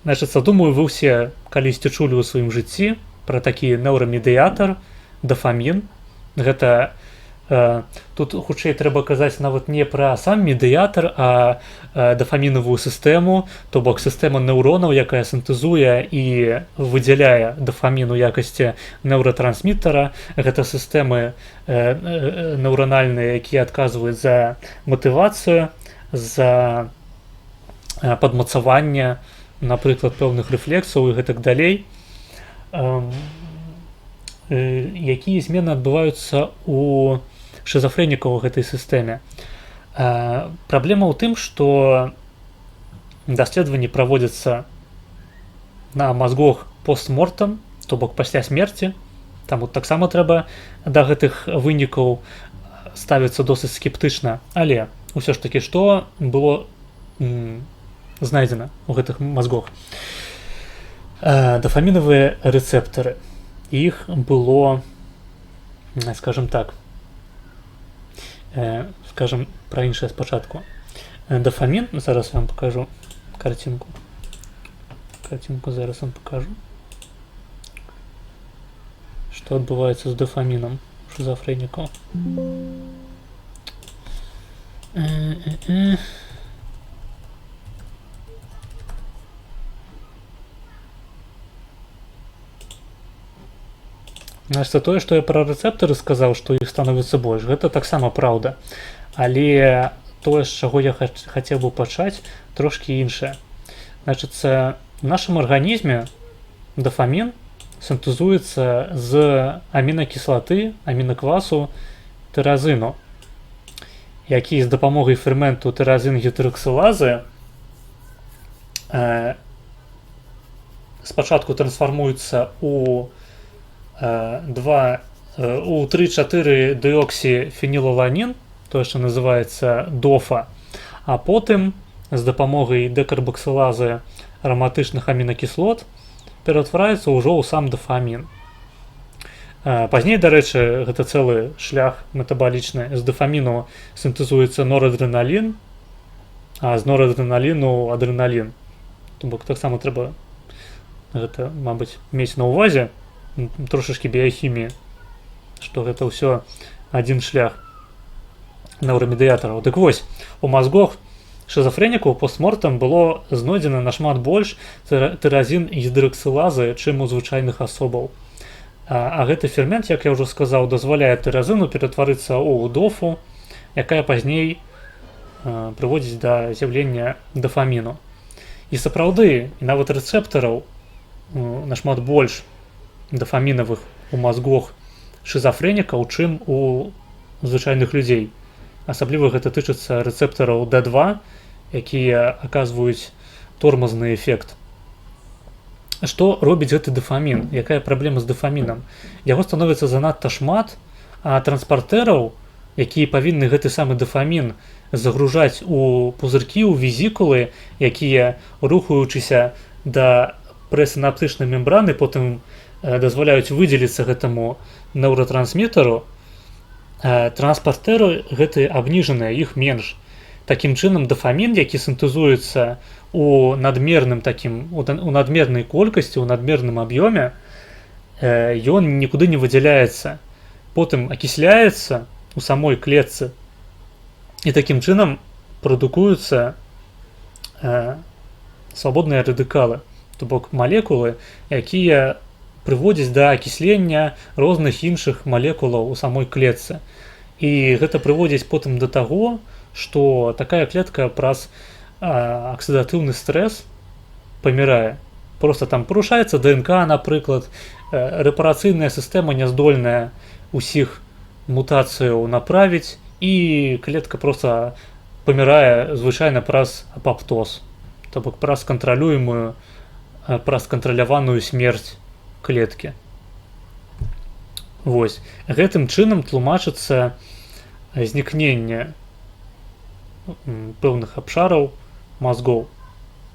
Значыцца, думаю, вы ўсе калісьці чулі ў сваім жыцці пра такі нейрамедыятар дафамін. Гэта тут хутчэй трэба казаць нават не пра сам медыятар, а дафамінавую сістэму, то бок сістэма нейронаў, якая сінтэзуе і выдзяляе дафамін у якасці нейратрансмітара. Гэта сістэмы нейранальныя, якія адказваюць за матывацыю, за падмацаванне, напрыклад, пэўных рэфлексаў і гэтак далей. Якія змены адбываюцца у шизафрэнікаў у гэтай сістэме. Праблема ў тым, што даследаванні праводзяцца на мазгах постмортам, то бок пасля смерці. Таму таксама трэба да гэтых вынікаў ставіцца досыць скептычна. Але ўсё ж такі, што было знайдзена ў гэтых мазгах? Дафамінавыя рэцэптары. Іх было, скажем так, пра іншае спачатку. Дафамін, зараз я вам пакажу карцінку. Зараз вам пакажу. Што адбываецца з дафамінам шизафрэнікаў. Значыць, тое, што я пра рэцэптары сказаў, што іх становіцца больш, гэта таксама праўда. Але тое, з чаго я хацеў бы пачаць, трошкі іншае. Значыць, у нашым арганізме дафамін сінтэзуецца з амінакіслаты, амінаквасу тыразіну, які з дапамогай ферменту тыразін-гідраксілазы спачатку трансфармуецца у 3,4 дыоксіфенілаланін, тое, што называецца дофа, а потым з дапамогай дэкарбаксілазы араматычных амінакіслот ператвараецца ўжо ў сам дафамін. Пазней, дарэчы, гэта цэлы шлях метабалічны. З дафаміну сінтэзуецца норадреналін, а з норадреналіну адреналін. То бок таксама трэба гэта, мабыць, мець на ўвазе, трошачкі біяхіміі, што гэта ўсё адзін шлях нейрамедыятараў. Дык вось, у мазгах шизафрэнікаў постмортам было знойдзена нашмат больш тыразін-гідраксілазы, чым у звычайных асобаў. А гэты фермент, як я ўжо сказаў, дазваляе тыразіну ператварыцца ў дофу, якая пазней прыводзіць да з'яўлення дафаміну. І сапраўды, і нават рэцэптараў нашмат больш дафамінавых у мазгах шизафрэнікаў, чым у звычайных людзей. Асабліва гэта тычыцца рэцэптараў D2, якія аказваюць тормазны эфект. Што робіць гэты дафамін? Якая праблема з дафамінам? Яго становіцца занадта шмат, а транспартэраў, якія павінны гэты самы дафамін загружаць у пузыркі, у везікулы, якія, рухаючыся да прэсінаптычнай мембраны, потым дазваляюць выдзеліцца гэтаму нейратрансмітару, транспартэры гэтыя абніжаныя, іх менш. Такім чынам, дафамін, які сінтэзуецца у надмернай колькасці, у надмерным аб'ёме, ён нікуды не выдзяляецца. Потым акісляецца у самой клетцы І такім чынам прадукуюцца свабодныя радыкалы, то бок малекулы, якія прыводзяць да акіслення розных іншых малекулаў у самой клетцы. І гэта прыводзіць потым да таго, што такая клетка праз аксідатыўны стрэс памірае. Просто там парушаецца ДНК, напрыклад, рэпарацыйная сістэма няздольная усіх мутацыяў направіць, і клетка просто памірае звычайна праз апаптоз, то бок праз кантралюемую, праз кантраляваную смерць клеткі. Вось. Гэтым чынам тлумачыцца знікненне пэўных абшараў мазгоў.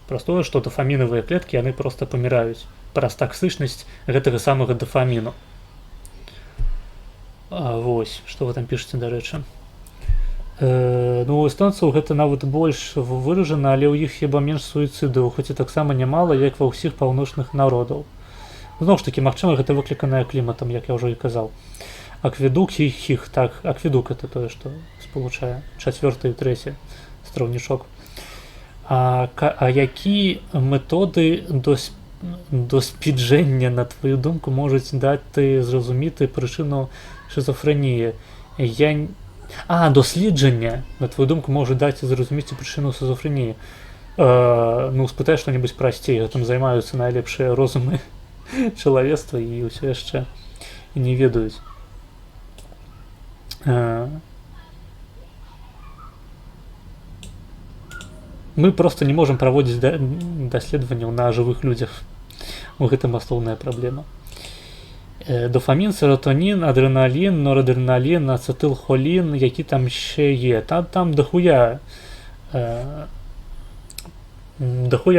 Праз тое, што дафамінавыя клеткі яны проста паміраюць праз таксычнасць гэтага самага дафаміну. Вось, што вы там пішаце, дарэчы. Ну, у эстонцаў гэта нават больш выражана, але ў іх хіба менш суіцыдаў, хоць і таксама нямала, як ва ўсіх паўночных народаў. Зноў ж такі, магчыма, гэта выкліканае кліматам, як я ўжо і казаў. Акведук іх, так, акведук это тое, што спалучае чацвёрты і трэці страўнічок. А які методы дослідження, на твою думку, можуть дати зрозуміти причину шизофренії? Дослідження, на твою думку, можуть дати зрозуміти причину шизофренії. Ну, спитай що-небудь простей, там займаються найлепші розуми чоловіцтва і усе ще не ведають. Мы просто не можем проводить даследаванняў на жывых людзях. Гэта асноўная праблема. Дофамін, серотонін, адреналін, норадреналін, ацетылхолін, які там ще є. Там дохуя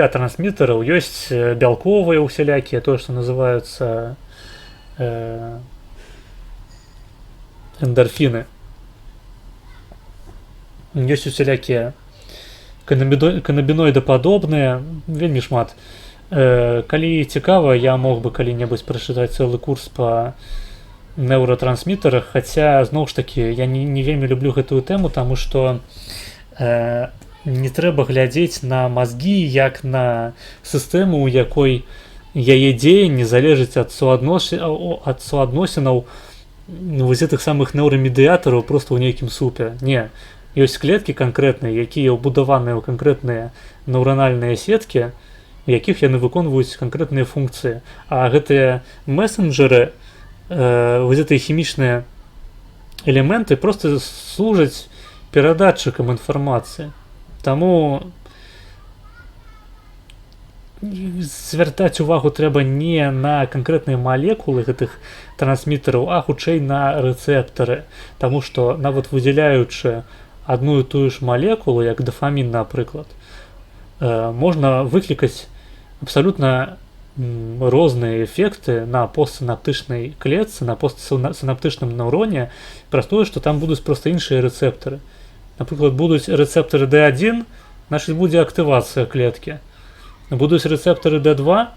трансмітараў, ёсць бялковыя усялякія, тое, што называюцца эндорфіны. Ёсць усялякія канабіноідападобныя, вельмі шмат. Калі цікава, я мог бы калі-небудзь прачытаць цэлы курс па неўратрансмітарах, хаця, зноў ж такі, я не вельмі люблю гэтую тэму, таму што не трэба глядзець на мазгі як на сістэму, у якой яе дзеянне залежыць ад суадносінаў вось гэтых самых неўрамедыятараў проста ў нейкім супе. Не. Ёсць клеткі канкрэтныя, якія ўбудаваныя ў канкрэтныя неўранальныя сеткі, у якіх яны выконваюць канкрэтныя функцыі. А гэтыя месенджеры, гэтыя хімічныя элементы проста служаць перадатчыкам інфармацыі. Таму звяртаць увагу трэба не на канкрэтныя малекулы гэтых трансмітараў, а хутчэй на рэцэптары. Таму што нават выдзяляючы адну і тую ж малекулу, як дафамін, напрыклад, можна выклікаць абсалютна розныя эфекты на постсінаптычнай клетцы, на постсінаптычным нейроне, праз тое, што там будуць проста іншыя рэцэптары. Напрыклад, будуць рэцэптары D1, значыць будзе актывацыя клеткі. Будуць рэцэптары D2,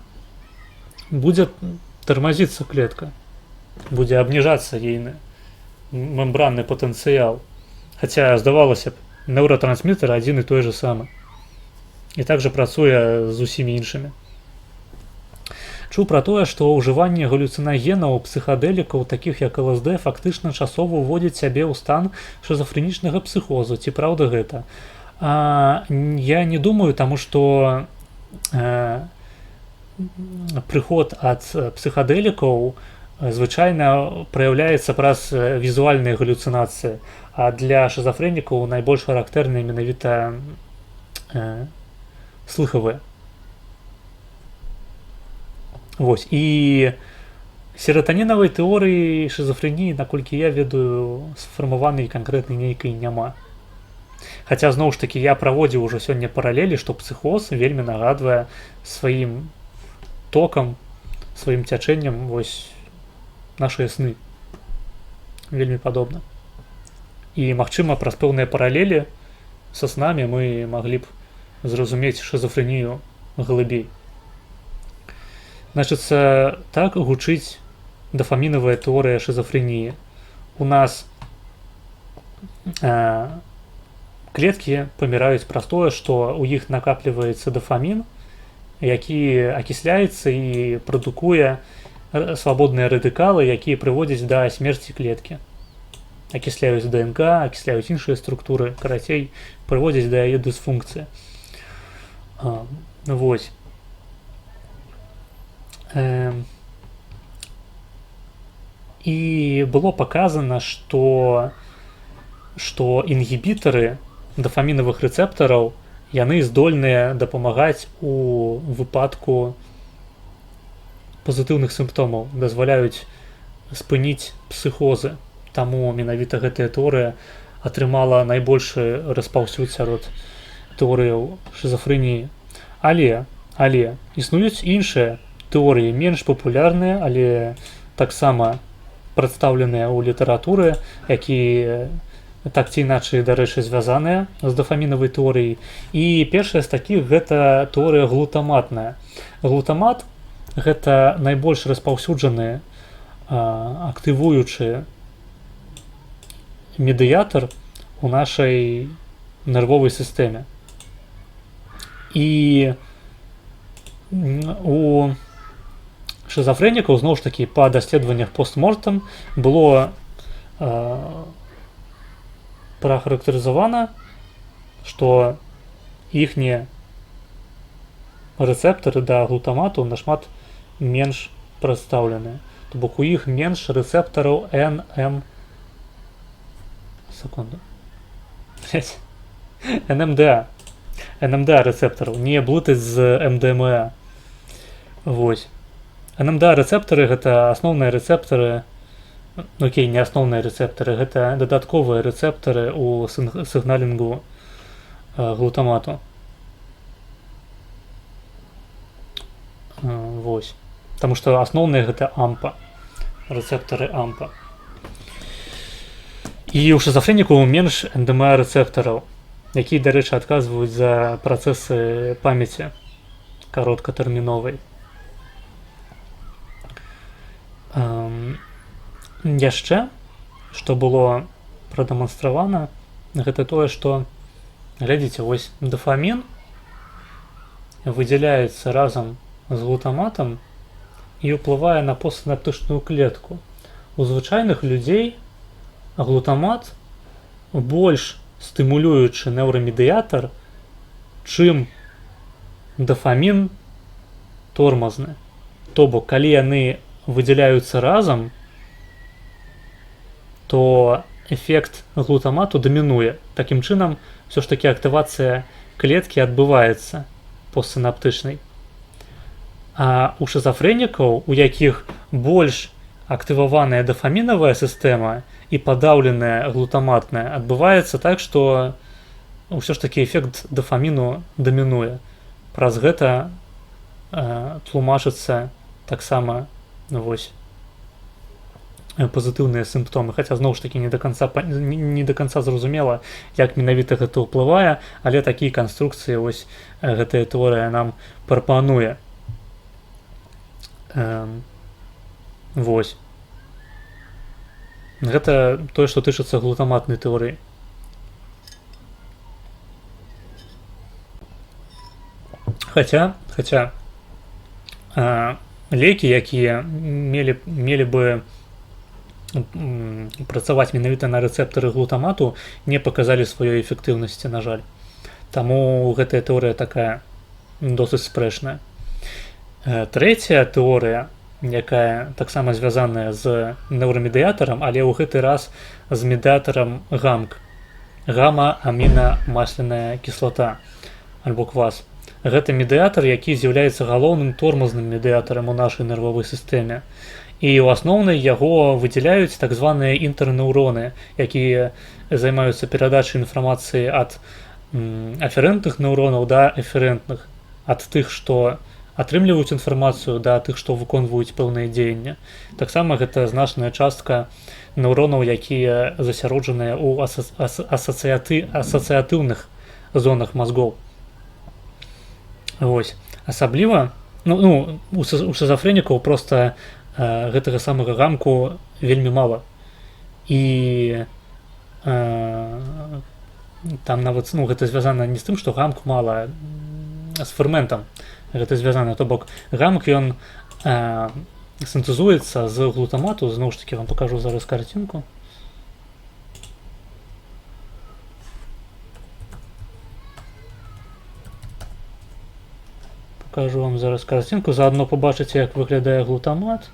будзе тармазіцца клетка. Будзе абніжацца ейны мембранны патэнцыял. Хаця, здавалася б, неўратрансмітар адзін і той же самы. І так жа працуе з усімі іншымі. Чуў пра тое, што ўжыванне галюцынагенаў, псіхадэлікаў, такіх як ЛСД, фактычна часова ўводзіць цябе ў стан шизофрэнічнага псіхозу. Ці праўда гэта? Я не думаю, таму што прыход ад псіхадэлікаў звычайна праяўляецца праз візуальныя галюцынацыі, а для шизофрэнікаў найбольш характэрныя менавіта слыхавыя. Вось. І сератанінавай тэорыі шизофрэніі, наколькі я ведаю, сфармаванай канкрэтнай нейкай няма. Хаця, зноў ж такі, я праводзіў ужо сёння паралелі, што псіхоз вельмі нагадвае сваім токам, сваім цячэннем вось нашыя сны. Вельмі падобна. І, магчыма, праз пэўныя паралелі са снамі мы маглі б зразумець шизофрэнію глыбей. Значыцца, так гучыць дафамінавая тэорыя шизофрэніі. У нас клеткі паміраюць праз тое, што ў іх накапліваецца дафамін, які акісляецца і прадукуе свабодныя радыкалы, якія прыводзяць да смерці клеткі. Акісляюць ДНК, акісляюць іншыя структуры, карацей, прыводзяць да яе дысфункцыі. Вось. І было паказана, што інгібітары дафамінавых рэцэптараў яны здольныя дапамагаць у выпадку пазітыўных сімптомаў, дазваляюць спыніць псіхозы. Таму менавіта гэтая тэорыя атрымала найбольшы распаўсюд сярод тэорыяў шызафрэніі. Але існуюць іншыя тэорыі, менш папулярныя, але таксама прадстаўленыя ў літаратуры, якія так ці іначай, дарэчы, звязаныя з дафамінавай тэорыяй. І першая з такіх гэта тэорыя глутаматная. Глутамат гэта найбольш распаўсюджаны актывуючы медыятар у нашай нервовай сістэме. І у шизофренікаў, зноў ж такі, па даследаваннях постмортам было прахарактарызавана, што іхнія рэцэптары да глутамату нашмат менш прадстаўленыя. То бок у іх менш рэцэптараў НМДА рэцэптараў, не блытаць з МДМА. Вось. НМДА рэцэптары гэта асноўныя рэцэптары, не асноўныя рэцэптары, гэта дадатковыя рэцэптары ў сігналінгу глутамату. Вось. Таму што асноўныя гэта ампа, рэцэптары ампа. І ў шизофрэнікаў менш НДМА рэцэптараў, якія, дарэчы, адказваюць за працэсы памяці кароткатэрміновай. Яшчэ, што было прадэманстравана, гэта тое, што, глядзіце, вось дафамін выдзяляецца разам з глутаматам і ўплывае на постсінаптычную клетку. У звычайных людзей глутамат больш стымулюючы нейрамедыятар, чым дафамін тормазны. То бок, калі яны выдзяляюцца разам, то эфект глутамату дамінуе. Такім чынам, все ж таки актывацыя клеткі адбываецца постсінаптычнай. А у шизофрэнікаў, у якіх больш актываваная дафамінавая сістэма і падаўленая глутаматная, адбываецца так, што ўсё ж таки эфект дафаміну дамінуе. Праз гэта тлумачыцца таксама пазітыўныя сімптомы. Хаця, зноў ж такі, не да канца зразумела, як менавіта гэта ўплывае, але такія канструкцыі гэтая тэорыя нам прапануе. Вось. Гэта тое, што тычыцца глутаматнай тэорыі. Хаця лекі, якія мелі бы працаваць менавіта на рэцэптары глутамату, не паказалі сваёй эфектыўнасці, на жаль. Таму гэтая тэорыя такая досыць спрэчная. Трэцяя тэорыя, якая таксама звязаная з нейрамедыятарам, але ў гэты раз з медыятарам ГАМК, гама-амінамасляная кіслата альбо квас. Гэта медыятар, які з'яўляецца галоўным тормазным медыятарам у нашай нервовай сістэме. І ў асноўнай яго выдзяляюць так званыя інтэрнеўроны, якія займаюцца перадачай інфармацыі ад аферэнтных неўронаў да эферэнтных, ад тых, што атрымліваюць інфармацыю, да тых, што выконваюць пэўныя дзеянні. Таксама гэта значная частка неўронаў, якія засяроджаныя ў асацыятыўных зонах мазгоў. Вось. Асабліва, у шизофрэнікаў проста гэтага самага гамку вельмі мала. І там нават ну, гэта звязана не з тым, што гамку мала з ферментам. Гэта звязана, то бок гамк ён синтезуецца з глутамату. Зноў ж таки вам покажу зараз картинку. Покажу вам зараз картинку, заодно побачыце, як выглядае глутамат.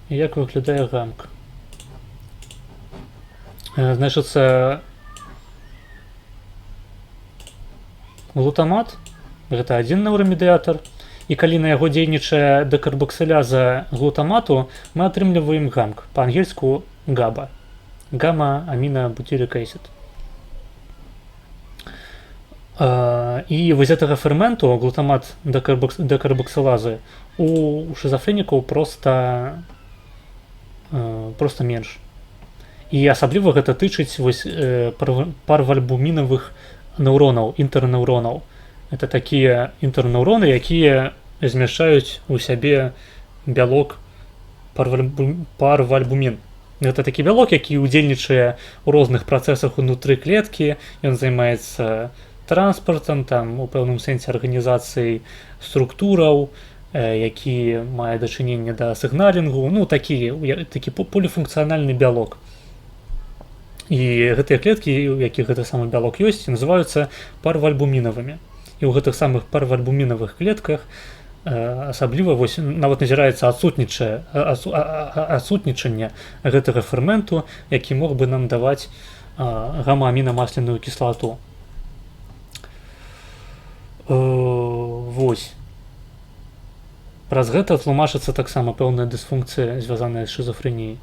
І як выглядае гамк. Значыцца, глутамат гэта адзін неўрамедыятар, і калі на яго дзейнічае дэкарбоксіляза глутамату, мы атрымліваем гамк, па-ангельску GABA, гамма-амінабутылік acid. І вось гэтага ферменту, глутамат дэкарбоксілазы, у шизофренікаў проста менш. І асабліва гэта тычыць вось парвальбумінавых неўронаў, інтэрнеўронаў. Это такія інтэрнеўроны, якія змяшчаюць у сябе бялок парвальбумін. Гэта такі бялок, які ўдзельнічае ў розных працэсах унутры клеткі, ён займаецца транспартам, там у пэўным сэнсе арганізацыяй структураў, які мае дачыненне да сігналінгу, ну такі поліфункцыянальны бялок. І гэтыя клеткі, у якіх гэты самы бялок ёсць, называюцца парвальбумінавымі. І ў гэтых самых парвальбумінавых клетках асабліва вось нават назіраецца адсутнічанне гэтага ферменту, які мог бы нам даваць гамма-амінамасляную кіслату. Вось. Праз гэта тлумачыцца таксама пэўная дысфункцыя, звязаная з шизофрэніяй.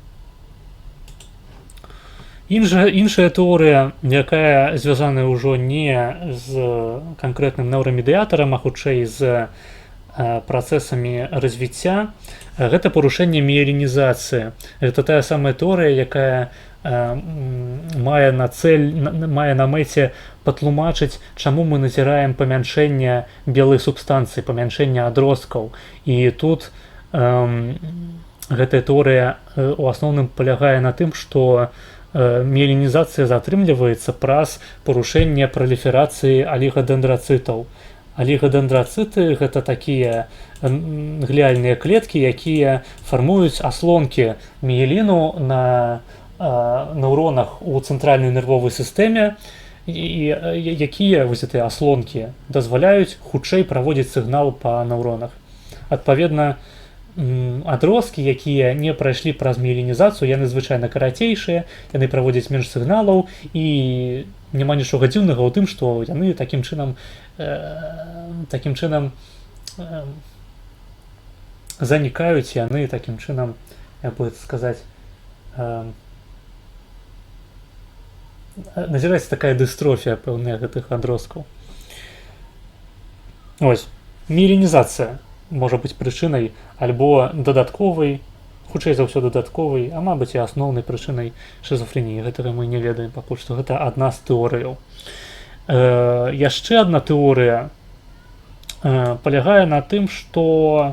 Іншая тэорыя, якая звязаная ўжо не з канкрэтным неўрамедыятарам, а хутчэй з працэсамі развіцця, гэта парушэнне міелінізацыі. Гэта тая самая тэорыя, якая мае на мэце патлумачыць, чаму мы назіраем памяншэнне белай субстанцыі, памяншэнне адросткаў. І тут гэтая тэорыя у асноўным палягае на тым, што міелінізацыя затрымліваецца праз парушэнне праліферацыі алігадэндрацытаў. Алігадэндрацыты гэта такія гліальныя клеткі, якія фармуюць аслонкі міеліну на неўронах у цэнтральнай нервовай сістэме, якія вось гэтыя аслонкі дазваляюць хутчэй праводзіць сігнал па неўронах. Адпаведна, адросткі, якія не прайшлі праз міелінізацыю, яны звычайна карацейшыя, яны праводзяць менш сігналаў, і няма нічога дзіўнага ў тым, што яны такім чынам занікаюць, яны такім чынам, як бы сказаць, назіраецца такая дыстрофія пэўная гэтых адросткаў. Ось, міелінізацыя можа быць прычынай альбо дадатковай, хутчэй за ўсё дадатковай, а мабыць і асноўнай прычынай шизофрэніі. Гэтага мы не ведаем пакуль што. Гэта адна з тэорыяў. Яшчэ адна тэорыя палягае на тым, што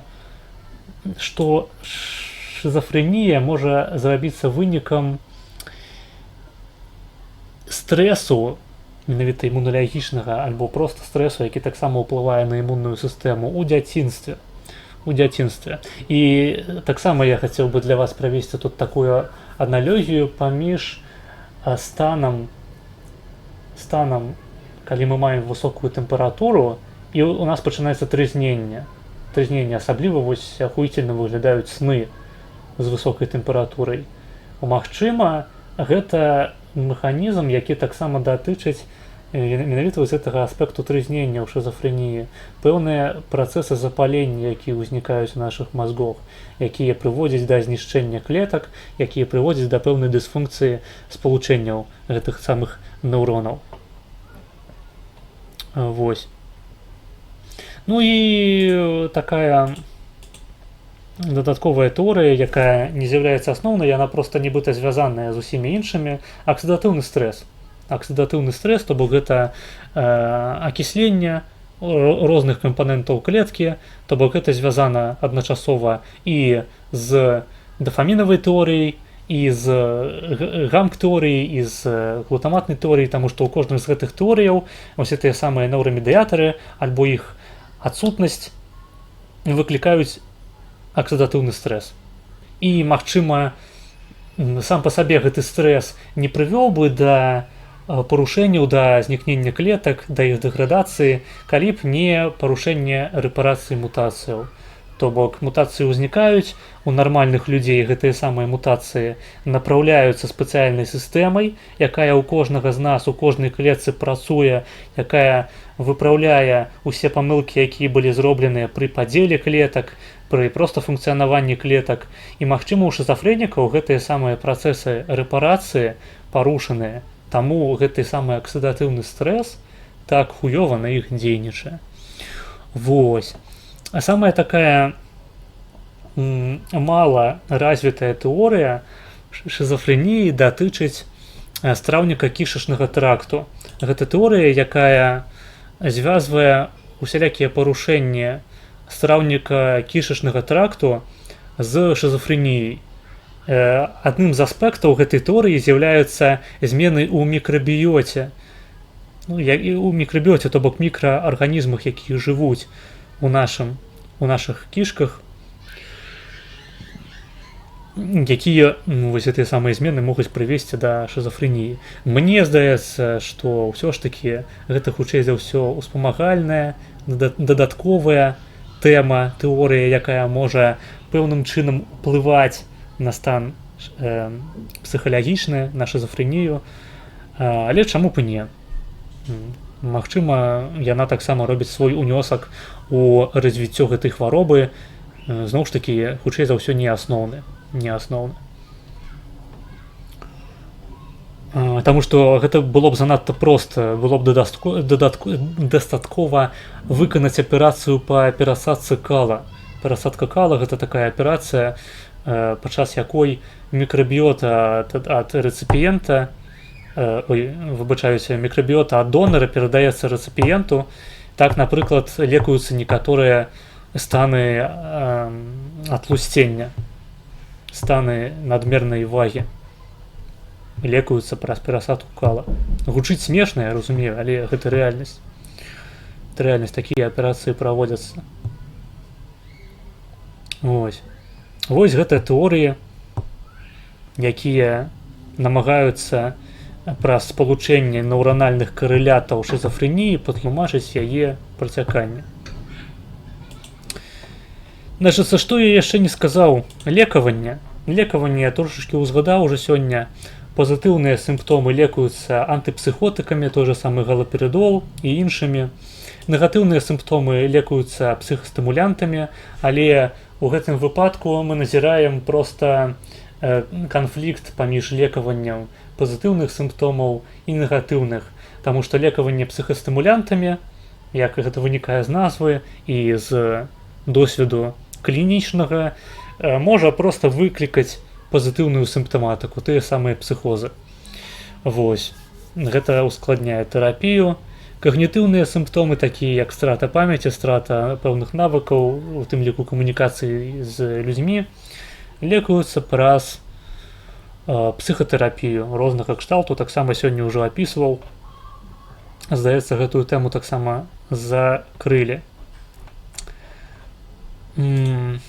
шизофрэнія можа зрабіцца вынікам стрэсу, менавіта імуналагічнага, альбо проста стрэсу, які таксама ўплывае на імунную сістэму ў дзяцінстве. І таксама я хацеў бы для вас правесці тут такую аналогію паміж станам, калі мы маем высокую тэмпературу, і у нас пачынаецца трызненне. Асабліва вось ахуіцельна выглядаюць сны з высокай тэмпературай. Магчыма, гэта механізм, які таксама датычыць менавіта з гэтага аспекту трызнення ў шизофрэніі. Пэўныя працэсы запалення, якія ўзнікаюць у нашых мазгах, якія прыводзяць да знішчэння клетак, якія прыводзяць да пэўнай дысфункцыі спалучэнняў гэтых самых неўронаў. Вось. Ну і такая дадатковая тэорыя, якая не з'яўляецца асноўнай, яна проста нібыта звязаная з усімі іншымі. Аксідатыўны стрэс. Аксідатыўны стрэс, то бок гэта акісленне розных кампанентаў клеткі, то бок гэта звязана адначасова і з дафамінавай тэорыяй, і з гамк-тэорыяй, і з глутаматнай тэорыяй, таму што ў кожных з гэтых тэорыяў вось тыя самыя нейрамедыятары альбо іх адсутнасць выклікаюць аксідатыўны стрэс. І, магчыма, сам па сабе гэты стрэс не прывёў бы да парушэнняў, да знікнення клетак, да іх дэградацыі, калі б не парушэнне рэпарацыі мутацыяў. То бок мутацыі ўзнікаюць, у нармальных людзей гэтыя самыя мутацыі напраўляюцца спецыяльнай сістэмай, якая ў кожнага з нас, у кожнай клетцы працуе, якая выпраўляе ўсе памылкі, якія былі зробленыя пры падзеле клетак, пры проста функцыянаванні клетак. І, магчыма, у шызафрэнікаў гэтыя самыя працэсы рэпарацыі парушаныя, таму гэты самы аксідатыўны стрэс так хуёва на іх дзейнічае. Вось. А самая такая мала развітая тэорыя шызафрэніі датычыць страўніка кішачнага тракту. Гэта тэорыя, якая звязвае усялякія парушэнні страўніка кішачнага тракту з шызафрэніяй. Адным з аспектаў гэтай тэорыі з'яўляюцца змены ў мікрабіёце. У мікрабіёце, то бок мікраарганізмах, якія жывуць у нашых кішках, якія вось гэтыя самыя змены могуць прывесці да шызафрэніі. Мне здаецца, што ўсё ж такі гэта хутчэй за ўсё успамагальная, дадатковая тэма, тэорыя, якая можа пэўным чынам уплываць на стан псіхалагічны, на шызафрэнію, але чаму б і не? Магчыма, яна таксама робіць свой унёсак у развіццё гэтай хваробы, зноў ж такі, хутчэй за ўсё не асноўны. Таму што гэта было б занадта проста, было б дастаткова выканаць аперацыю па перасадцы кала. Перасадка кала — гэта такая аперацыя, падчас якой мікрабіёта ад рэцыпіента, мікрабіёта ад донара перадаецца рэцыпіенту. Так, напрыклад, лекуюцца некаторыя станы атлусцення, станы надмернай вагі. Лекуюцца праз перасадку кала. Гучыць смешна, я разумею, але гэта рэальнасць. Гэта рэальнасць, такія аперацыі праводзяцца. Вось гэтыя тэорыі, якія намагаюцца праз спалучэнне нейранальных карэлятаў шызафрэніі патлумачыць яе працяканне. Значыцца, што я яшчэ не сказаў? Лекаванне. Лекаванне я трошачкі ўзгадаў уже сёння. Пазітыўныя сімптомы лекуюцца антыпсіхотыкамі, той жа самы галаперидол і іншымі. Негатыўныя сімптомы лекуюцца псіхастымулянтамі, але у гэтым выпадку мы назіраем проста канфлікт паміж лекаваннем пазітыўных сімптомаў і негатыўных, таму што лекаванне псіхастымулянтамі, як гэта вынікае з назвы і з досведу клінічнага, можа проста выклікаць пазітыўную сімптаматыку, тыя самыя псіхозы. Вось. Гэта ускладняе тэрапію. Когнітыўныя сімптомы, такія як страта памяці, страта пэўных навыкаў, у тым ліку камунікацыі з людзьмі, лекуюцца праз псіхатэрапію рознага кшталту. Таксама сёння ўжо апісваў. Здаецца, гэтую тэму таксама закрылі. Не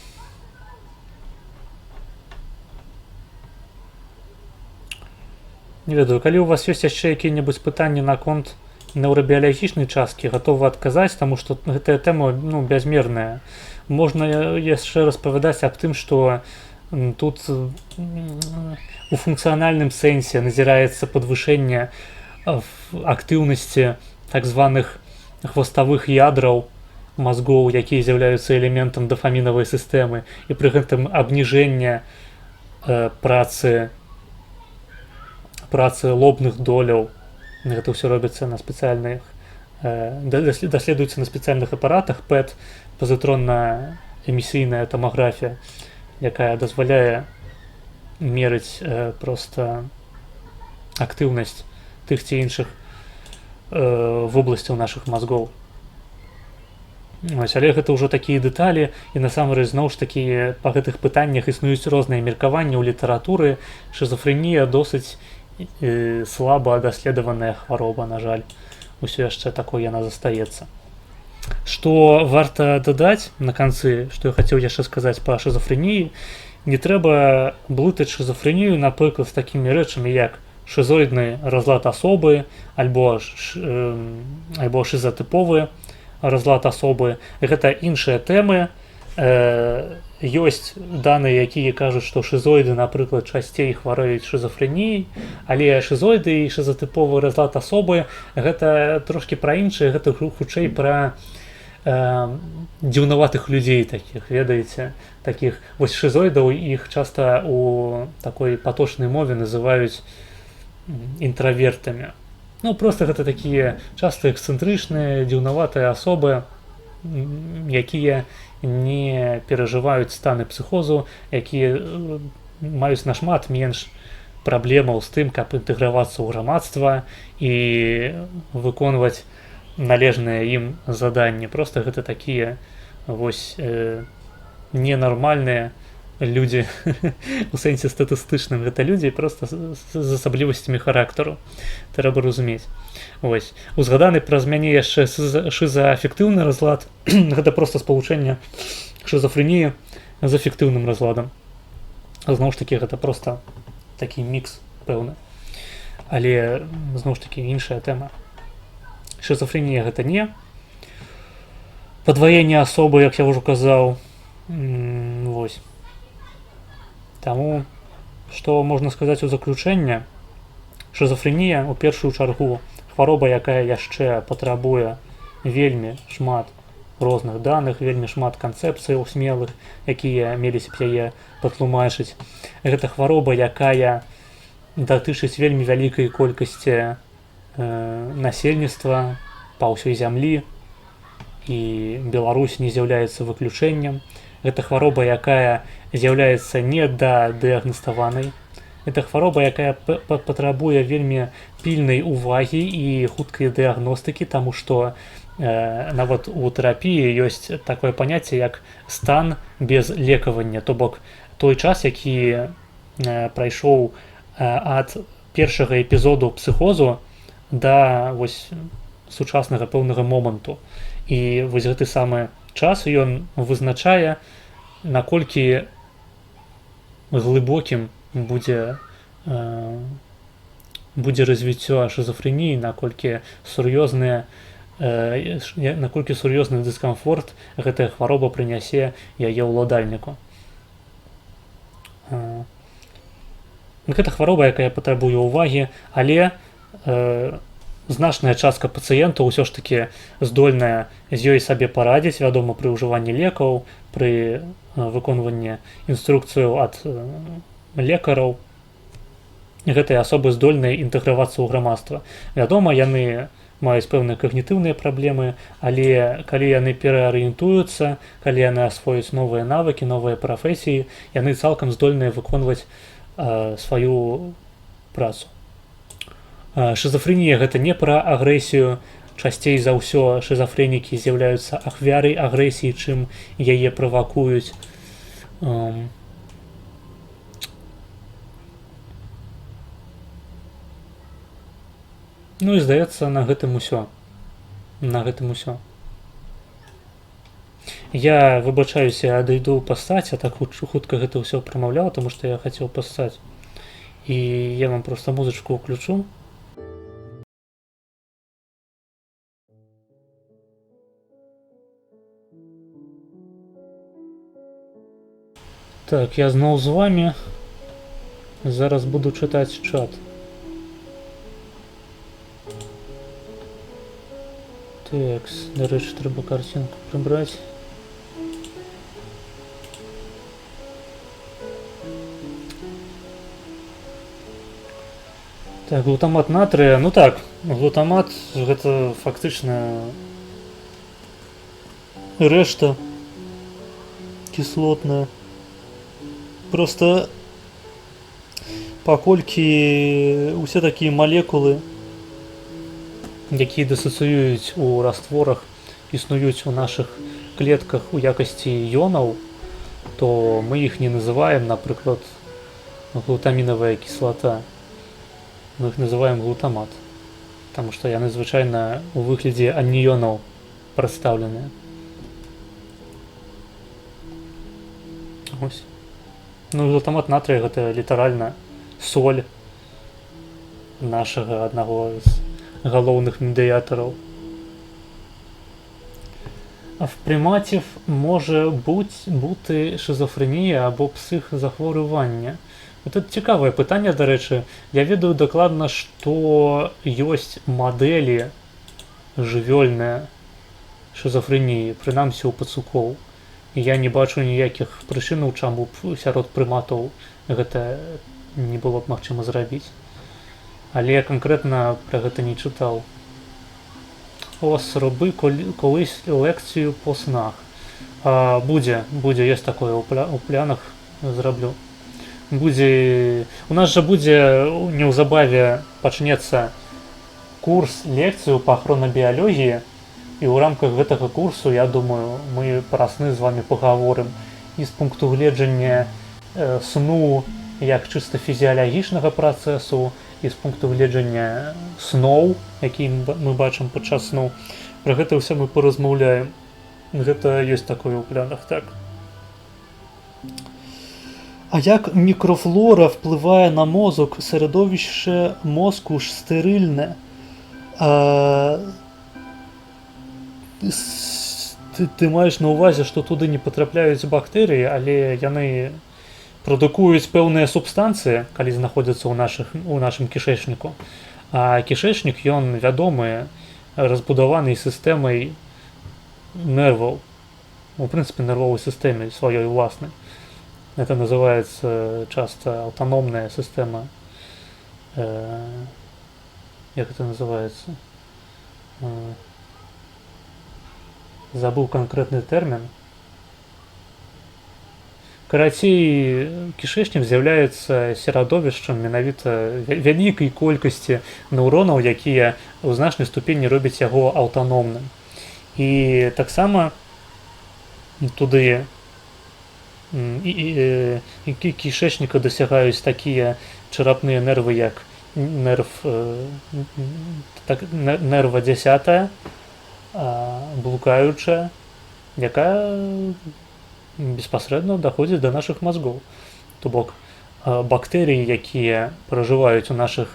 ведаю, калі у вас ёсць яшчэ якія-небудзь пытанні наконт неўрабіялагічнай часткі, гатовы адказаць, таму што гэтая тэма бязмерная. Можна яшчэ распавядаць аб тым, што тут у функцыянальным сэнсе назіраецца падвышэнне актыўнасці так званых хваставых ядраў мазгоў, якія з'яўляюцца элементам дафамінавай сістэмы, і пры гэтым абніжэнне працы лобных доляў. Гэта ўсё робіцца на спецыяльных, даследуецца на спецыяльных апаратах PET, пазітронна-эмісійная тамаграфія, якая дазваляе мерыць проста актыўнасць тых ці іншых вобласцяў нашых мазгоў. Вось, але гэта ўжо такія дэталі, і насамрэч зноў ж такі па гэтых пытаннях існуюць розныя меркаванні ў літаратуры. Шизофрэнія досыць слаба даследаваная хвароба, на жаль. Усё яшчэ такое яна застаецца. Што варта дадаць на канцы, што я хацеў яшчэ сказаць па шизофрэніі, не трэба блытаць шизофрэнію, напрыклад, з такімі рэчамі, як шизоідны разлад асобы, альбо шизатыповы разлад асобы. Гэта іншыя тэмы. Ёсць даныя, якія кажуць, што шизоіды, напрыклад, часцей хварэюць шизофрэніяй, але шизоіды і шизатыповы разлад асобы гэта трошкі пра іншае, гэта хутчэй пра дзіўнаватых людзей такіх, ведаеце, такіх вось шизоідаў, іх часта у такой паточнай мове называюць інтравертамі. Ну, просто гэта такія часта эксцэнтрычныя, дзіўнаватыя асобы, якія не перажываюць станы псіхозу, якія маюць нашмат менш праблемаў з тым, каб інтэгравацца ў грамадства і выконваць належныя ім заданні. Просто гэта такія вось ненармальныя людзі у сэнсе статыстычным. Гэта людзі просто з асаблівасцямі характару, трэба разумець. Вось, узгаданы праз мяне яшчэ шизаэфектыўны разлад. Гэта просто спалучэнне шизофрэніі з эфектыўным разладам. Зноў ж такі гэта просто такі мікс пэўны, але зноў ж такі іншая тэма. Шизофрэнія гэта не падваенне асобы, як я ўжо казаў. Вось. Таму, што можна сказаць у заключэнне, шизофрэнія у першую чаргу хвароба, якая яшчэ патрабуе вельмі шмат розных даных, вельмі шмат канцэпцыяў смелых, якія меліся б яе патлумачыць. Гэта хвароба, якая датычыць вельмі вялікай колькасці насельніцтва па ўсёй зямлі, і Беларусь не з'яўляецца выключэннем. Гэта хвароба, якая з'яўляецца недадыягнаставанай. Гэта хвароба, якая патрабуе вельмі пільнай увагі і хуткай дыягностыкі, таму што нават у тэрапіі ёсць такое паняцце, як стан без лекавання. То бок той час, які прайшоў ад першага эпізоду псіхозу да вось сучаснага пэўнага моманту. І вось гэты самы час ён вызначае, наколькі глыбокім будзе развіццё шизофрэніі, наколькі сур'ёзны дыскамфорт гэтая хвароба прынясе яе ўладальніку. Гэта хвароба, якая патрабуе ўвагі, але значная частка пацыентаў усё ж такі здольная з ёй сабе парадзіць, вядома, пры ўжыванні лекаў, пры выконванні інструкцыяў ад лекараў. Гэтыя асобы здольныя інтэгравацца ў грамадства. Вядома, яны маюць пэўныя когнітыўныя праблемы, але калі яны пераарыентуюцца, калі яны асвоюць новыя навыкі, новыя прафесіі, яны цалкам здольныя выконваць сваю працу. Шизофрэнія гэта не пра агрэсію. Часцей за ўсё шизофрэнікі з'яўляюцца ахвярай агрэсіі, чым яе правакуюць. Ну і здаецца, на гэтым усё. Я выбачаюся, адыйду пассаць, а так хутка гэта ўсё прамаўляў, таму што я хацеў пассаць. І я вам проста музычку ўключу. Так, я зноў з вами. Зараз буду чытаць чат. Так, дарэчы, трэба картинку прыбраць. Так, глутамат натрыя. Ну так, глутамат гэта фактычна рэшта кіслотная. Просто паколькі усе такія малекулы, якія дысацыююць у растворах, існуюць у нашых клетках у якасці іонаў, то мы іх не называем, напрыклад, глутамінавая кіслата. Мы іх называем глутамат, таму што яны звычайна у выглядзе аніёнаў прадстаўленыя. Ось. Ну, глутамат натрыя гэта літаральна соль нашага аднаго з галоўных медыятараў. А в приматів може бути шизофренія або психзахворювання. Тут цікаве питання, до речі. Я ведаю докладно, що ёсць мадэлі жывёльныя шизофреніі, прынамсі у пацукоў. І я не бачу ніякіх прычынаў, чаму б сярод прыматаў гэта не было б магчыма зрабіць. Але я канкрэтна пра гэта не чытаў. Ось роби колись лекцію по снах. Буде, є такое у планах, зроблю. У нас же буде неўзабаве пачнецца курс лекцыю по хронабіялогіі, і ў рамках гэтага курсу, я думаю, мы пра сны з вами пагаворым і з пункту гледжання сну як чыста фізіялагічнага працэсу, і з пункту гледжання сноў, які мы бачым падчас сну. Пра гэта ўсё мы паразмаўляем. Гэта ёсць такое ў планах, так. А як мікрофлора впливає на мозок? Середовище мозку ж стерильне. Ти маєш на увазі, що туди не потрапляють бактерії, але яны прадукуюць пэўныя субстанцыі, калі знаходзяцца у нашым кішэчніку. А кішэчнік, ён вядомы разбудаванай сістэмай нерваў. У прынцыпе, нервовай сістэмай сваёй уласнай. Это называется часто автономная система. Як это называется? Забыл конкретный термин. Карацей, кішэчнік з'яўляецца серадовішчам менавіта вялікай колькасці нейронаў, якія ў значнай ступені робяць яго аўтаномным. І таксама туды кішэчніка дасягаюць такія чарапныя нервы, як нерва 10, блукаючая, якая беспасрэдна даходзіць да нашых мазгоў. То бок бактэрыі, якія пражываюць у нашых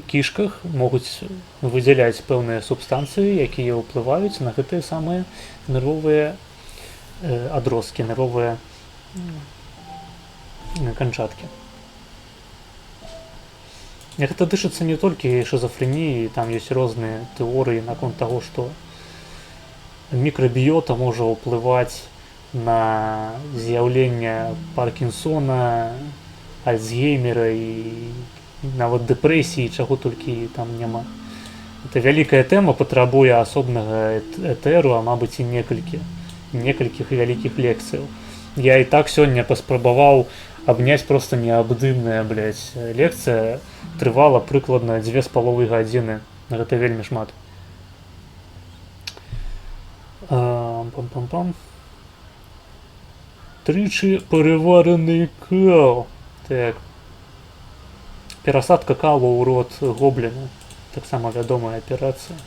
кішках, могуць выдзяляць пэўныя субстанцыі, якія ўплываюць на гэтыя самыя нервовыя адросткі, нервовыя канчаткі. Гэта дышыцца не толькі шизофреніі, там ёсць розныя тэорыі наконт таго, што мікрабіёта можа ўплываць на з'яўленне Паркінсона, Альцгеймера і нават дэпрэсіі, чаго толькі там няма. Гэта вялікая тэма, патрабуе асобнага этэру, а мабыць і некалькіх вялікіх лекцыяў. Я і так сёння паспрабаваў абняць проста неабдымная, лекцыя трывала прыкладна 2,5 гадзіны. Гэта вельмі шмат. Пам-пам-пам. Тричі переварений кал. Так. Перасадка калу ў рот гобліна. Таксама вядомая аперацыя.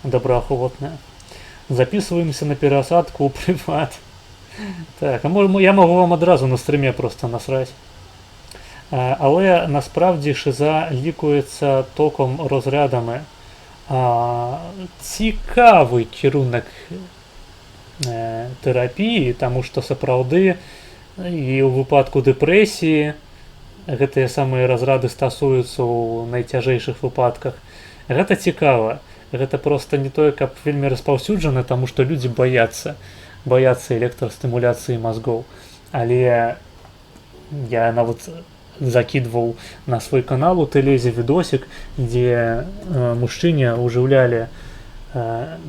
Добраахвотная. Записываемся на перасадку ў прыват. Так, я могу вам адразу на стріме просто насраць. Але насправді шиза лікується током розрядами. Цікавий кірунок терапії, тому що сапраўды і ў выпадку дэпрэсіі гэтыя самыя разрады стасуюцца ў найцяжэйшых выпадках. Гэта цікава. Гэта просто не тое, каб вельмі распаўсюджана, таму што людзі баяцца электрастымуляцыі мазгоў. Але я нават закидывал на свой канал у Телезе видосик, где мужчине уживляли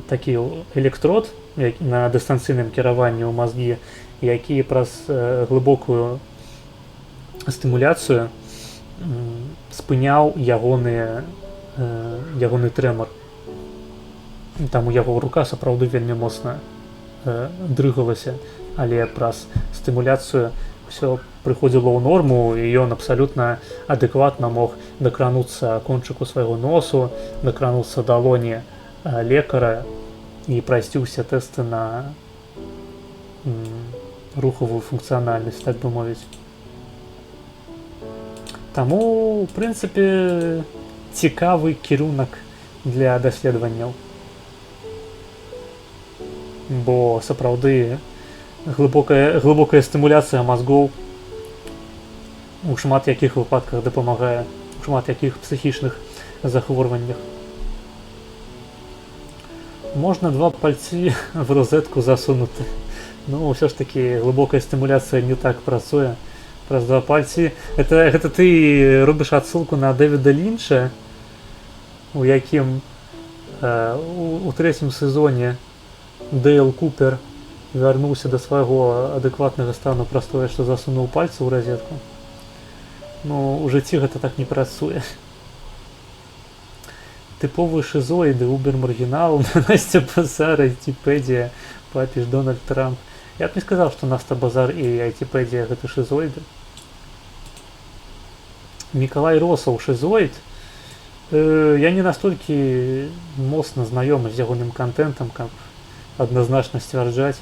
такі электрод на дыстанцыйным кіраванні ў мазгі, які праз глыбокую стымуляцыю спыняў ягоны трэмор. Там у яго рука сапраўды вельмі моцна дрыгалася, але праз стымуляцыю все прыходзіла ў норму, і ён абсалютна адэкватна мог дакрануцца кончыку свайго носу, дакрануцца далоні лекара і прайсці ўсе тэсты на рухавую функцыянальнасць, так бы мовіць. Таму, у прынцыпе, цікавы кірунак для даследаванняў. Бо сапраўды глыбокая стымуляцыя мазгоў у шмат якіх выпадках дапамагае, у шмат якіх псіхічных захворваннях. Можна 2 пальцы в розетку засунуты. Ну, ўсё ж такі глыбокая стымуляцыя не так працуе. Праз 2 пальцы. Гэта ты робіш адсылку на Дэвіда Лінча, у якім у 3-м сезоне Дейл Купер вярнуўся да свайго адэкватнага стану праз тое, што засунуў пальцы ў розетку. Ну, у жыцці гэта так не працуе. Тыповыя шизоіды, убер-маргінал, Настя Базар, Айтипедія, папіж Дональд Трамп. Я б не сказаў, што Настя Базар і Айтипедія гэта шизоіды. Мікалай Росаў шизоід. Я не настолькі моцна знаёмы з ягоным контентам, каб адназначна сцвярджаць.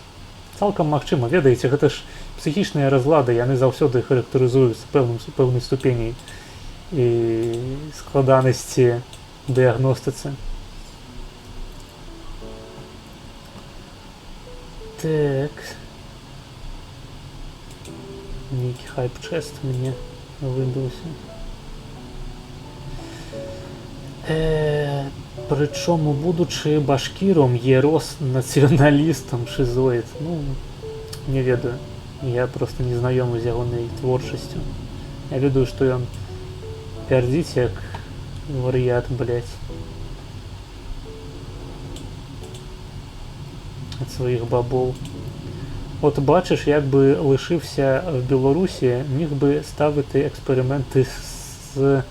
Цалкам магчыма, ведаеце, гэта ж псіхічныя разлады, яны заўсёды характарызуюцца пэўнай ступеняй і складанасці дыягностыцы. Так. Нейкі хайп-чэст мне выдаўся. Прычому, будучы башкіром, є рос нацыяналістам шизоід. Ну, не ведаю. Я просто не знаёмы з ягонай творчасцю. Я ведаю, што ён пярдзіць як варыят, блядь. Ад сваіх бабоў. От бачиш, як би лишився в Білорусі, міг би ставити експерименти з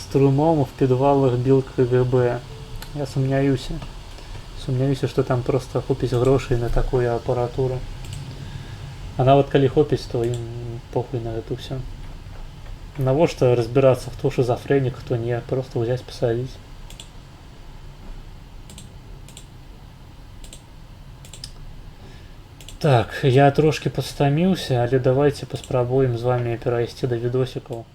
струмом в підвалах БІЛ КГБ. Я сумняюся. Сумняюся, що там просто хопить грошей на таку апаратуру. А нават калі хопить, то ім похуй на это все. Навошта разбираться, хто шизофреник, хто не, просто взять, посадить. Так, я трошки подстаміўся, але давайте паспрабуем з вами перайсці да відосікаў.